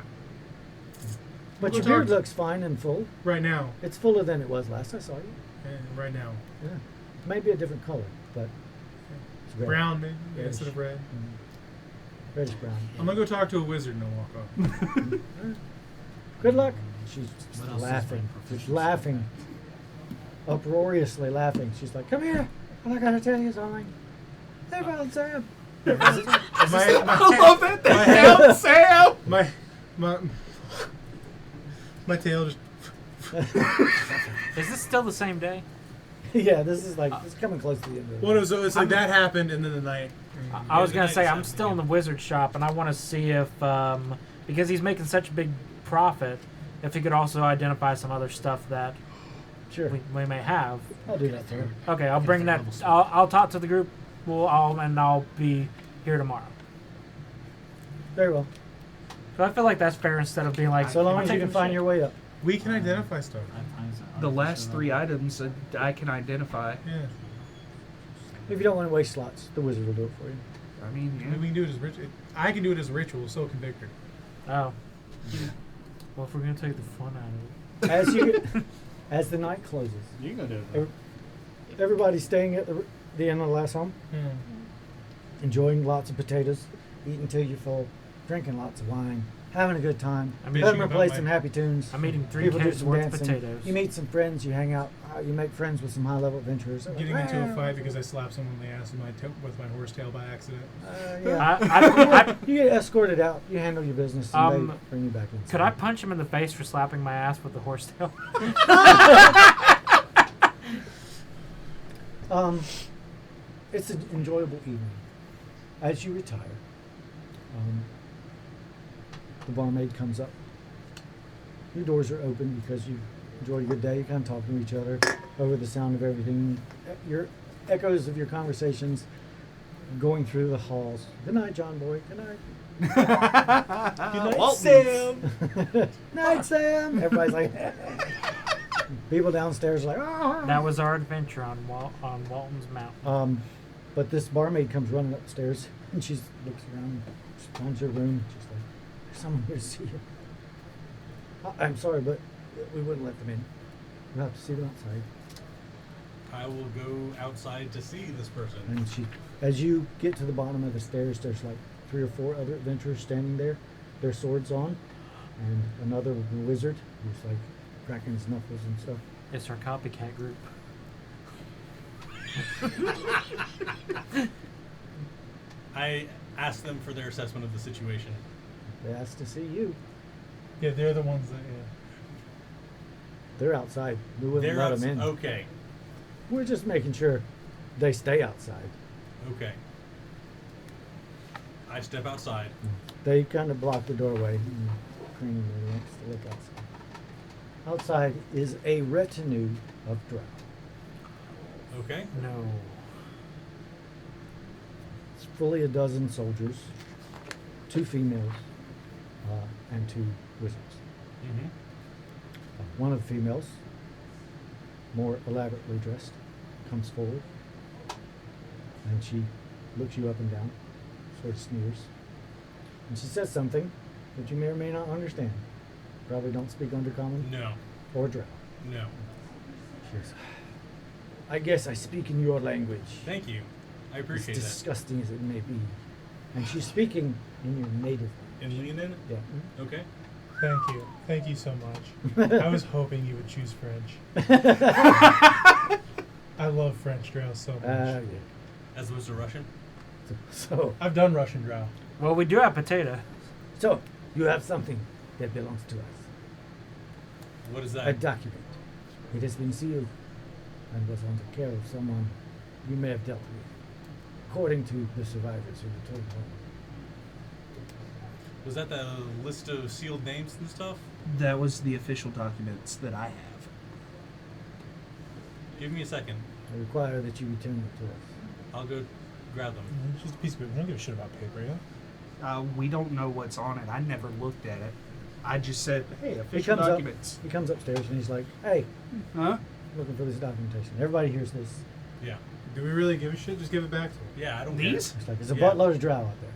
But We'll your beard talk- looks fine and full. Right now. It's fuller than it was last I saw you. And right now. Yeah. Maybe a different color, but it's red. Brown, maybe, Reddish. instead of red. Reddish brown. I'm gonna go talk to a wizard and then walk off. Good luck. She's What else is laughing. my She's proficiency? laughing. Uproariously laughing. She's like, come here. What I gotta tell you something. Hey, Brother Sam. my, I love it. my Damn, Sam. my tail just. Is this still the same day? Yeah, this is coming close to the end of the Well, no, so it's like that happened, and then the night. I was the gonna night say is I'm happening, still in yeah. the wizard shop, and I want to see if because he's making such a big profit, if he could also identify some other stuff that Sure. we may have. I'll do that for her. Okay, I'll bring that. I'll talk to the group. I'll be here tomorrow. Very well. So I feel like that's fair instead of being like. So long "I'm as you taking can find shit." your way up. We can identify stuff. The last 3 items that I can identify. Yeah. If you don't want to waste slots, the wizard will do it for you. I mean, I mean, we can do it as ritual. I can do it as ritual. So can Victor. Oh. Well, if we're gonna take the fun out of it. As you get, as the night closes, You can go do it. everybody's staying at the end of the last home, enjoying lots of potatoes, eating till you're full, drinking lots of wine, having a good time. I mean, Letting her play about some my- happy tunes. I'm eating 3 People do kids some worth of dancing. potatoes. You meet some friends. You hang out. You make friends with some high-level adventurers. They're Getting like, into a "Wow." fight because I slapped someone in the ass with my horse tail by accident. Yeah. You get escorted out. You handle your business, and they bring you back in. Could I punch him in the face for slapping my ass with the horse tail? It's an enjoyable evening. As you retire, the barmaid comes up. Your doors are open because you enjoyed a good day. You're kind of talking to each other over the sound of everything. Your echoes of your conversations going through the halls. Good night, John Boy. Good night. Good night, Sam. Night, Sam. Everybody's like, people downstairs are like, oh. That was our adventure on Walton's Mountain. But this barmaid comes running upstairs and she looks around, she finds her room. She's like, there's someone here to see you. I'm sorry, but we wouldn't let them in. We'll have to see them outside. I will go outside to see this person. And as you get to the bottom of the stairs, there's like 3 or 4 other adventurers standing there. their swords on, and another wizard who's like cracking his knuckles and stuff. It's our copycat group. I asked them for their assessment of the situation. They asked to see you. Yeah, they're the ones that. Yeah. They're outside. We wouldn't let them in. Okay. We're just making sure they stay outside. Okay. I step outside. They kind of block the doorway and crane their necks to look outside. Outside is a retinue of drow. Okay. No. It's fully a dozen soldiers, 2 females, and 2 wizards. Mm-hmm. One of the females, more elaborately dressed, comes forward, and she looks you up and down, sort of sneers, and she says something that you may or may not understand. Probably don't speak Undercommon No. or Drow. No. She goes, I guess I speak in your language. Thank you. I As appreciate that. disgusting as it may be. And she's speaking in your native In Leonin? Yeah. Okay. Thank you. Thank you so much. I was hoping you would choose French. I love French Drow so much. Yeah. As was the Russian? So, I've done Russian Drow. Well, we do have potato. so, you have something that belongs to us. What is A that? document. It has been sealed and was under care of someone you may have dealt with, according to the survivors who were told home. Was that the list of sealed names and stuff? That was the official documents that I have. Give me a second. I require that you return it to us. I'll go grab them. It's just a piece of paper. We don't give a shit about paper, yeah? We don't know what's on it. I never looked at it. I just said, hey, official comes up. documents. He comes upstairs and he's like, hey, Huh? looking for this documentation. Everybody hears this. Yeah. Do we really give a shit? Just give it back to them. Yeah, I don't These? care. It's like, there's a Yeah. buttload of drow out there.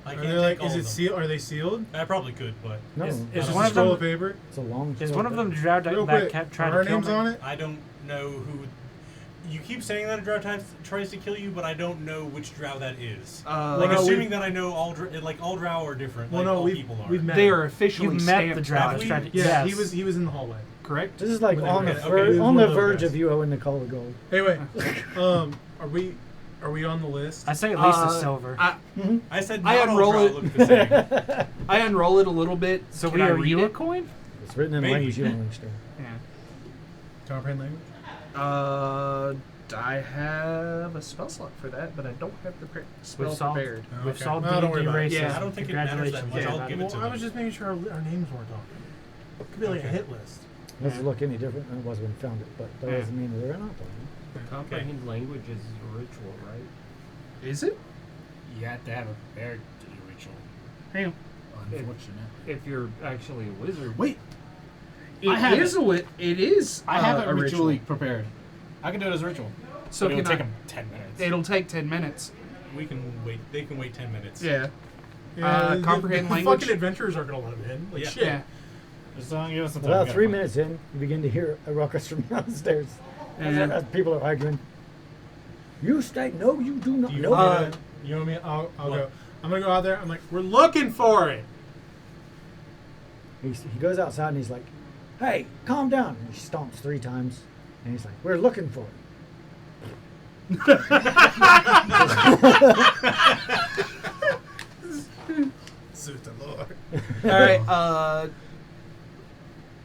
I Are can't they take like? all Is of it them. sealed? Are they sealed? I probably could, but No, Is Just one a of scroll them- of paper. it's a long Is scroll one of them drow Real that quick. tried Are to our kill names me? on it? I don't know who. You keep saying that a drow tries to kill you, but I don't know which drow that is. Like, no, assuming that I know all drow are different. Well, like no, all we've- people are. we've met- They are officially You've met the stamped drow Have that we? tried to Yeah, yes. he was in the hallway. correct? This is like When on they the were- okay, he was on one the of those verge guys. of you owing the color gold. Anyway, are we on the list? I say at least a Uh, silver. I said I not all unroll drow it. look the same. I unroll it a little bit. So Can we I owe read you a it? coin? It's written in a Maybe. language you don't understand. Yeah. Comprehend language? I have a spell slot for that, but I don't have the spell We've solved, prepared. Oh, we've okay. solved Well, don't worry D&D about it. racism. Yeah, I don't think it matters that Congratulations. much. Yeah, I'll give it to I them. was just making sure our names weren't on it. Could be like a Okay. hit list. It doesn't look any different than it was when we found it, but that Yeah. doesn't mean that they're not on Comprehend language is a ritual, right? Is it? You have to have a bear to do ritual. Hang on. Unfortunate. If you're actually a wizard. Wait, It I have is it. It is. I have it a ritually prepared. I can do it as a ritual. So But it'll can take I- him 10 minutes. It'll take 10 minutes. We can wait. They can wait 10 minutes. Yeah. Yeah, Comprehend the language? fucking adventurers aren't gonna let him in. Like Yeah. shit. Yeah. Just don't give us the it. time. We About gotta 3 find it. minutes in, you begin to hear a ruckus from downstairs. And- As people are arguing. You stay. No, you do not. Do you No. want me to? You know me? I'll What? go. I'm gonna go out there. I'm like, we're looking for it. He goes outside and he's like, "Hey, calm down." And he stomps 3 times, and he's like, "We're looking for it." Suit the Lord. All right.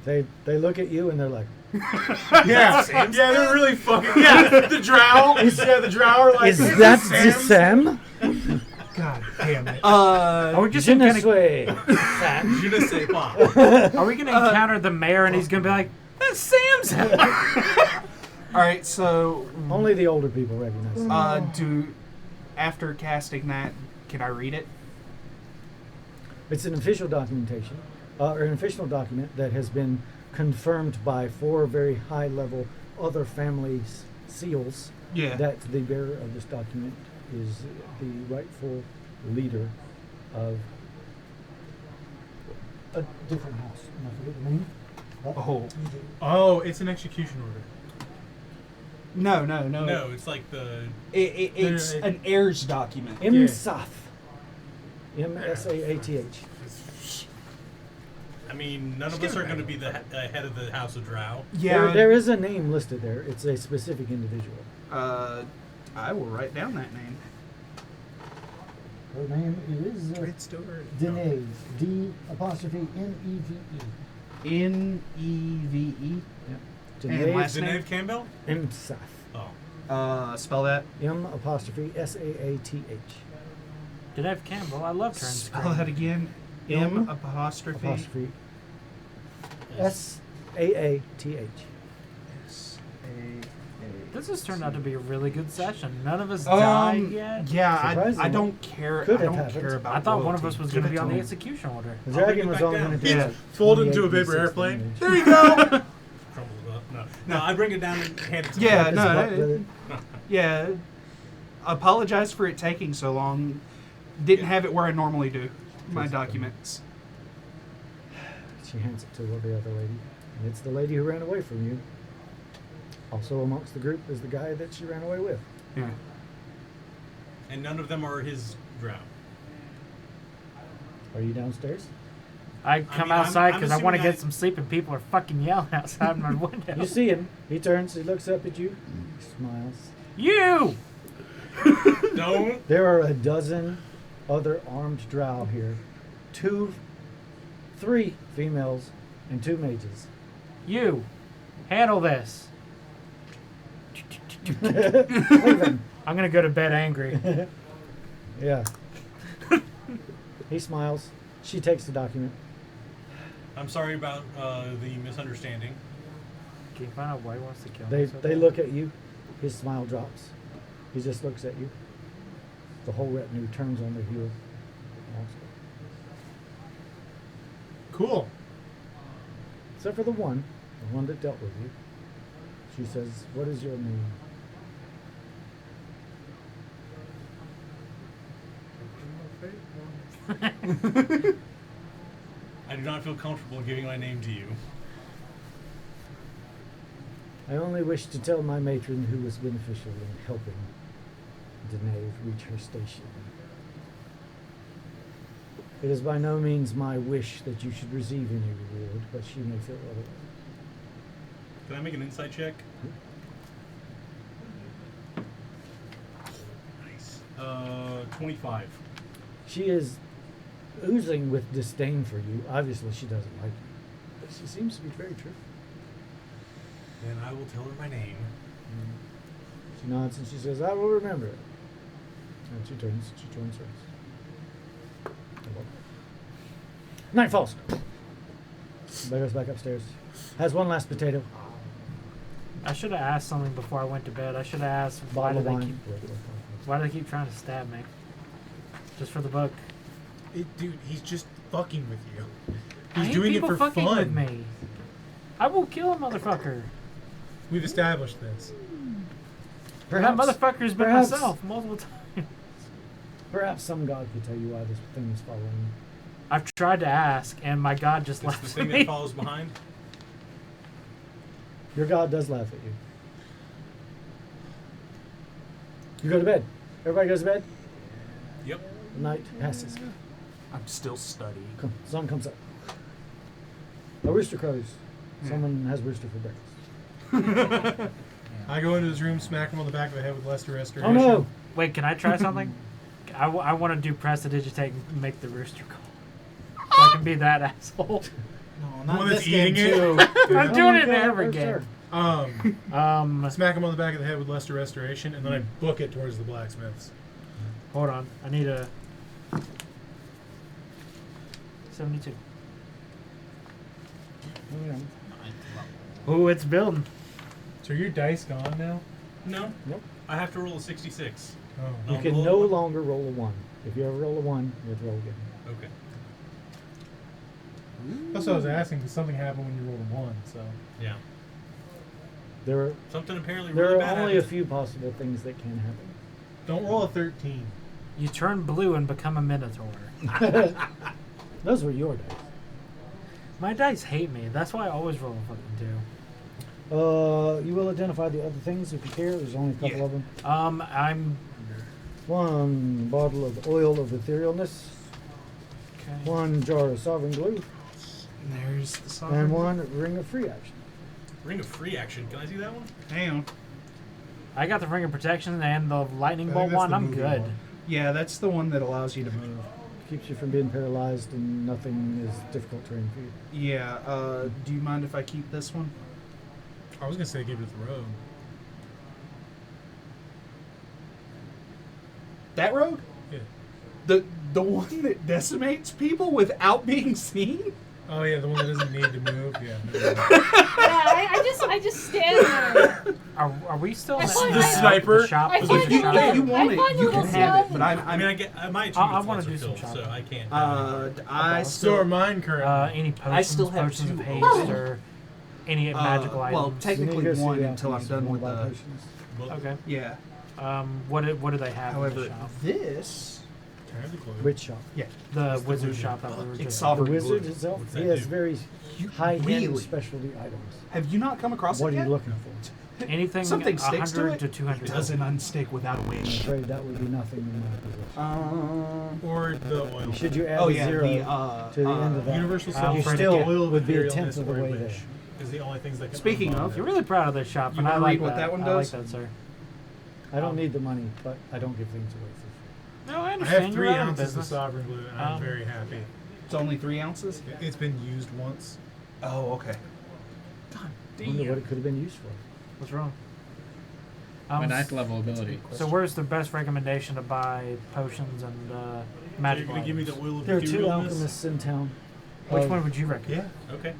They look at you and they're like, Yeah, yeah, they're really fucking. Yeah, the drow. Yeah, the drow are like. "Is that Sam? Sam?" God damn it. Are we just Je ne gonna, suis Sam. Je ne sais pas. are we gonna encounter the mayor and he's gonna be like, that's Sam's house? All right. So, Only the older people recognize him. after casting that, can I read it? It's an official documentation, or an official document that has been confirmed by 4 very high-level other families' seals Yeah. that the bearer of this document is the rightful leader of a different house. And I forget the name. Oh. Oh, it's an execution order. No. No, it's like the. It's No, an heirs document. Imsath. M-S-A-A-T-H. I mean, none of us are going to be the head of the House of Drow. Yeah. There is a name listed there. It's a specific individual. I will write down that name. Her name is It's still early. Deneve. D''N-E-V-E. N-E-V-E. Yeah. And last Deneve name? Campbell? Imsath. Oh. Spell that. M-S-A-A-T-H. Deneve Campbell, I love turn Spell screen. that again. M apostrophe. Apostrophe. S-A-A-T-H. This has turned out to be a really good session. None of us died yet. Yeah, I Surprisingly. don't care. Could I have don't happened. care about I thought one of loyalty. us was Give going to it be on the him. execution order. The I'll bring dragon it was back only down. going to do Yeah. like Fold it into a 28 paper D6 airplane. damage. There you go. Crumbled up. No, I bring it down and hand it to Yeah, His no, butt with it. Yeah. Apologize for it taking so long. Didn't have it where I normally do. My documents. She hands it to the other lady. And it's the lady who ran away from you. Also amongst the group is the guy that she ran away with. Yeah. And none of them are his Drow. Are you downstairs? I come mean, I'm- outside I'm because I want to assuming get some sleep and people are fucking yelling outside my window. You see him. He turns. He looks up at you. He smiles. You! Don't. There are a dozen other armed drow here. 3 females and 2 mages. You! Handle this. Leave him. I'm going to go to bed angry. Yeah. He smiles. She takes the document. I'm sorry about the misunderstanding. Can you find out why he wants to kill They me? so they bad? look at you. His smile drops. He just looks at you. The whole retinue turns on their heel. Cool. Except for the one that dealt with you. She says, "What is your name?" I do not feel comfortable giving my name to you. I only wish to tell my matron who was beneficial in helping Deneve reach her station. It is by no means my wish that you should receive any reward, but she may feel otherwise. Can I make an insight check? Nice. 25. She is oozing with disdain for you. Obviously, she doesn't like you, but she seems to be very truthful. Then I will tell her my name. She nods and she says, "I will remember it." And she turns hers. Night falls. Everybody goes back upstairs. Has one last potato. I should have asked something before I went to bed. I should have asked why Bottle do of they wine. keep why do they keep trying to stab me? Just for the book. Dude, he's just fucking with you. I He's hate doing it people for fucking fun. with me. I will kill a motherfucker. We've established this. That motherfucker's been perhaps- myself multiple times. Perhaps some god could tell you why this thing is following you. I've tried to ask, and my god just It's the laughs thing at that me. follows behind. Your god does laugh at you. You go to bed. Everybody goes to bed. Yep. The night passes. I'm still studying. Sun comes up. A rooster crows. Someone has rooster for breakfast. I go into his room, smack him on the back of the head with Lester Restoration. Oh no! Wait, can I try something? I want to do prestidigitate and make the rooster call. So I can be that asshole. No, The not one this that's game eating it. too. I'm doing it in every Rooster. game. Smack him on the back of the head with Lester Restoration, and then I book it towards the blacksmiths. Hold on. I need a 72. Ooh, it's building. So are your dice gone now? No. Nope. I have to roll a 66. Oh. You I'll can roll no one. longer roll a 1. If you ever roll a 1, you have to roll again. Okay. That's what I was asking, because something happened when you rolled a 1, so. Yeah. There Something apparently are really bad only a happened. few possible things that can happen. Don't roll a 13. You turn blue and become a minotaur. Those were your dice. My dice hate me. That's why I always roll a fucking 2. You will identify the other things if you care. There's only a couple Yeah. of them. I'm 1 bottle of oil of etherealness. Okay. 1 jar of sovereign glue, And there's the sovereign. and 1 ring of free action. Ring of free action. Can I see that one? Hang on. I got the ring of protection and the lightning I bolt think that's one. the I'm movie good. one. Yeah, that's the one that allows you to move. Keeps you from being paralyzed, and nothing is difficult terrain for you. Yeah. Do you mind if I keep this one? I was gonna say give it to the rogue. That rogue? Yeah. The one that decimates people without being seen? Oh yeah, the one that doesn't need to move. Yeah. Yeah, I just stand there. Are we still I in find- the The sniper shop? I Is find it the the shop? little- If you want I it, find you the can little have it. stuff. But I mean, I get my I achievements wanna are do some filled, shopping. so I can't. I So still are mine currently. Any potions, I still have potions of 2 haste, open. or any magical well, items? technically You need to go see one the until I'm alchemist done and with buy the. potions. Well, Okay. Yeah. What do they have in However, the shop? this. Can I have the glue? Which shop? Yeah. The wizard shop that we were It's just. sovereign The wizard glue. itself, What's he that has do? very You high-end really- specialty items. Have you not come across What it are yet? you looking for? Anything Something sticks to 100 it. to 200. It doesn't unstick without a I'm wish. afraid that would be nothing in my possession. Or the oil. Should you add Oh a yeah, 0 the to the end of that, Universal I'm you Solid afraid still to Oil, would be a Imperial tenth Mist, of the or way Wish there. is the only things that can Speaking unbond of, it. You're really proud of this shop, You and I wanna like read what that one I like does? that, sir. I don't need the money, but I don't give things away for free. No, I I understand. have You're 3 out of ounces of business. sovereign glue, and I'm Um, very happy. It's only 3 ounces. It's been used once. Oh, okay. God I wonder what it could have been used for. What's wrong? My 9th level ability. So where's the best recommendation to buy potions and So you're magical gonna give me the items? oil of There are 2 etherealness? alchemists in town. Which of one would you recommend? Okay.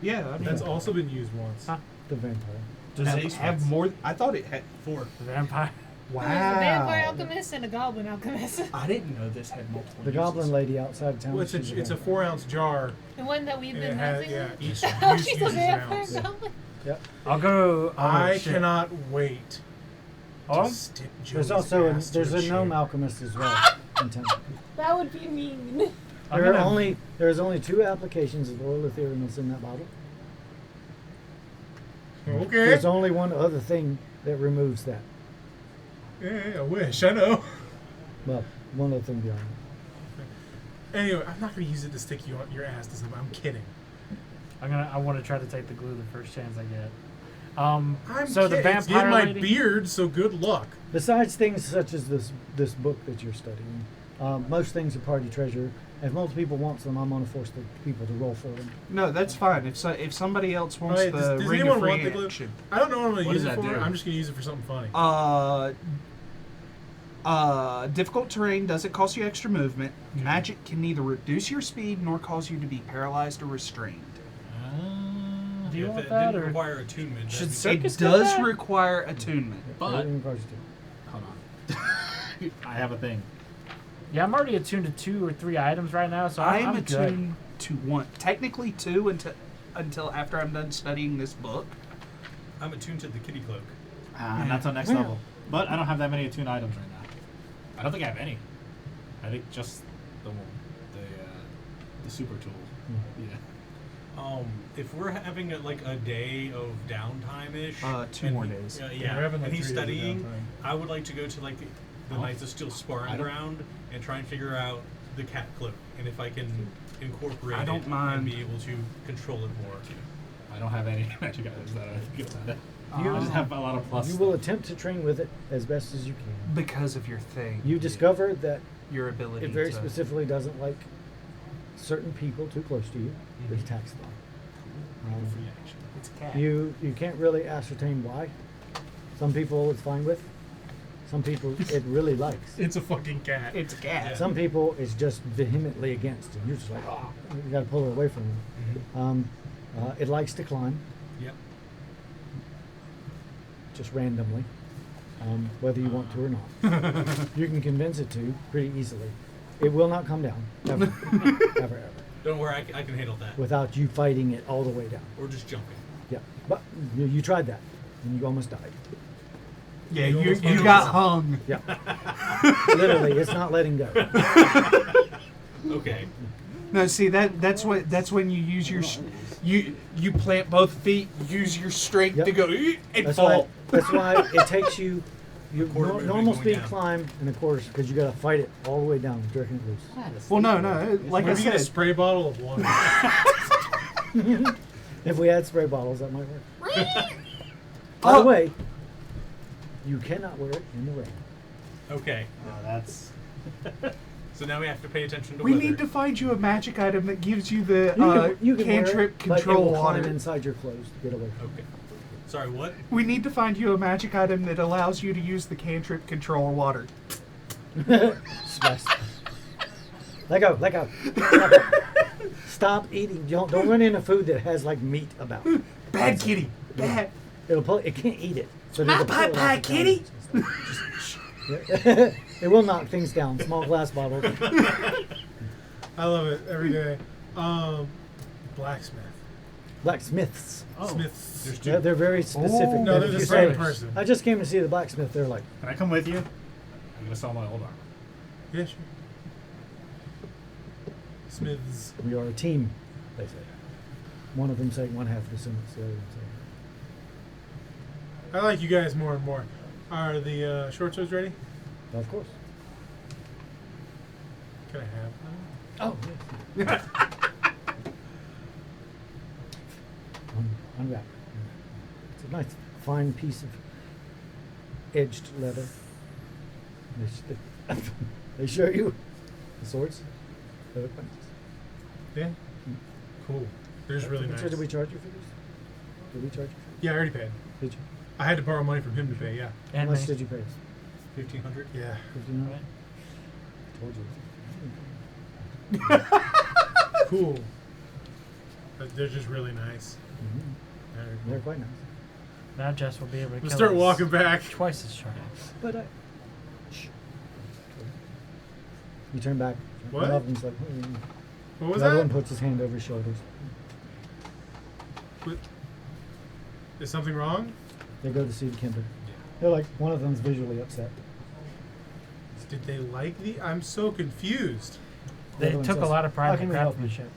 Yeah, I mean, That's also been used once. Huh? The vampire. does it have more? I thought it had. 4. The vampire. Wow. There's a vampire alchemist and a goblin alchemist. I didn't know this had multiple. The uses. goblin lady outside of town. Well, it's she's a vampire. 4-ounce jar, The one that we've and been it has messing with. each Oh, use she's a uses an vampire ounce. goblin. Yep. I'll go. Oh, I shit. cannot wait. Oh, To stick There's Joey's also ass to there's a gnome chair. alchemist as well in town. That would be mean. I'm There's gonna- only 2 applications of oil etherealness in that bottle. Okay. There's only one other thing that removes that. Yeah, I wish. I know. Well, one other thing beyond that. Anyway, I'm not gonna use it to stick you on your ass to somebody. I'm kidding. I want to try to take the glue the first chance I get. I'm So the kidding. It's in vampire my lady. beard, so good luck. Besides things such as this book that you're studying, most things are party treasure. If multiple people want them, I'm gonna force the people to roll for them. No, that's fine. If somebody else wants Alright, the does ring anyone of free want the glue? action, I don't know what I'm gonna What use does it that for. do? I'm just gonna use it for something funny. difficult terrain doesn't cost you extra movement. Magic can neither reduce your speed nor cause you to be paralyzed or restrained. Do you If want it that, didn't or require attunement, should that'd Circus It get does that? require attunement. But Everything requires you hold on, I have a thing. Yeah, I'm already attuned to 2 or 3 items right now, so I am I'm good. attuned to 1, technically 2 until after I'm done studying this book. be- I'm attuned to the kitty cloak. Not till next Yeah. level. But I don't have that many attuned items right now. I don't think I have any. I think just the super tool. Yeah. If we're having a day of downtime ish, 2 more days. Yeah, we're having, and like, he's 3 days of studying. downtime. I would like to go to like the Knights of Steel I sparring don't- ground and try and figure out the cat cloak, and if I can incorporate I don't it mind. and be able to control it more. I don't have any magic items that I think about it. You- I just have a lot of plus. You will stuff. attempt to train with it as best as you can. Because of your thing. You discover that your ability it very to specifically doesn't like certain people too close to you. It attacks them. Free action. It's a cat. You can't really ascertain why. Some people it's fine with. Some people it really likes. It's a fucking cat. It's a cat. Some people it's just vehemently against, and you're just like, oh, you got to pull it away from them. It likes to climb, Yep. just randomly, whether you want to or not. You can convince it to pretty easily. It will not come down, ever, ever, ever, Don't worry, I can handle that. without you fighting it all the way down. Or just jumping. Yeah, but you tried that, and you almost died. Yeah, You you almost hung got yourself. hung. Yeah, literally, it's not letting go. Okay. No, see that's when you use your you plant both feet, use your strength Yep. to go and That's fall. why it takes you You quarter movement normal going speed down. climb and a quarter because you gotta fight it all the way down, jerking it loose. Well, no. Like I Maybe get a said, spray bottle of water. If we had spray bottles, that might work. By the way, you cannot wear it in the rain. Okay. Oh, that's. So now we have to pay attention to we weather. need to find you a magic item that gives you the You can wear cantrip it, but it control will climb water. inside your clothes to get away from Okay. Sorry, what? We need to find you a magic item that allows you to use the cantrip control water. it. Smash. Let go. Let go. Stop it. Stop eating. Don't run into food that has like meat about it. Bad kitty. Bad. It'll pull. It can't eat it. So My it'll pull it off pie, the kitty. counter. Just shh. Yeah. It will knock things down. Small glass bottle. I love it every day. Blacksmith. Blacksmiths. Oh. Smiths. There's two. They're very specific. No, they're If the you same say, person. I just came to see the blacksmith. They're like, Can I come with you? I'm gonna sell my old armor. Yeah, sure. Smiths. we are a team. They say. One of them saying one half of the sentence. The other one saying. I like you guys more and more. Are the short swords ready? Of course. Can I have them? Oh, yes. Unwrap. It's a nice, fine piece of edged leather. They show you the swords. They look nice. Yeah. Cool. They're just really How nice. much did we charge you for this? Did we charge you? Yeah, I already paid. Did you? I had to borrow money from him to pay. Yeah. How And much me. did you pay us? 1,500. Yeah. 59. Told you. Cool. But they're just really nice. Mm-hmm. Very They're cool. quite nice. Now Jess will be able to We'll kill start us walking back. twice as sharp. But shh. You turn back. What? One of them's like, "Hmm." What was Another that? one puts his hand over his shoulders. What- Is something wrong? They go to see the kindred. They're like, one of them's visually upset. Did they like the? I'm so confused. The They other one took a says, lot of pride "How in can the we help you?" craftsmanship.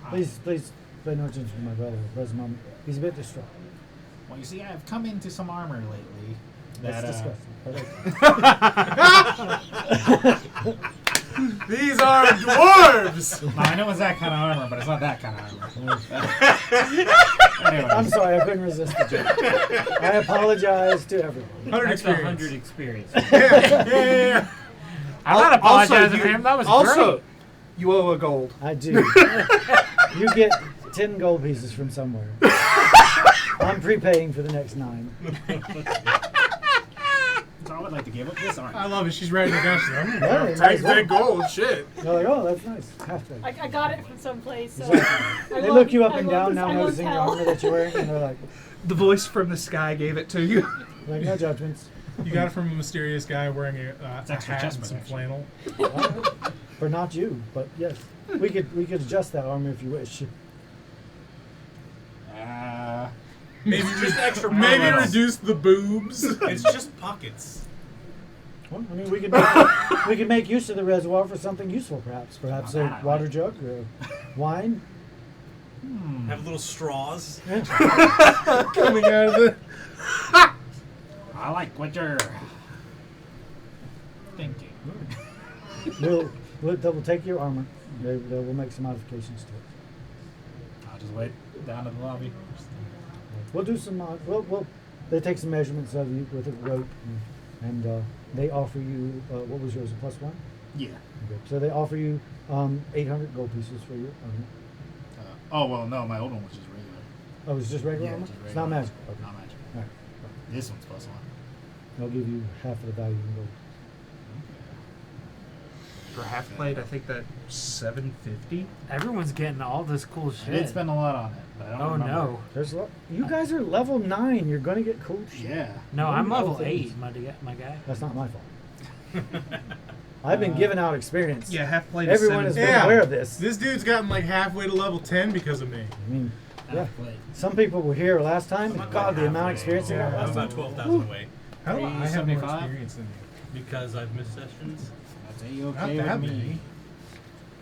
Please pay no attention to my brother. Brother's mom. He's a bit distraught. Well, you see, I've come into some armor lately. That's That, disgusting. These are dwarves. No, I know it's that kind of armor, but it's not that kind of armor. Anyways. I'm sorry, I couldn't resist the joke. I apologize to everyone. 100 That's experience. 100 experience. Yeah. I'm not apologizing you- for him. That was also, great. you owe a gold. I do. You get 10 gold pieces from somewhere. I'm prepaying for the next 9. So I would like to give up this armor. I love it. She's writing it down. She's like, Yeah, take nice that one. gold. Shit. They're like, oh, that's nice. Halfway. I got it from someplace. So Exactly. I They love- look you up I and love down this- now, I love noticing the hell. armor that you're wearing, and they're like, The voice from the sky gave it to you. no judgments. You got it from a mysterious guy wearing a extra hat chest and some protection. flannel. For not you, but yes. We could adjust that armor if you wish. Maybe just extra Maybe pockets. reduce the boobs. It's just pockets. Well, I mean, we could make use of the reservoir for something useful, perhaps. Perhaps Not a that, water right? jug or wine. Have little straws. Coming out of the. I like what you're thinking. We'll take your armor. We'll make some modifications to it. I'll just wait down in the lobby. We'll do some. They take some measurements of you with a rope, and they offer you. What was yours? A +1. Yeah. Okay. So they offer you 800 gold pieces for your armor. Oh well, no, my old one was just regular. Oh, it's just regular Yeah, armor. just It's not regular. magic. Okay. Not magic. All right. This one's +1. They'll give you half of the value in gold. For half plate, I think that's $750. Everyone's getting all this cool I shit. did spend a lot on it, but I don't Oh remember. no. There's you guys are level 9. You're gonna get cool shit. Yeah. No, What I'm do you know level things? 8, my guy. That's not my fault. I've been giving out experience. Yeah, half plate Everyone is has $750. been aware of this. This dude's gotten like halfway to level 10 because of me. I mean, yeah. Half-plate. Some people were here last time. I'm not God, the quite amount of halfway. experience they got I'm last about time. 12,000 away How do I have more 375? experience than you? because I've missed sessions. That's A-okay Not with that me. many.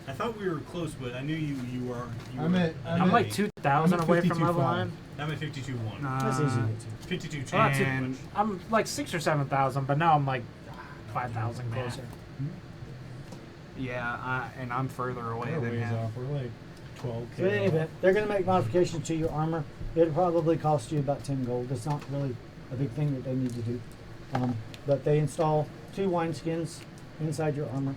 I thought we were close, but I knew you were. I'm at- I'm like 2,000 I'm at away from level 52.5. 9. I'm at 52.1. That's easy to get to. 52 Well, not too- And I'm like 6,000 or 7,000, but now I'm like 5,000 closer. Yeah, and I'm further away We're than ways him. off. We're like 12K. So in any event, they're going to make modifications to your armor. It'll probably cost you about 10 gold. It's not really a big thing that they need to do. But they install 2 wineskins inside your armor,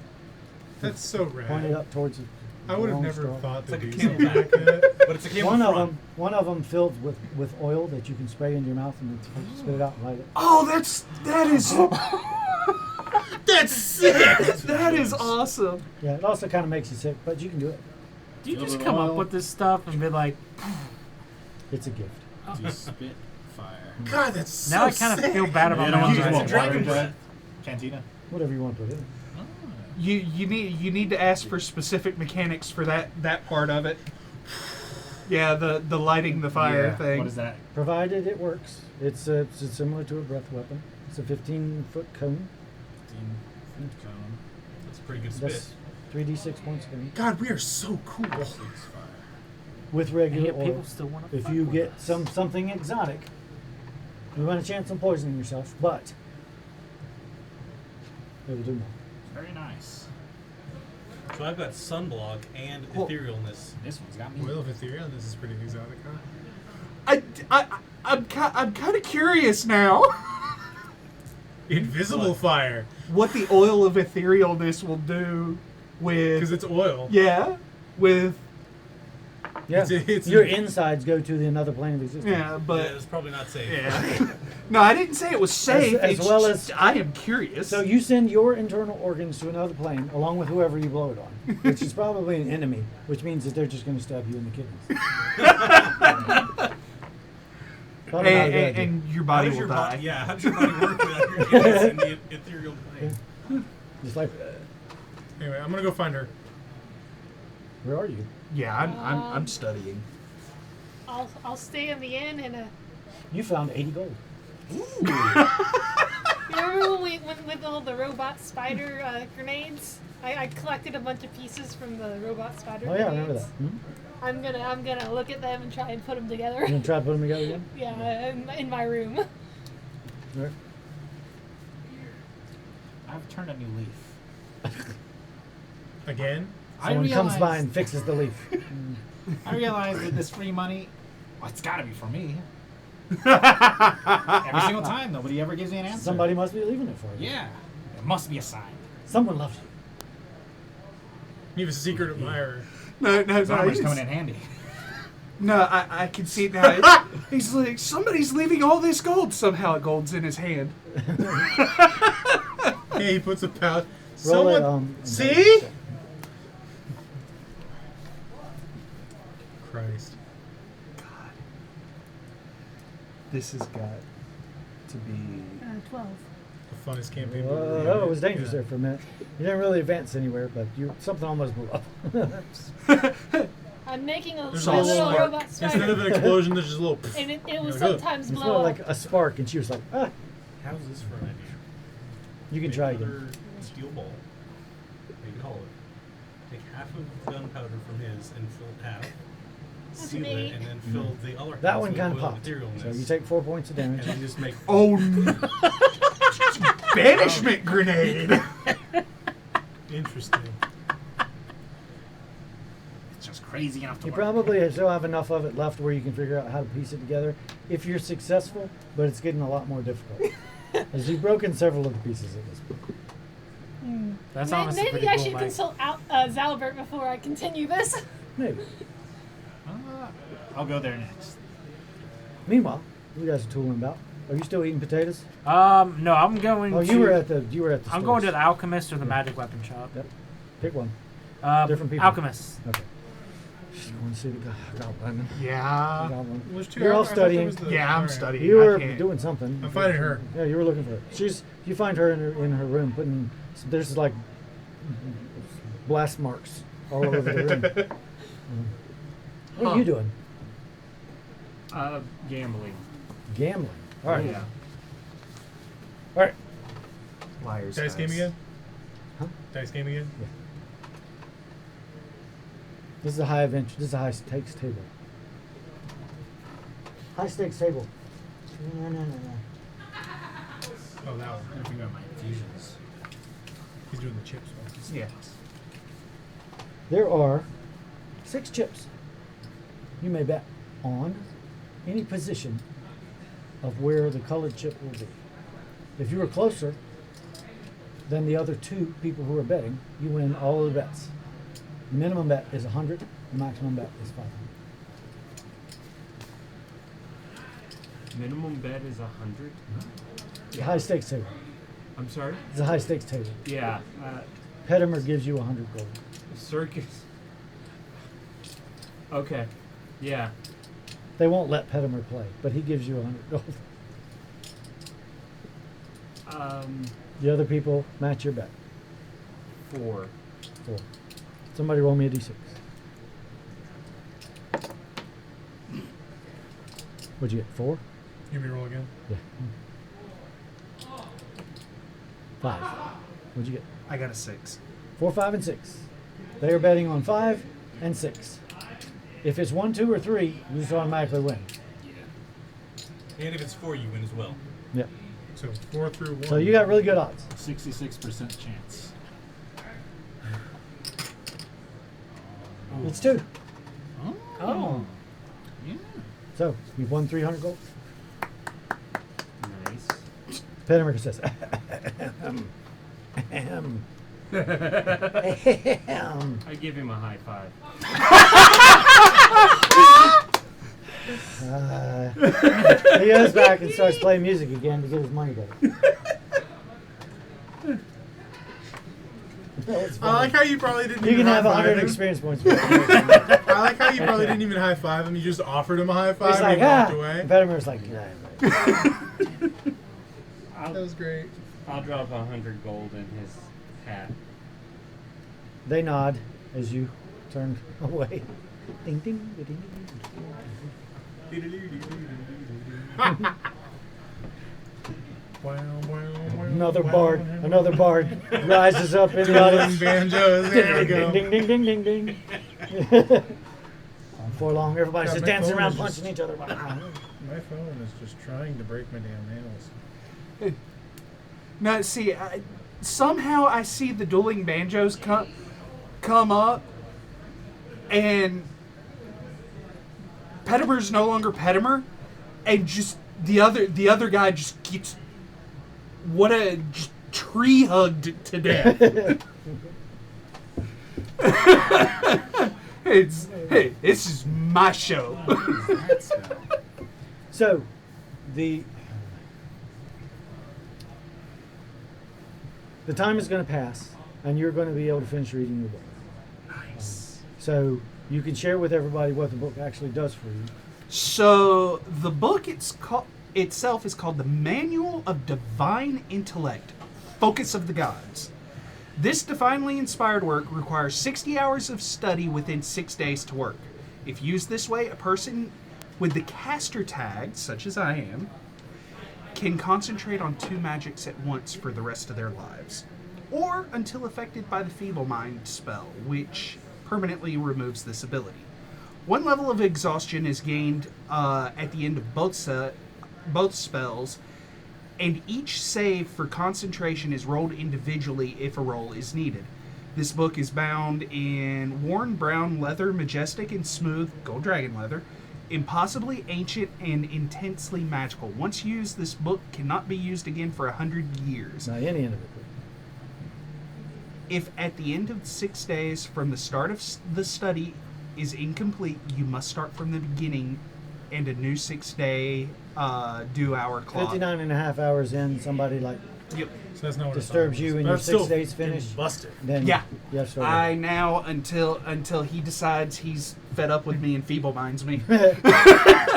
That's so pointed rad. up towards the I would have wrong never straw. thought It's to like a do camel something back. like that. But it's a camel front. One of them filled with oil that you can spray into your mouth and then spit it out and light it. Oh, that is That's sick! that is awesome. Yeah, it also kind of makes you sick, but you can do it. Do you Filled just with come up oil. with this stuff and be like, It's a gift. Do spit fire. God, that's so now I kind of sick. feel bad about You my don't own use It's a what, dragon water breath. jet? Cantina. Whatever you want to put in. You need to ask for specific mechanics for that part of it. Yeah, the lighting the fire Yeah, thing. What is that? Provided it works. It's similar to a breath weapon. It's a 15-foot cone. 15 cone. That's a pretty good spit. That's 3d6 points of damage. God, we are so cool. 6 fire. With And regular yet oil. people still want to If you get something exotic, you run a chance on poisoning yourself, but it will do more. Very nice. So I've got sunblock and Well- etherealness. This one's got me. Oil of Ethereal, this is pretty exotic, huh? I'm kind of curious now Invisible What? fire. what the oil of etherealness will do Because with it's oil. with Yeah, It's- your insides go to the another plane of existence. yeah, but Yeah, it's probably not safe. yeah. No, I didn't say it was safe. As it's well just, I am curious. So you send your internal organs to another plane, along with whoever you blow it on, which is probably an enemy, which means that they're just going to stab you in the kidneys. Probably not a good idea. and your How body does will your die. body? Yeah, how does your body work without your kidneys in the ethereal plane? Just like, Anyway, I'm gonna go find her. where are you? Yeah, I'm studying. I'll stay in the inn and You found 80 gold. you remember when we went with all the robot spider grenades? I collected a bunch of pieces from the robot spider Oh yeah, I grenades. remember that. Hmm? I'm gonna look at them and try and put them together. You gonna try to put them together again? Yeah, in my room. Right. I've turned a new leaf. Again? Someone comes by realized- and fixes the leaf. I realized that this free money, well, it's got to be for me. Every single time, nobody ever gives me an answer. Somebody must be leaving it for you. Yeah, there must be a sign. Someone loves you. You have a secret admirer. No, His armor's coming in handy. No, I can see it now. He's like, somebody's leaving all this gold. Somehow gold's in his hand. Hey, he puts a pouch. Roll it, Someone. See? Christ. This has got to be... 12. The funnest campaign. we've Whoa, ever oh, had. it was dangerous Yeah. there for a minute. You didn't really advance anywhere, but something almost blew up. I'm making a There's a little little spark. robot Instead spider, of an explosion, there's just a little. and it will You're like, sometimes It's blow more up. like a spark, and she was like, ah. How's this for an idea? You can Make try another again. steel ball. Make it hollow. Take half of gunpowder from his and fill it half. Seal me. it and then fill the other half That one with kind of oil popped. materialness. So you take 4 points of damage. and then just make Oh, banishment grenade. Interesting. It's just crazy enough to You work. probably still have enough of it left where you can figure out how to piece it together if you're successful, but it's getting a lot more difficult. As you've broken several of the pieces at this point. That's honestly Maybe pretty I cool, should Mike. consult Zalbert before I continue this. Maybe. I'll go there next. Meanwhile, you guys are tooling about. Are you still eating potatoes? No, I'm going Oh, to... you were at the I'm going to stores. the alchemist or the magic weapon shop. Yep. Pick one. Different people. Alchemist. Okay. Just want to see the goblin. Yeah. Goblin. There's two You're all I thought there studying. was the- Yeah, I'm alright. studying. You I were can't- doing something. I'm finding her. Yeah, you were looking for her. You find her in her room putting. There's like blast marks all over the room. What are you doing? Gambling. Gambling. All right. Yeah. All right. Liar's Dice game again? Huh? Dice game again? This is a high adventure. This is a high stakes table. High stakes table. No. Oh, that one. I'm trying to figure out my infusions. doing the chips one. Yeah. There are 6 chips. You may bet on any position of where the colored chip will be. If you are closer than the other 2 people who are betting, you win all of the bets. The minimum bet is 100. The maximum bet is 500. Minimum bet is 100. It's a high stakes table. I'm sorry. It's a high stakes table. Yeah. Petimer gives you 100 gold. Circus. Okay. Yeah. They won't let Petimer play, but he gives you 100 gold. The other people match your bet. 4. 4. Somebody roll me a d6. What'd you get? 4? You want me to roll again? Yeah. 5. What'd you get? I got a 6. 4, 5, and 6. They are betting on 5 and 6. If it's 1, 2, or 3, you just automatically win. And if it's 4, you win as well. Yep. So 4 through 1. So you got really good odds. 66% chance. It's 2. Oh. Yeah. So you've won 300 gold. Nice. Petimer says, I give him a high 5. he goes back and starts playing music again to get his money back. I like how you probably didn't You even can have high-five 100 him. experience points. For I like how you probably didn't even high five him. You just offered him a high five He's like, and walked ah. away. Petimer's like, yeah. That was great. I'll drop 100 gold in his hat. They nod as you turn away. Ding, ding, ding, ding, Another bard rises up in the Dueling audience. banjos. There we go. Ding, ding, ding, ding, ding, ding. Before long, everybody's God, just my dancing phone around, is just- punching each other. My phone is just trying to break my damn nails. Now, see, somehow I see the dueling banjos come up, and Petimer's no longer Petimer, and just the other guy just gets just tree hugged to death. Hey, this is my show. So, the time is going to pass, and you're going to be able to finish reading your book. Nice. So you can share with everybody what the book actually does for you. So the book itself is called The Manual of Divine Intellect, Focus of the Gods. This divinely inspired work requires 60 hours of study within 6 days to work. If used this way, a person with the caster tag, such as I am, can concentrate on 2 magics at once for the rest of their lives, or until affected by the Feeble Mind spell, which permanently removes this ability. 1 level of exhaustion is gained at the end of both spells, and each save for concentration is rolled individually if a roll is needed. This book is bound in worn brown leather, majestic and smooth gold dragon leather, impossibly ancient and intensely magical. Once used, this book cannot be used again for 100 years. Not any of it. If at the end of 6 days from the start of the study is incomplete, you must start from the beginning and a new 6-day do-hour clock. 59 and a half hours in, somebody Yep. So that's not what disturbs I thought it was. you and But your that's 6 still days getting finished. busted. Then Yeah. you have to start I now, until he decides he's fed up with me and feeble minds me. Every not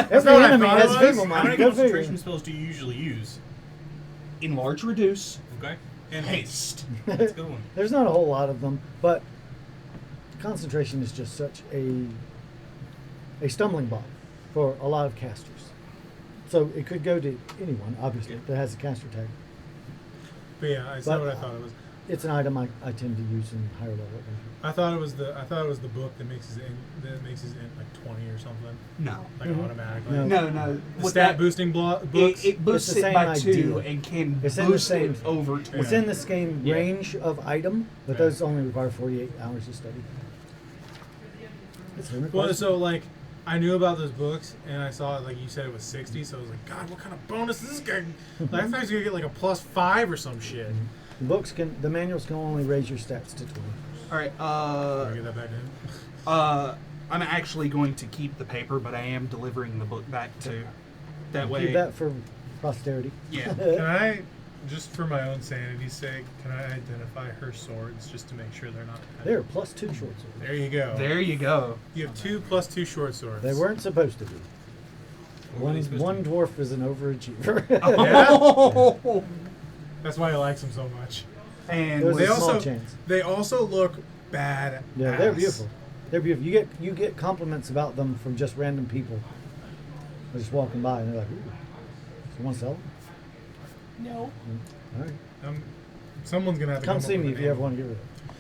what I enemy thought has it was. feeble How mind. many Go figure. concentration spells do you usually use? Enlarge, reduce, Okay. And haste. That's a good one. There's not a whole lot of them, but concentration is just such a stumbling block for a lot of casters. So it could go to anyone, obviously, that has a caster tag. But yeah, it's But- not what I thought it was. it's an item I tend to use in higher level adventures. I thought it was the book that makes his int like 20 or something. No. Like Mhm. automatically. No. No. The What stat that- boosting books. It boosts It's the it same by idea. 2 and can It's in the boost same- it over 20. It's in the same Yeah. range of item, but Yeah. those only require 48 hours of study. It's a Well, request. so like I knew about those books and I saw it like you said it was 60, so I was like, God, what kind of bonus is this guy? Like I thought he was gonna get like a +5 or some shit. The manuals can only raise your stats to 20. All right. Can I get that back in? I'm actually going to keep the paper, but I am delivering the book back to. That way. Keep that for posterity. Yeah. Can I, just for my own sanity's sake, can I identify her swords just to make sure they're not? They're +2 short swords. There you go. There you go. You have 2 +2 short swords. They weren't supposed to be. What were they supposed to One be? dwarf is an overachiever. Yeah? That's why he likes them so much. And There's They a small also chance. they also look bad. Yeah, they're beautiful. They're beautiful. You get compliments about them from just random people. They're just walking by and they're like, "Ooh, you want to sell them?" No. All right, Someone's gonna have to come come see up me with if a you name. ever want to get rid of them.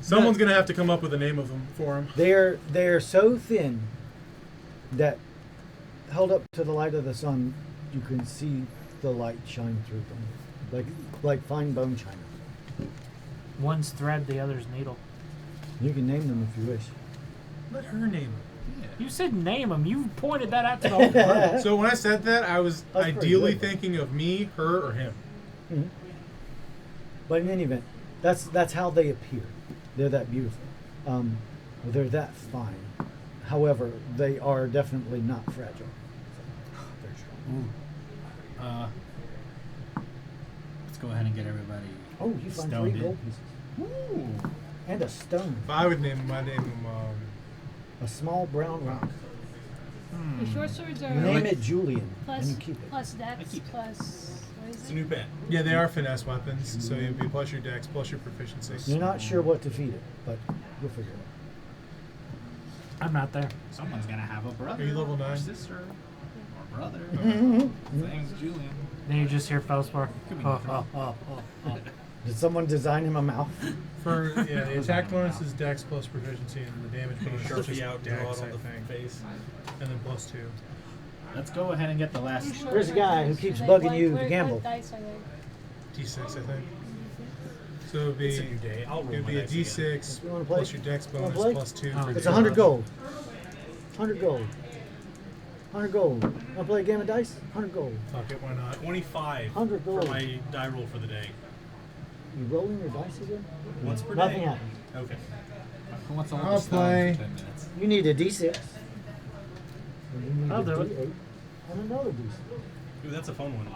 Someone's gonna have to come up with a name of them for him. They're so thin that held up to the light of the sun, you can see the light shine through them, like fine bone china. One's thread, the other's needle. You can name them if you wish. Let her name You said name them. You pointed that out to the whole group. it. So when I said that, I was That's pretty ideally good. thinking of me, her, or him. Mhm. But in any event, that's how they appear. They're that beautiful. They're that fine. However, they are definitely not fragile. Very strong. Let's go ahead and get everybody. Oh, you find stoned 3 in. gold pieces Ooh. and a stone, If I would name him, I'd name him. a small brown rock. The short swords are You name it Julian, and plus you keep it. plus dex plus what is It's a it? new pet. Yeah, they are finesse weapons, so you'd be plus your dex, plus your proficiency. You're not sure what to feed it, but you'll figure it out. I'm not there. Someone's gonna have a brother. Are you level or 9? sister or brother. Mm-hmm. Name's Julian. Then you just hear Felspar. Could be Oh, nothing. oh, oh, oh. Did someone design him a mouth? For the attack bonus is dex plus proficiency, and the damage bonus is Sharpie just out, draw dex, it I on the think, face. and then plus 2. Let's go ahead and get the last. There's a guy who keeps Are bugging they you what- to what gamble. dice are they? D6, I think. So it'd be It's a new day. I'll roll it'd my be a dice again. D6 You wanna play? plus your dex Wanna bonus play? plus 2 Oh, for It's damage. 100 gold. 100 gold. 100 gold. Want to play a game of dice? 100 gold. Fuck it, why not? 25 100 for gold. my die roll for the day. You rolling your dice again? Once per Nothing day. happens. Okay. Who wants to hold I'll the stone play. for 10 minutes? You need a D6. And you need I'll a do it. D8 and another D6. Ooh, that's a fun one.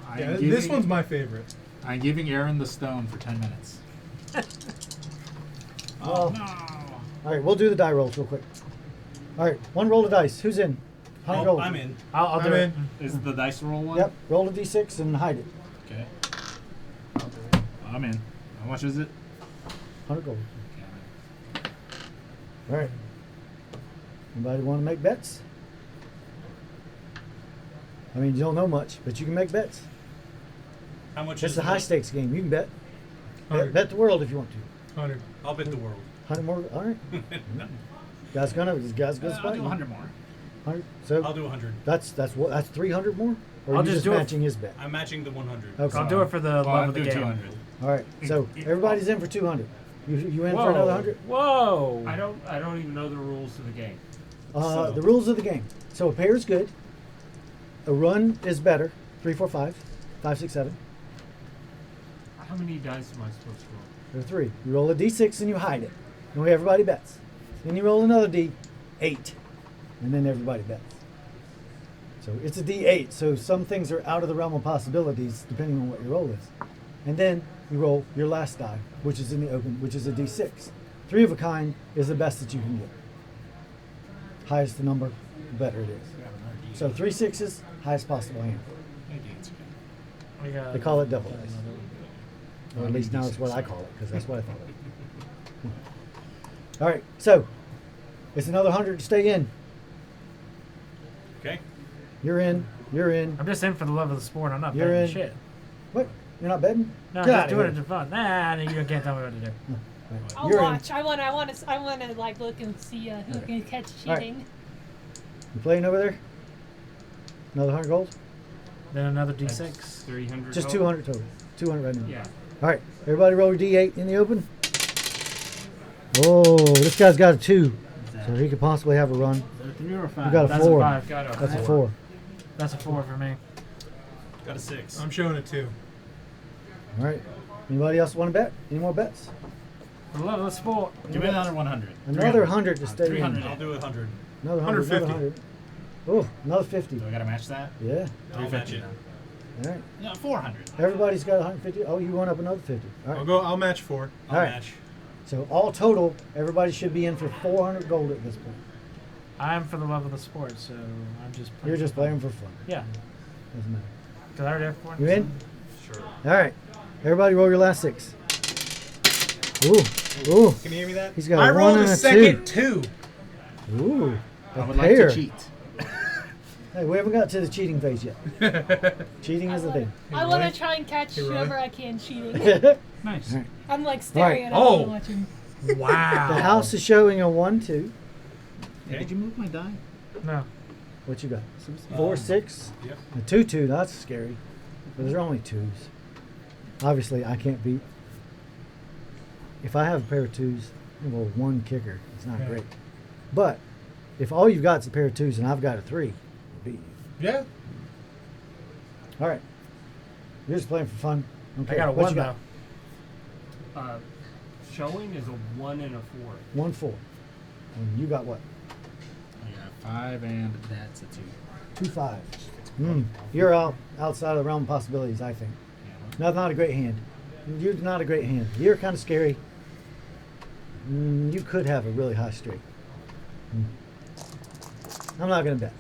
I'm Yeah, giving, this one's my favorite. I'm giving Aaron the stone for 10 minutes. Well, No. all right, we'll do the die rolls real quick. All right, one roll of dice. Who's in? 100 gold. I'm in. I'll do I'm it. in. Is the dice roll one? Yep, roll a D6 and hide it. Okay. I'm in. How much is it? 100 gold. Okay. All right. Anybody want to make bets? I mean, you don't know much, but you can make bets. How much It's is a high stakes game. You can bet. 100. Bet the world if you want to. 100. I'll bet the world. 100 more. All right. Guys gonna I'll spot do you. 100 more. 100. So I'll do 100. that's 300 more. Or I'll you just just do it. matching his bet. I'm matching the 100. Okay. I'll do it for the Well, love I'll of the do game. 200. All right. So everybody's in for 200. You in Whoa. for another 100? Whoa. I don't even know the rules of the game. The rules of the game. So a pair is good. A run is better. 3, 4, 5, 5, 6, 7. How many dice am I supposed to roll? There are 3. You roll a d6 and you hide it. And everybody bets. Then you roll another d8. And then everybody bets. So it's a d8. So some things are out of the realm of possibilities depending on what your roll is. And then you roll your last die, which is in the open, which is a d6. 3 of a kind is the best that you can get. Highest the number, the better it is. So 3 6s, highest possible hand. We got- They call it devil dice. Or at least now it's what I call it, because that's what I thought of. All right, so it's another 100 to stay in. Okay. You're in. You're in. I'm just in for the love of the sport. I'm not You're betting in. shit. What? You're not betting? No, Get just outta doing it here. for fun. Nah, you can't tell me what to do. Right. I'll You're in. watch. I want to like look and see who can catch Alright. cheating. You playing over there? Another 100 gold? Then another That's D6. 300. Just total? 200 total. 200 right now. Yeah. All right, everybody roll your D8 in the open. Oh, this guy's got a 2, so he could possibly have a run. Is that a 3 or a 5? You got a That's 4. a 5. Got a That's a 4. 4. That's a 4 for me. Got a 6. I'm showing a 2. All right. Anybody else want to bet? Any more bets? For the love of the sport. Give me another 100. Another 100 to stay 300. in. I'll do 100. Another 100. Another 150. 100. Oh, another 50. Do I gotta match that? Yeah. I'll match 350 it. then. All right. Yeah, 400. Everybody's got 150. Oh, you went up another 50. All right. I'll match 4. I'll All right. match. So all total, everybody should be in for 400 gold at this point. I'm for the love of the sport, so I'm just playing. You're just for fun. playing for fun. Yeah. Doesn't matter. Because I already have 400. You in? Sure. All right. Everybody roll your last 6. Ooh. Ooh. Can you hear me that? He's got I a rolled 1 a and a second 2. Ooh. I A would like pair. to cheat. Hey, we haven't got to the cheating phase yet. Cheating is the thing. I want to try and catch Hey, Roy. whoever I can cheating. Nice. Alright. I'm like staring Right. at him Oh. and watching. Wow. The house is showing a 1, 2. Hey, did you move my die? No. What you got? 4, 6, Yep. a 2, 2. That's scary. But there's only 2s. Obviously, I can't beat. If I have a pair of 2s, well, 1 kicker. It's not Yeah. great. But if all you've got is a pair of 2s and I've got a 3, I'll beat you. Yeah. All right. You're just playing for fun. Okay. I got a what 1 you got? Uh, showing is a 1 and a 4. 1, 4. And you got what? I got 5 and that's a 2. 2, 5. You're outside of the realm of possibilities, I think. Yeah. Not a great hand. You're not a great hand. You're kind of scary. You could have a really high straight. I'm not going to bet.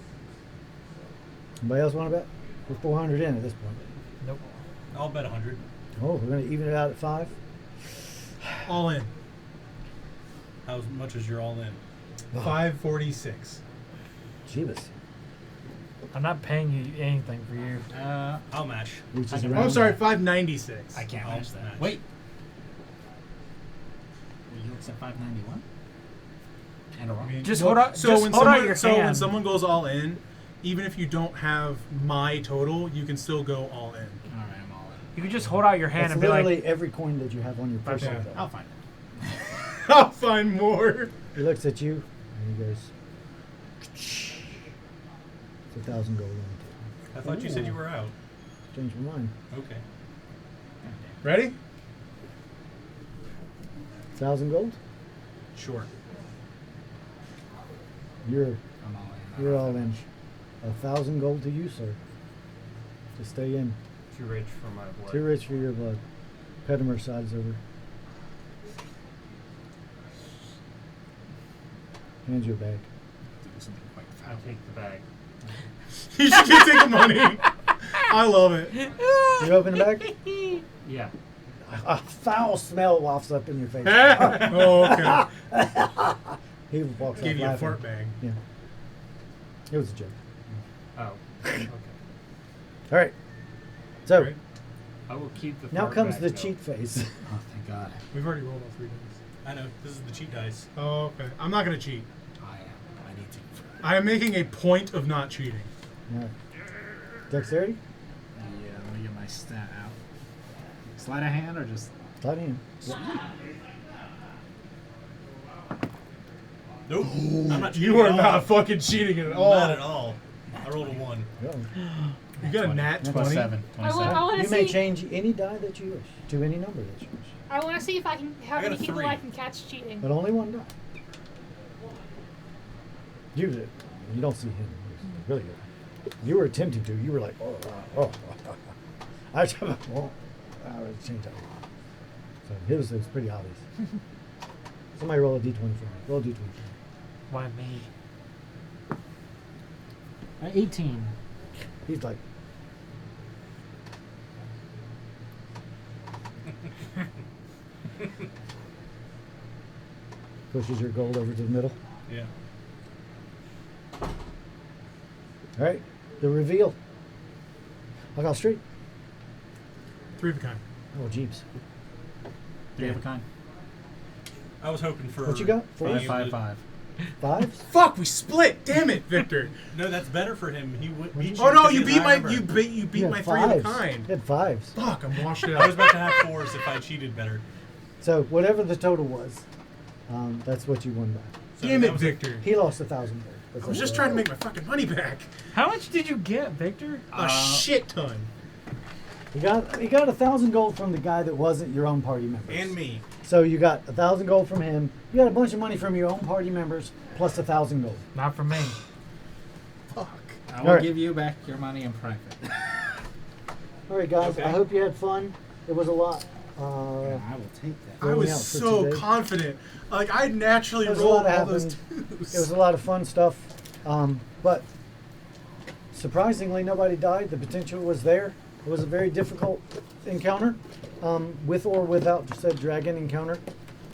Anybody else want to bet? We're 400 in at this point. Nope. I'll bet 100. Oh, we're going to even it out at 5? All in. How much is your all in? 546. Jeebus. I'm not paying you anything for you. I'll match. Which I is can- Oh, around sorry, that. 596. I can't I'll match that. match. Wait. You looks at 591? And a I rock. mean, Just well, hold out- So just when hold out someone, your so when hand. someone goes all in, even if you don't have my total, you can still go all in. Alright, I'm all in. You could just hold out your hand That's and be literally like, every coin that you have on your person. Yeah. I'll find it. I'll find more. He looks at you and he goes, it's 1,000 gold on it. I thought you said you were out. Change my mind. Okay. Ready? 1,000 gold? Sure. You're I'm all in. You're all in. 1,000 gold to you, sir. To stay in. Too rich for my blood. Too rich for your blood. Pedimer side's over. Hand you a bag. Do something quite I'll foul. take the bag. You should just take the money. I love it. You open the bag? Yeah. A foul smell wafts up in your face. Oh, okay. He walks Give off you a laughing. fart bag. Yeah. It was a joke. Oh. Okay. All right. So Right. I will keep the. now fart comes bag, the though. cheat phase. Oh, thank God. We've already rolled all 3 dice. I know. This is the cheat dice. Oh, okay. I'm not going to cheat. I am. I need to. I am making a point of not cheating. All right. Dexterity? Yeah, let me get my stat out. Sleight of hand or just. Slide in. Nope. I'm not cheating You are at all. not fucking cheating at all. Not at all. I rolled a 1. Go. You got a nat 20. 27. I 27. want You to may see. change any die that you wish to any number that you wish, I want to see if I can. How I got many a people 3. I can catch cheating. but only one die. You don't see him. He's really good. You were attempting to. You were like, oh. I was change that. So it was pretty obvious. Somebody roll a d20 for me. Roll a d20 for me. why me? 18. He's like, pushes your gold over to the middle. Yeah. All right, the reveal. I got straight. 3 of a kind. Oh, jeeps. 3 of a kind. I was hoping for. What you got? for 4? you 5, to- 5. 5? Fuck, we split. Damn it, Victor. No, that's better for him. He would beat you. Oh no, because you he beat has a my higher number. you beat You my had 3 of a 5s. kind. You had 5s. Fuck, I'm washed I was out. about to have 4s if I cheated better. So whatever the total was, that's what you won back. So Damn that it, was Victor. He lost 1,000 gold. I was just trying to make my fucking money back. How much did you get, Victor? A shit ton. He got 1,000 gold from the guy that wasn't your own party member. And me. So you got 1,000 gold from him. You got a bunch of money from your own party members plus 1,000 gold. Not from me. Fuck. I will Alright. give you back your money in private. All right, guys. Okay. I hope you had fun. It was a lot. I will take that. I Going was out for so today. confident. Like I naturally There's a rolled lot all those happened. twos. It was a lot of fun stuff, but surprisingly, nobody died. The potential was there. It was a very difficult encounter, with or without said dragon encounter.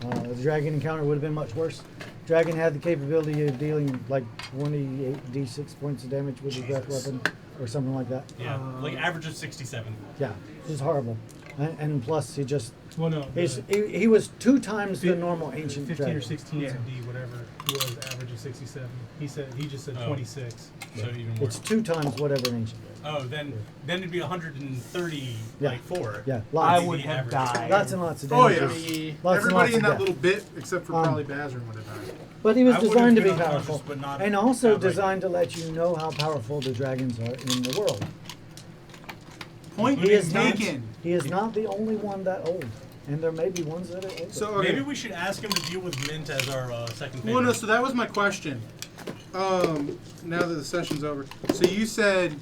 The dragon encounter would have been much worse. Dragon had the capability of dealing like 28 d6 points of damage with his breath weapon, or something like that. Yeah, like average of 67. Yeah, it was horrible. And plus, he just Well, no. he was 2 times the normal ancient 15 dragon. or 16 Yeah. D, whatever. He was average of 67. He just said Oh. 26. So even It's worse. 2 times whatever an ancient is. Oh, then it'd be 130 Yeah. like 4. Yeah, I lots, would have average. died. lots and lots of Oh damage. yeah. Lots and Everybody lots in of that death. little bit, except for Um, probably Bazrin, would have died. But he was I would've designed to be been unconscious, powerful, but not and also outright. designed to let you know how powerful the dragons are in the world. Point He is not. taken. He is not the only one that old, and there may be ones that are older. So okay. Maybe we should ask him to deal with Mint as our second favorite. Well, no. So that was my question. Now that the session's over, so you said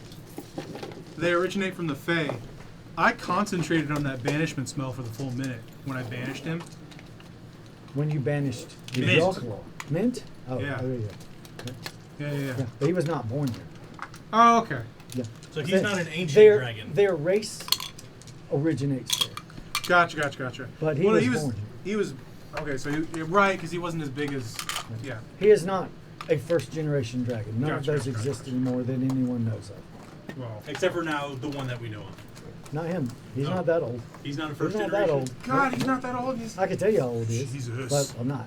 they originate from the Fae. I concentrated on that banishment smell for the full minute when I banished him. when you banished the Mint. Yawklaw. Mint? Oh, Yeah. oh, yeah. Yeah. But he was not born here. Oh, okay. Yeah. So he's not an ancient their, dragon. Their race originates there. Gotcha. But he well, was he was born here. he was okay. So you're right, because he wasn't as big as yeah. He is not a first generation dragon. None of Gotcha, those gotcha, exist gotcha. anymore that anyone knows of. Well, Except for now, the one that we know of. Not him. He's No. not that old. He's not a He's first not generation. that old. God, he's not that old. He's I can tell you how old he is, Jesus. but I'm not.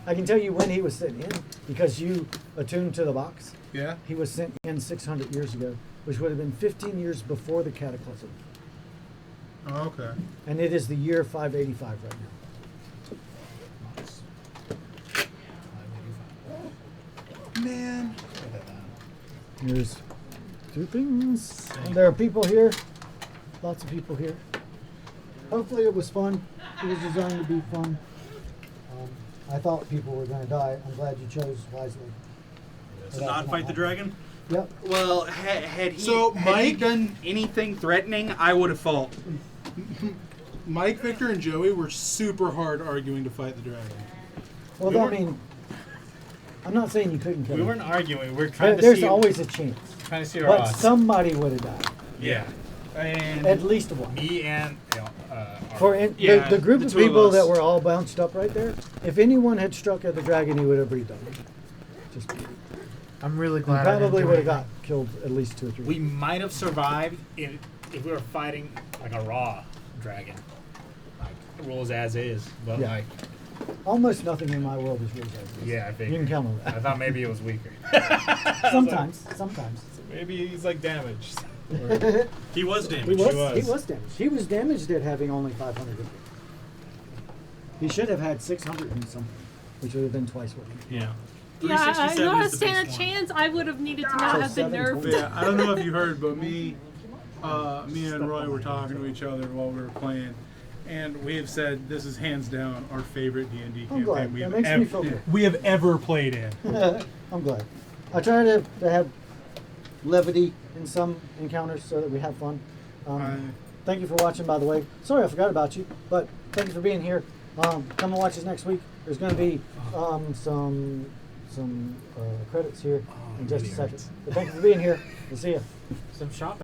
I can tell you when he was sent in because you attuned to the box. yeah. He was sent in 600 years ago, which would have been 15 years before the cataclysm. Oh, okay. And it is the year 585 right now. Man. Here's 2 things. And there are people here. Lots of people here. Hopefully it was fun. It was designed to be fun. I thought people were going to die. I'm glad you chose wisely. To not fight the dragon? Yep. Well, had he, So, had he Mike- done anything threatening, I would have fought. Mike, Victor, and Joey were super hard arguing to fight the dragon. Well, We I weren't- mean, I'm not saying you couldn't kill We him. weren't arguing. We were trying to There's see. always a chance. Trying to see our But odds. somebody would have died. Yeah. And At least one. me and For Yeah, the group the of two of people us. that were all bounced up right there, if anyone had struck at the dragon, he would have breathed on him. Just I'm really he glad. I didn't probably do would have anything. got killed at least 2 or 3. we might have survived if we were fighting like a raw dragon, like rules as is. But Yeah. like, Almost nothing in my world is rules as is. yeah, I You think can count on I that. thought maybe it was weaker. Sometimes. Maybe he's like damaged. He was He damaged. was damaged. He was damaged at having only 500 gold. He should have had 600 and something, which would have been twice what he had. Yeah. Yeah, I 367 not is the stand a base one. chance. I would have needed to So not have been 720. nerfed. Yeah, I don't know if you heard, but me and Roy were talking to each other while we were playing, and we have said this is hands down our favorite D&D I'm glad. campaign That makes me feel good. we have ever played in. I'm glad. I try to have levity in some encounters so that we have fun. Thank you for watching, by the way. Sorry I forgot about you, but thank you for being here. Come and watch us next week. There's going to be some credits here in just a second. But thank you for being here. We'll see you. Some shopping.